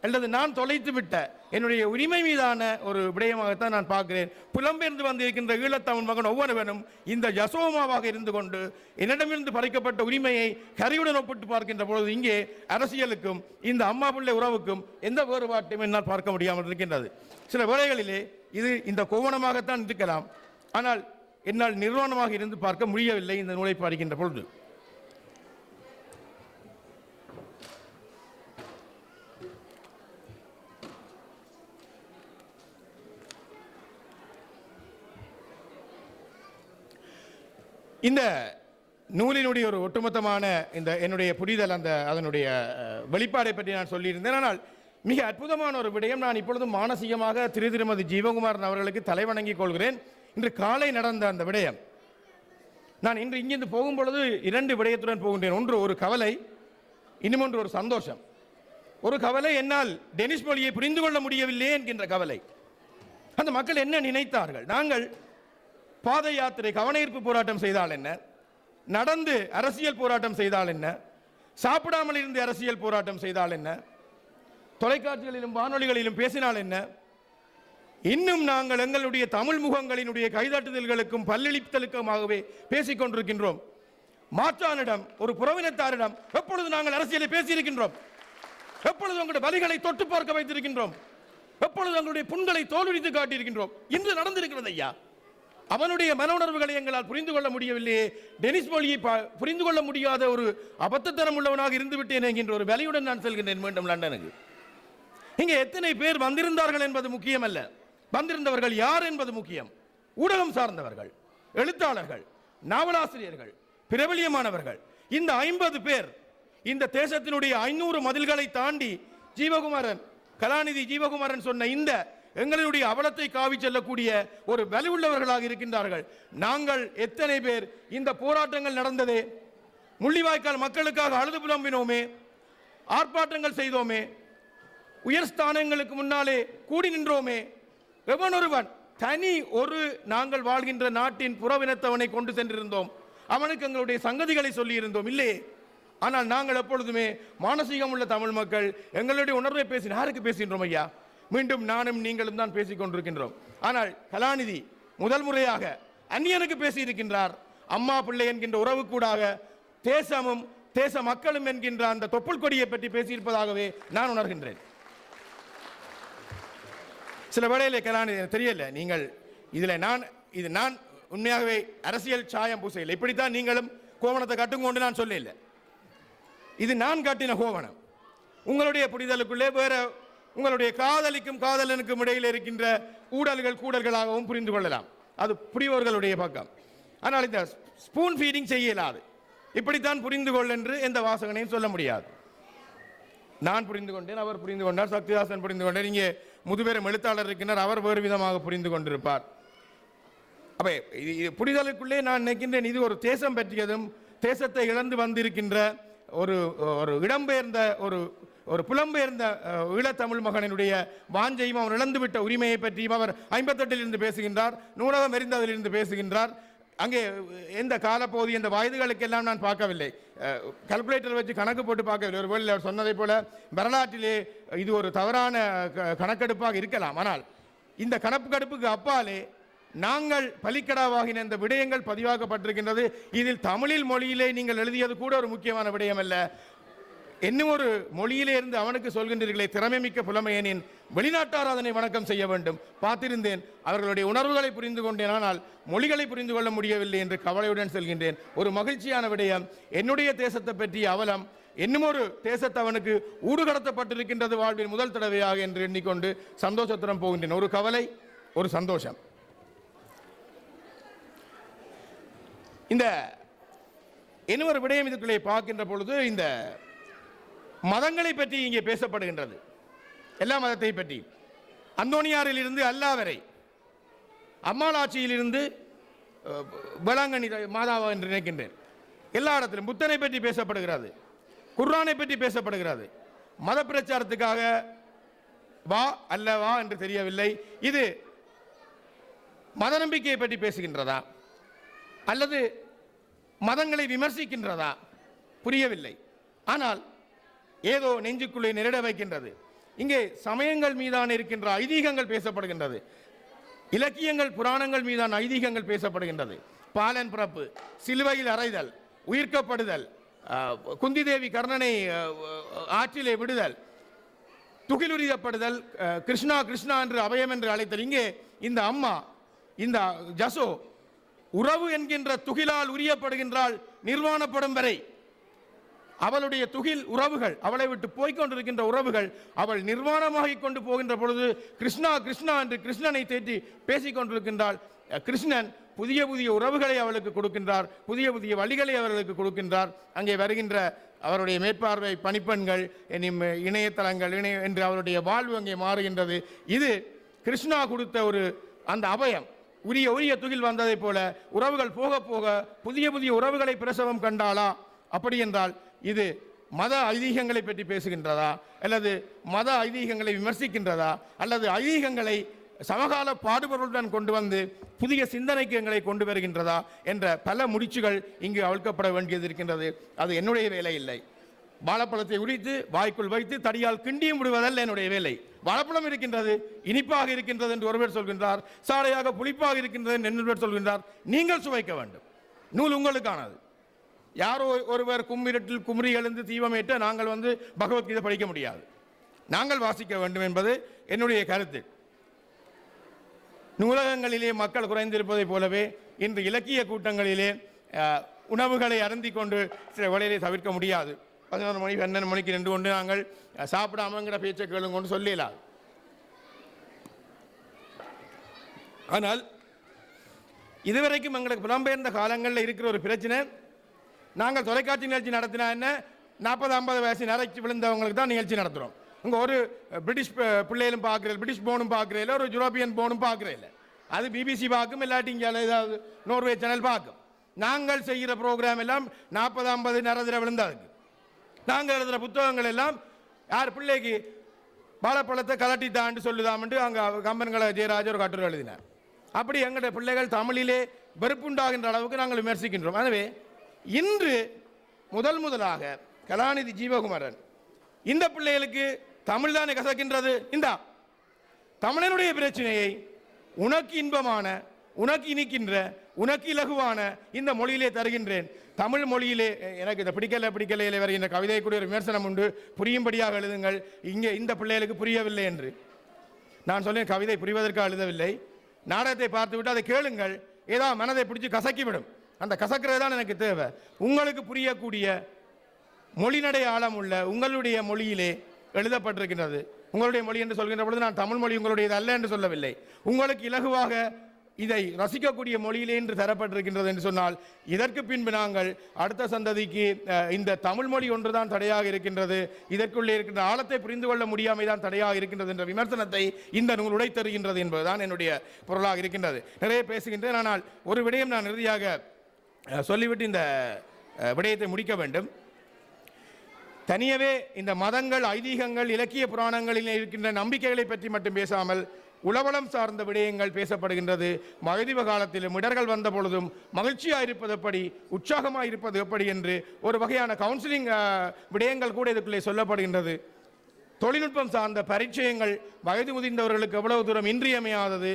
அல்லது நான் தொலைத்து விட்ட என்னுடைய உரிமை மீதான ஒரு விடயமாகத்தான் நான் பார்க்கிறேன். புலம்பெயர்ந்து வந்திருக்கின்ற ஈழத்தமிழ் மகன் ஒவ்வொருவனும் இந்த ஜசோமாவாக இருந்து கொண்டு என்னிடமிருந்து பறிக்கப்பட்ட உரிமையை ஹரியுடன் ஒப்பிட்டு பார்க்கின்ற பொழுது இங்கே அரசியலுக்கும் இந்த அம்மா பிள்ளை உறவுக்கும் எந்த வேறுபாட்டையும் என்னால் பார்க்க முடியாமல் இருக்கின்றது. சில வேளைகளிலே இது இந்த கோவணமாகத்தான் இருக்கலாம், ஆனால் என்னால் நிர்வாணமாக இருந்து பார்க்க முடியவில்லை இந்த நூலை படிக்கின்ற பொழுது. இந்த நூலினுடைய ஒரு ஒட்டுமொத்தமான இந்த என்னுடைய புரிதல் அந்த அதனுடைய வெளிப்பாடை பற்றி நான் சொல்லியிருந்தேன். ஆனால் மிக அற்புதமான ஒரு விடயம், நான் இப்பொழுதும் மானசீகமாக திருமதி ஜீவகுமாரன் அவர்களுக்கு தலைவணங்கிக் கொள்கிறேன். இன்று காலை நடந்த அந்த விடயம், நான் இன்று இங்கிருந்து போகும்பொழுது இரண்டு விடயத்துடன் போகின்றேன். ஒன்று ஒரு கவலை, இன்னும் ஒன்று ஒரு சந்தோஷம். ஒரு கவலை, என்னால் டெனிஸ் மொழியை புரிந்து கொள்ள முடியவில்லை என்கின்ற கவலை. அந்த மக்கள் என்ன நினைத்தார்கள்? நாங்கள் பாத யாத்திரை கவனஈர்ப்பு போராட்டம் செய்தால் என்ன, நடந்து அரசியல் போராட்டம் செய்தால் என்ன, சாப்பிடாமல் இருந்து அரசியல் போராட்டம் செய்தால் என்ன, தொலைக்காட்சிகளிலும் வானொலிகளிலும் பேசினால் என்ன, இன்னும் நாங்கள் எங்களுடைய தமிழ் முகங்களினுடைய கைதட்டுதல்களுக்கும் பல்லளித்தலுக்குமாகவே பேசிக் கொண்டிருக்கின்றோம். மாற்றானிடம் ஒரு புறவினத்தாரிடம் எப்பொழுது நாங்கள் அரசியலை பேசியிருக்கின்றோம்? எப்பொழுது உங்களுடைய வலிகளை தொட்டு பார்க்க வைத்திருக்கின்றோம்? எப்பொழுது எங்களுடைய புண்களை தோலுரித்து காட்டியிருக்கின்றோம்? இன்று நடந்திருக்கிறது ஐயா. அவனுடைய மன உணர்வுகளை எங்களால் புரிந்து கொள்ள முடியவில்லையே. டெனிஸ் மொழியை புரிந்து கொள்ள முடியாத ஒரு அபத்தத்தனம் உள்ளவனாக இருந்து விட்டேன் என்கின்ற ஒரு வலியுடன் நான் செல்கின்றேன் மீண்டும் லண்டனுக்கு. இங்கே எத்தனை பேர் வந்திருந்தார்கள் என்பது முக்கியமல்ல, வந்திருந்தவர்கள் யார் என்பது முக்கியம். ஊடகம் சார்ந்தவர்கள், எழுத்தாளர்கள், நாவலாசிரியர்கள், பிரபலியமானவர்கள், இந்த 50 பேர் இந்த தேசத்தினுடைய 500 மதில்களை தாண்டி ஜீவகுமாரன், கலாநிதி ஜீவகுமாரன் சொன்ன இந்த எங்களுடைய அவலத்தை காவி செல்லக்கூடிய ஒரு வலி உள்ளவர்களாக இருக்கின்றார்கள். நாங்கள் எத்தனை பேர் இந்த போராட்டங்கள் நடந்ததே, முள்ளிவாய்க்கால் மக்களுக்காக அழுது புலம்பினோமே, ஆர்ப்பாட்டங்கள் செய்தோமே, உயர் ஸ்தானங்களுக்கு முன்னாலே கூடி நின்றோமே. எவனொருவன் தனி ஒரு நாங்கள் வாழ்கின்ற நாட்டின் புறவினத்தவனை கொண்டு சென்றிருந்தோம், அவனுக்கு எங்களுடைய சங்கதிகளை சொல்லியிருந்தோம் இல்லையே. ஆனால் நாங்கள் எப்பொழுதுமே மானசீகம் உள்ள தமிழ் மக்கள் எங்களுடைய உணர்வை பேசி யாருக்கு பேசுகின்றோம் ஐயா? மீண்டும் நானும் நீங்களும் தான் பேசிக் கொண்டிருக்கின்றோம். ஆனால் கலாநிதி முதல் முறையாக அந்நியனுக்கு பேசியிருக்கின்றார். அம்மா பிள்ளை என்கின்ற உறவு கூடாக தேசமும் தேச மக்களும் என்கின்ற அந்த தொப்புள் கொடியை பற்றி பேசியிருப்பதாகவே நான் உணர்கின்றேன். சில வேளையிலே கலாநிதி தெரியல, நீங்கள் இது நான் உண்மையாகவே அரசியல் சாயம் பூசையில் இப்படித்தான் நீங்களும் கோவணத்தை கட்டுங்கொண்டு நான் சொல்லல. இது நான் காட்டின கோவணம். உங்களுடைய புரிதலுக்குள்ளே வேற உங்களுடைய காதலிக்கும் காதலனுக்கும் இடையில் இருக்கின்ற கூடல்களாகவும் புரிந்து கொள்ளலாம். அது புரியவர்களுடைய பக்கம். ஆனால் இந்த ஸ்பூன் ஃபீடிங் செய்ய இயலாது. இப்படித்தான் புரிந்து கொள் என்று எந்த வாசகனையும் சொல்ல முடியாது. நான் புரிந்து கொண்டேன், அவர் புரிந்து கொண்டார், சக்திதாசன் புரிந்து கொண்டார், இங்கே முதுபெரும் எழுத்தாளர் இருக்கின்றார், அவர் வேறு விதமாக புரிந்து கொண்டிருப்பார். அப்ப இது புரிதலுக்குள்ளே நான் நினைக்கின்றேன், இது ஒரு தேசம் பற்றியதும் தேசத்தை இழந்து வந்திருக்கின்ற ஒரு இடம்பெயர்ந்த ஒரு புலம்பெயர்ந்த ஈழத்தமிழ் மகனினுடைய வாஞ்சையும் அவர் இழந்துவிட்ட உரிமையை பற்றியும் அவர் 58 பேசுகின்றார், நூலகம் எரிந்ததிலிருந்து பேசுகின்றார். அங்கே எந்த காலப்பகுதி எந்த வயதுகளுக்கெல்லாம் நான் பார்க்கவில்லை, கால்குலேட்டர் வச்சு கணக்கு போட்டு பார்க்கவில்லை. ஒரு வேளை அவர் சொன்னதை போல வரலாற்றிலே இது ஒரு தவறான கணக்கெடுப்பாக இருக்கலாம். ஆனால் இந்த கணக்கெடுப்புக்கு அப்பாலே நாங்கள் பலிக்கடாவாகின இந்த விடயங்கள் பதிவாக்கப்பட்டிருக்கின்றது. இதில் தமிழில் மொழியிலே நீங்கள் எழுதியது கூட ஒரு முக்கியமான விடயம் அல்ல. இன்னும் ஒரு மொழியிலே இருந்து அவனுக்கு சொல்கின்றீர்களே, திறமைமிக்க புலமையனின் வெளிநாட்டார் அதனை வணக்கம் செய்ய வேண்டும். பார்த்திருந்தேன், அவர்களுடைய உணர்வுகளை புரிந்து கொண்டேன், ஆனால் மொழிகளை புரிந்து கொள்ள முடியவில்லை என்று கவலையுடன் செல்கின்றேன். ஒரு மகிழ்ச்சியான விடயம், என்னுடைய தேசத்தை பற்றிய அவலம் இன்னும் ஒரு தேசத்தவனுக்கு ஊடுகடத்தப்பட்டிருக்கின்றது வாழ்வில் முதல் தடவையாக என்று எண்ணிக்கொண்டு சந்தோஷத்துடன் போகின்றேன். ஒரு கவலை, ஒரு சந்தோஷம். இந்த இன்னொரு விடயம் இதுக்குள்ளே பார்க்கின்ற பொழுது இந்த மதங்களை பற்றி இங்கே பேசப்படுகின்றது. எல்லா மதத்தை பற்றி, அந்தோனியாரில் இருந்து அல்லா வரை, அம்மாளாட்சியிலிருந்து வேளாங்கண்ணி மாதாவா என்று நினைக்கின்றேன், எல்லா இடத்திலும் புத்தனை பற்றி பேசப்படுகிறது, குர்ஆனை பற்றி பேசப்படுகிறது. மத பிரச்சாரத்துக்காக வா அல்லவா என்று தெரியவில்லை. இது மத நம்பிக்கையை பற்றி பேசுகின்றதா அல்லது மதங்களை விமர்சிக்கின்றதா புரியவில்லை. ஆனால் ஏதோ நெஞ்சுக்குள்ளே நெருட வைக்கின்றது. இங்கே சமயங்கள் மீதான இருக்கின்ற ஐதீகங்கள் பேசப்படுகின்றது, இலக்கியங்கள் புராணங்கள் மீதான ஐதீகங்கள் பேசப்படுகின்றது. பாலன் பிறப்பு, சிலுவையில் அறைதல், உயிர்க்கப்படுதல், குந்தி தேவி கர்ணனை ஆற்றிலே விடுதல், துகிலுரிதப்படுதல், கிருஷ்ணா கிருஷ்ணா என்று அபயம் என்று அழைத்தல். இங்கே இந்த அம்மா, இந்த ஜசோ உறவு என்கின்ற துகிலால் உரியப்படுகின்றாள் நிர்வாணப்படும் வரை. அவளுடைய துகில் உறவுகள், அவளை விட்டு போய்கொண்டிருக்கின்ற உறவுகள், அவள் நிர்வாணமாகிக் கொண்டு போகின்ற பொழுது கிருஷ்ணா கிருஷ்ணா என்று கிருஷ்ணனை தேற்றி பேசிக் கொண்டிருக்கின்றாள். கிருஷ்ணன் புதிய புதிய உறவுகளை அவளுக்கு கொடுக்கின்றார், புதிய புதிய வழிகளை அவர்களுக்கு கொடுக்கின்றார். அங்கே வருகின்ற அவருடைய மேற்பார்வை பணிப்பெண்கள், இணையதளங்கள் என்று அவருடைய வாழ்வு அங்கே மாறுகின்றது. இது கிருஷ்ணா கொடுத்த ஒரு அந்த அபயம். உரிய துகில் வந்ததை போல உறவுகள் போக போக புதிய புதிய உறவுகளை பிரசவம் கண்டாளா? அப்படி என்றால் இது மத ஐதீகங்களை பற்றி பேசுகின்றதா, அல்லது மத ஐதீகங்களை விமர்சிக்கின்றதா, அல்லது ஐதீகங்களை சமகால பாடுபொருளுடன் கொண்டு வந்து புதிய சிந்தனைக்கு எங்களை கொண்டு வருகின்றதா என்ற பல முடிச்சுகள் இங்கு அவிழ்க்கப்பட வேண்டியது இருக்கின்றது. அது என்னுடைய வேலை இல்லை. வாழைப்பழத்தை உரித்து வாய்க்குள் வைத்து தடியால் கிண்டியும் விடுவதல்ல என்னுடைய வேலை. வாழைப்பழம் இருக்கின்றது, இனிப்பாக இருக்கின்றது என்று ஒருவர் சொல்கின்றார், சாலையாக புளிப்பாக இருக்கின்றது என்று இன்னொருவர் சொல்கின்றார். நீங்கள் சுவைக்க வேண்டும். நூல் உங்களுக்கானது. யாரோ ஒருவர் கும்மிரட்டில் குமரி எழுந்து தீபமேற்ற நாங்கள் பகவத்கீதை படிக்க முடியாது, நாங்கள் வாசிக்க வேண்டும் என்பது என்னுடைய கருத்து. நூலகங்களிலே மக்கள் குறைந்திருப்பதை போலவே இன்று இலக்கிய கூட்டங்களிலே உணவுகளை அருந்தி கொண்டு சில வேளையிலே தவிர்க்க முடியாது. 11 மணி 12 மணிக்கு நின்று கொண்டு நாங்கள் சாப்பிடாமங்கிற பேச்சை கேளுங்க கொண்டு சொல்லலாம். ஆனால் இதுவரைக்கும் எங்களுக்கு புலம்பெயர்ந்த காலங்களில் இருக்கிற ஒரு பிரச்சனை, நாங்கள் தொலைக்காட்சி நிகழ்ச்சி நடத்தினா என்ன, 40-50 வயசு நிறைச்சி விழுந்தவங்களுக்கு தான் நிகழ்ச்சி நடத்துகிறோம். இங்கே ஒரு பிரிட்டிஷ் பிள்ளைகளும் பார்க்குறேன், பிரிட்டிஷ் போனும் பார்க்குறேன், ஒரு யூரோப்பியன் போனும் பார்க்குறேன். அது பிபிசி பார்க்கும், இல்லாட்டி இங்கே ஏதாவது நோர்வே சேனல் பார்க்கும். நாங்கள் செய்கிற ப்ரோக்ராம் எல்லாம் 40-50 நிறதில் விழுந்தாதுக்கு. நாங்கள் எழுதுகிற புத்தகங்கள் எல்லாம் யார் பிள்ளைக்கு வாழைப்பழத்தை கலட்டித்தான்னு சொல்லுதாமன்ட்டு அங்கே கம்பன்களை ஜெயராஜ் ஒரு கட்டுரை எழுதினார். அப்படி எங்களுடைய பிள்ளைகள் தமிழிலே வெறுப்புண்டாகின்ற அளவுக்கு நாங்கள் விமர்சிக்கின்றோம். எனவே இன்று முதலாக கலாநிதி ஜீவகுமாரன் இந்த பிள்ளைகளுக்கு தமிழ் தானே கசக்கின்றது, இந்த தமிழனுடைய பிரச்சனையை உனக்கு இன்பமான, உனக்கு இனிக்கின்ற, உனக்கு இலகுவான இந்த மொழியிலே தருகின்றேன். தமிழ் மொழியிலே எனக்கு இதை பிடிக்கலையிலே வருகின்ற கவிதை கூட ஒரு விமர்சனம் உண்டு, புரியும்படியாக எழுதுங்கள், இங்கே இந்த பிள்ளைகளுக்கு புரியவில்லை என்று. நான் சொன்னேன் கவிதை புரிவதற்காக எழுதவில்லை, நாடகத்தை பார்த்து விட்டு அதை கேளுங்கள், ஏதாவது மனதை பிடிச்சி கசக்கிவிடும். அந்த கசக்கிறது தான் எனக்கு தேவை. உங்களுக்கு புரியக்கூடிய மொழிநடை ஆழம் உள்ள உங்களுடைய மொழியிலே எழுதப்பட்டிருக்கின்றது. உங்களுடைய மொழி என்று சொல்கின்ற பொழுது நான் தமிழ் மொழி உங்களுடையது அல்ல என்று சொல்லவில்லை. உங்களுக்கு இலகுவாக இதை ரசிக்கக்கூடிய மொழியிலே என்று தரப்பட்டிருக்கின்றது என்று சொன்னால், இதற்கு பின்பு நாங்கள் அடுத்த சந்ததிக்கு இந்த தமிழ் மொழி ஒன்றுதான் தடையாக இருக்கின்றது, இதற்குள்ளே இருக்கின்ற ஆழத்தை புரிந்து கொள்ள முடியாமை தான் தடையாக இருக்கின்றது என்ற விமர்சனத்தை இந்த நூல் உடை தருகின்றது என்பதுதான் என்னுடைய பொருளாக இருக்கின்றது. நிறைய பேசுகின்றேன், ஆனால் ஒரு விடயம் நான் இறுதியாக சொல்லிவிட்டு இந்த விடயத்தை முடிக்க வேண்டும். தனியவே இந்த மதங்கள், ஐதீகங்கள், இலக்கிய புராணங்களில் இருக்கின்ற நம்பிக்கைகளை பற்றி மட்டும் பேசாமல் உளவளம் சார்ந்த விடயங்கள் பேசப்படுகின்றது. மகதிவ காலத்திலும் இடர்கள் வந்த பொழுதும் மகிழ்ச்சியாக இருப்பது எப்படி, உற்சாகமாக இருப்பது எப்படி என்று ஒரு வகையான கவுன்சிலிங் விடயங்கள் கூட இதுக்குள்ளே சொல்லப்படுகின்றது. தொழில்நுட்பம் சார்ந்த பரிச்சயங்கள் வயது முதிர்ந்தவர்களுக்கு எவ்வளவு தூரம் இன்றியமையாதது,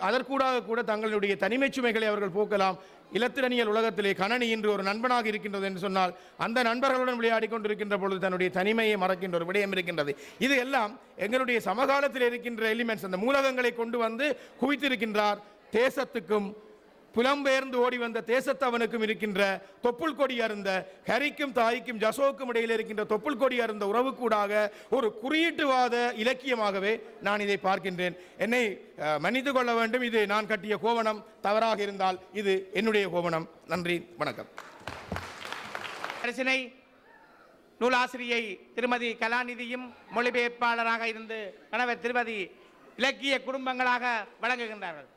அதற்கூடாக கூட தங்களுடைய தனிமை சுமைகளை அவர்கள் போக்கலாம். இலத்திரனியல் உலகத்திலே கணனி இன்று ஒரு நண்பனாக இருக்கின்றது என்று சொன்னால், அந்த நண்பர்களுடன் விளையாடி கொண்டிருக்கின்ற பொழுது தன்னுடைய தனிமையை மறக்கின்ற ஒரு விடயம் இருக்கின்றது. இது எல்லாம் எங்களுடைய சமகாலத்தில் இருக்கின்ற எலிமெண்ட்ஸ், அந்த மூலகங்களை கொண்டு வந்து குவித்திருக்கின்றார். தேசத்துக்கும் புலம்பெயர்ந்து ஓடி வந்த தேசத்தவனுக்கும் இருக்கின்ற தொப்புள் கொடி அருந்த ஹரிக்கும் தாய்க்கும் ஜசோக்கும் இடையில் இருக்கின்ற தொப்புள் கொடி அருந்த உறவுக்கூடாக ஒரு குறியீட்டுவாத இலக்கியமாகவே நான் இதை பார்க்கின்றேன். என்னை மன்னித்துக் கொள்ள வேண்டும், இது நான் கட்டிய கோவணம் தவறாக இருந்தால் இது என்னுடைய கோவணம். நன்றி, வணக்கம். அரசினை நூலாசிரியை திருமதி கலாநிதியும் மொழிபெயர்ப்பாளராக இருந்து கணவர் திருமதி இலக்கிய குடும்பங்களாக வழங்குகின்றார்கள்.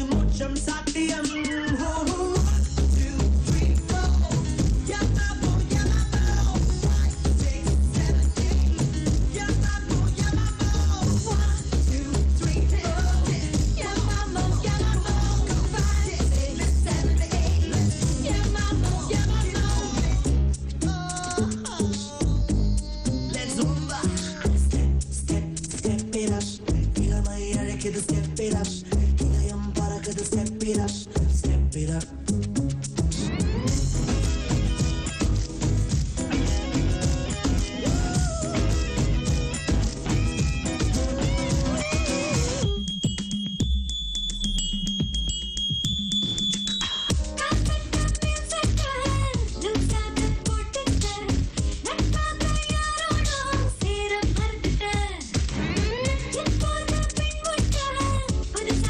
முச்சம் சாத்தியம் புதுசா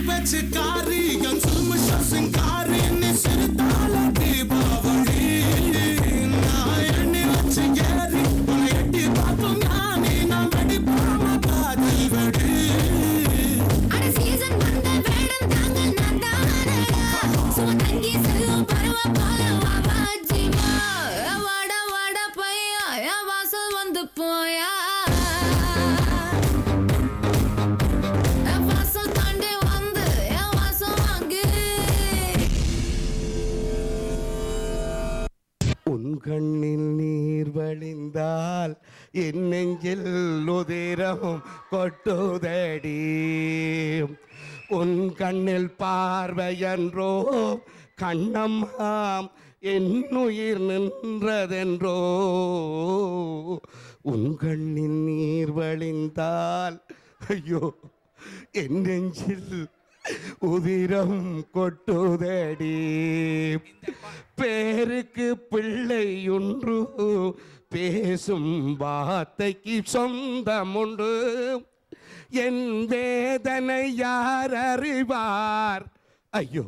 பேச்சுக்காரி என் சுல்முஷ சிங்காரி நீ சிறுதால தீபாவளி நான் எண்ணி வச்சு ஏறி உன்னை எட்டி பார்க்கும் ஞானி நான் வெடிப்பாம காதல் வெடி அட சீசன் வந்த வேடம் தாங்க நான் தானடா சும்மா தங்கி செல்லும் பருவ போல வாவா ஜீவா வாடா வாடா பையா என் வாசல் வந்து போயா என் வாசல் தாண்டி வந்து என் வாசல் வாங்கு உன் கண்ணில் நீர் வழிந்தால் என் நெஞ்சில் உதிரம் கொட்டுதடி உன் கண்ணில் பார்வையன்றோ கண்ணம்மாம் என் உயிர் நின்றதென்றோ உன் கண்ணில் நீர் வழிந்தால் ஐயோ என் நெஞ்சில் உதிரம் கொட்டுதடி பேருக்கு பிள்ளை ஒன்று பேசும் வார்த்தைக்கு சொந்தம் உண்டு என் வேதனை யார் அறிவார் ஐயோ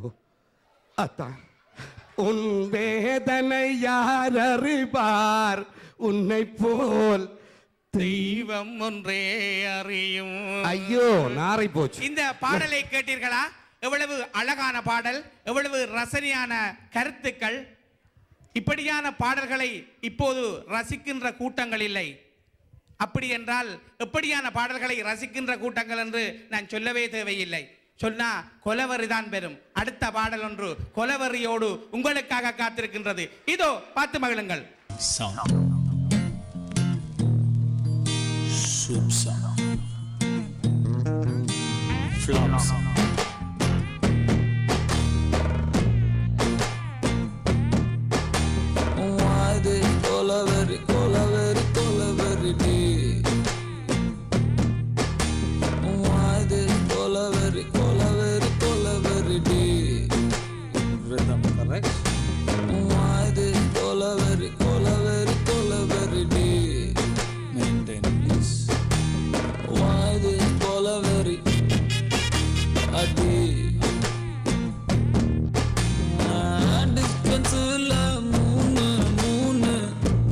அத்தான் உன் வேதனை யார் அறிவார் உன்னை போல் தெய்வம் ஒன்றே அறியும். ஐயோ நாரை போச்சு. இந்த பாடலை கேட்டீர்களா? எவ்வளவு அழகான பாடல், எவ்வளவு ரசனையான கருத்துக்கள். இப்படியான பாடல்களை இப்போது ரசிக்கின்ற கூட்டங்கள் இல்லை. அப்படி என்றால் எப்படியான பாடல்களை ரசிக்கின்ற கூட்டங்கள் என்று நான் சொல்லவே தேவையில்லை. சொன்னா கொலவரி தான் பெறும். அடுத்த பாடல் ஒன்று கொலவரியோடு உங்களுக்காக காத்திருக்கின்றது. இதோ பார்த்து மகிழுங்கள். Soup song. Flop song. Why they colaveri, colaveri, colaveri day? Why they colaveri, colaveri, colaveri day? Rhythm correct? Why they colaveri, colaveri, colaveri day? Maintain please. Why they colaveri a day? Dispensula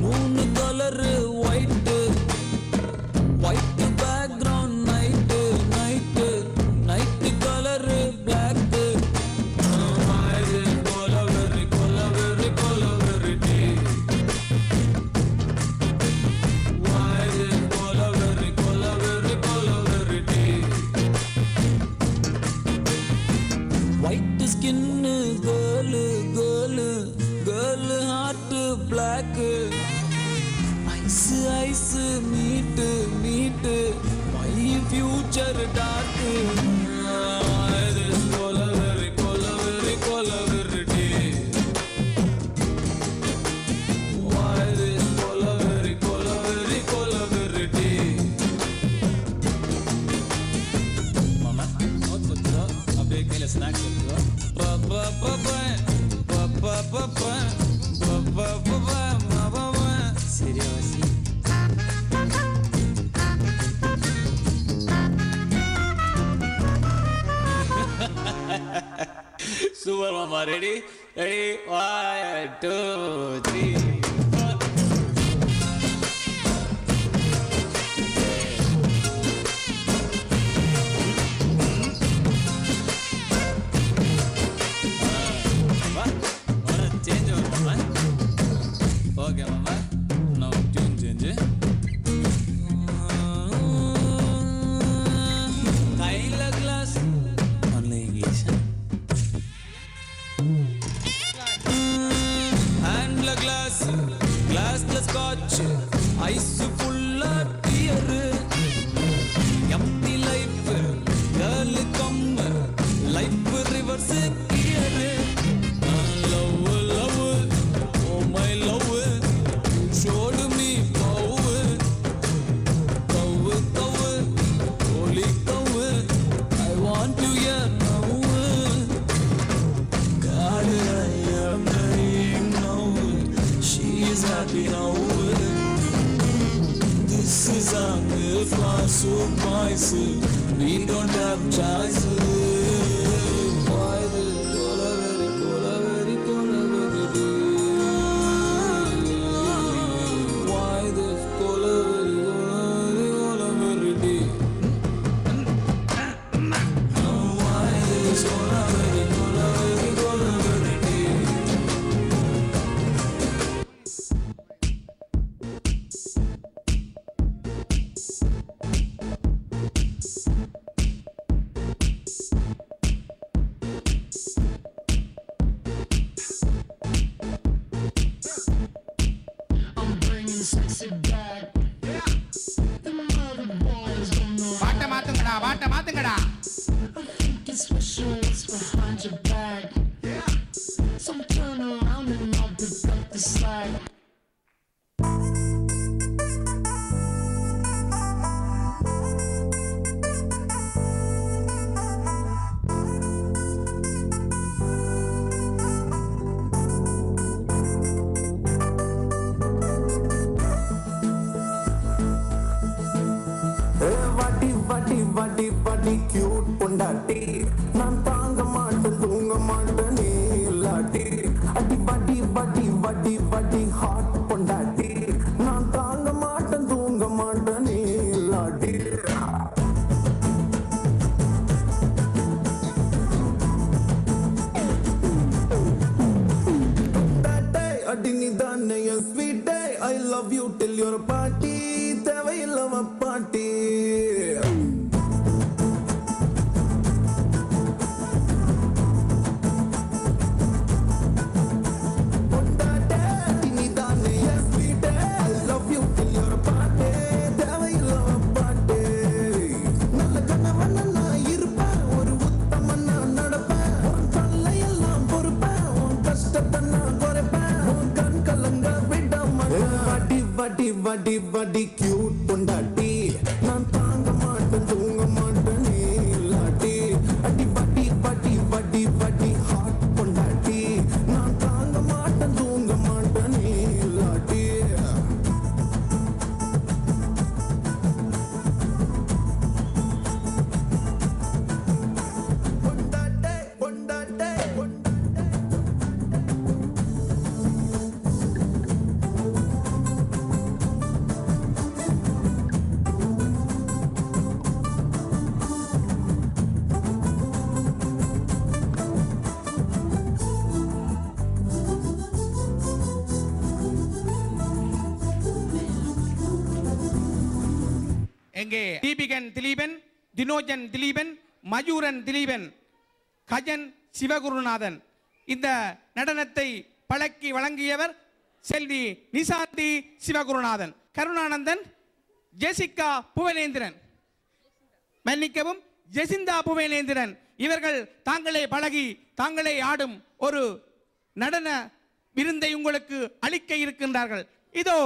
moon color white background night color black. Why they colaveri, colaveri, colaveri day? Why they colaveri, colaveri, colaveri day? White skin girl heart black. Ice meet my future dark. Why this colaveri, colaveri, colaveri day? Why this colaveri, colaveri, colaveri day? Mama, what's the job? Abhi kele snacks hoga. Papa seriously. Super mama, ready? 1, 2, 3. Change over, mama. Okay, mama. Now tune change. Kaila glass. Only English. Handle glass. Glass scotch. Ice full of beer. Empty life. Girl come. Life reverse gear. Love, oh my love, showed me power, holy power, I want to hear now. God, I am dying now, she is happy now. This is our far so nice, we don't have choice. sure it's behind your back. So turn around and I'll pick up the slack. வாட்டி வாட்டி வாட்டி வாட்டி cute பொண்டாட்டி நான் தாங்க மாட்டேன் தூங்க மாட்டேன் நீ இல்லாட்டி அடி வாட்டி வாட்டி வாட்டி வாட்டி ஹாட் பொண்டாட்டி நான் தாங்க மாட்டேன் தூங்க மாட்டேன் நீ இல்லாட்டி அடி நீ தானே என் sweet I love you till your party தேவையில்லாம பாட்டி வடி வடி வடி கியூட் பொண்டாட்டி நான் தாங்க மாட்டேன் தூங்க மாட்டேன் நீ இல்லாட்டி அடி வடி வடி வடி வடி ஹாட் பொண்டாட்டி நான் தாங்க மாட்டேன் தூங்க மாட்டேன் நீ இல்லாட்டி பொண்டாட்டே பொண்டாட்டே எங்கே தீபிகன் திலீபன், தினோஜன் திலீபன், மயூரன் திலீபன், கஜன் சிவகுருநாதன். இந்த நடனத்தை பழக்கி வழங்கியவர் செல்வி நிசாந்தி சிவகுருநாதன். கருணானந்தன், ஜெசிகா புவனேந்திரன், மன்னிக்கவும் ஜெசிந்தா புவனேந்திரன். இவர்கள் தாங்களே பழகி தாங்களே ஆடும் ஒரு நடன விருந்தை உங்களுக்கு அளிக்க இருக்கின்றார்கள். இதோ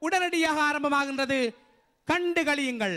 உடனடியாக ஆரம்பமாகின்றது. கண்டு களியுங்கள்.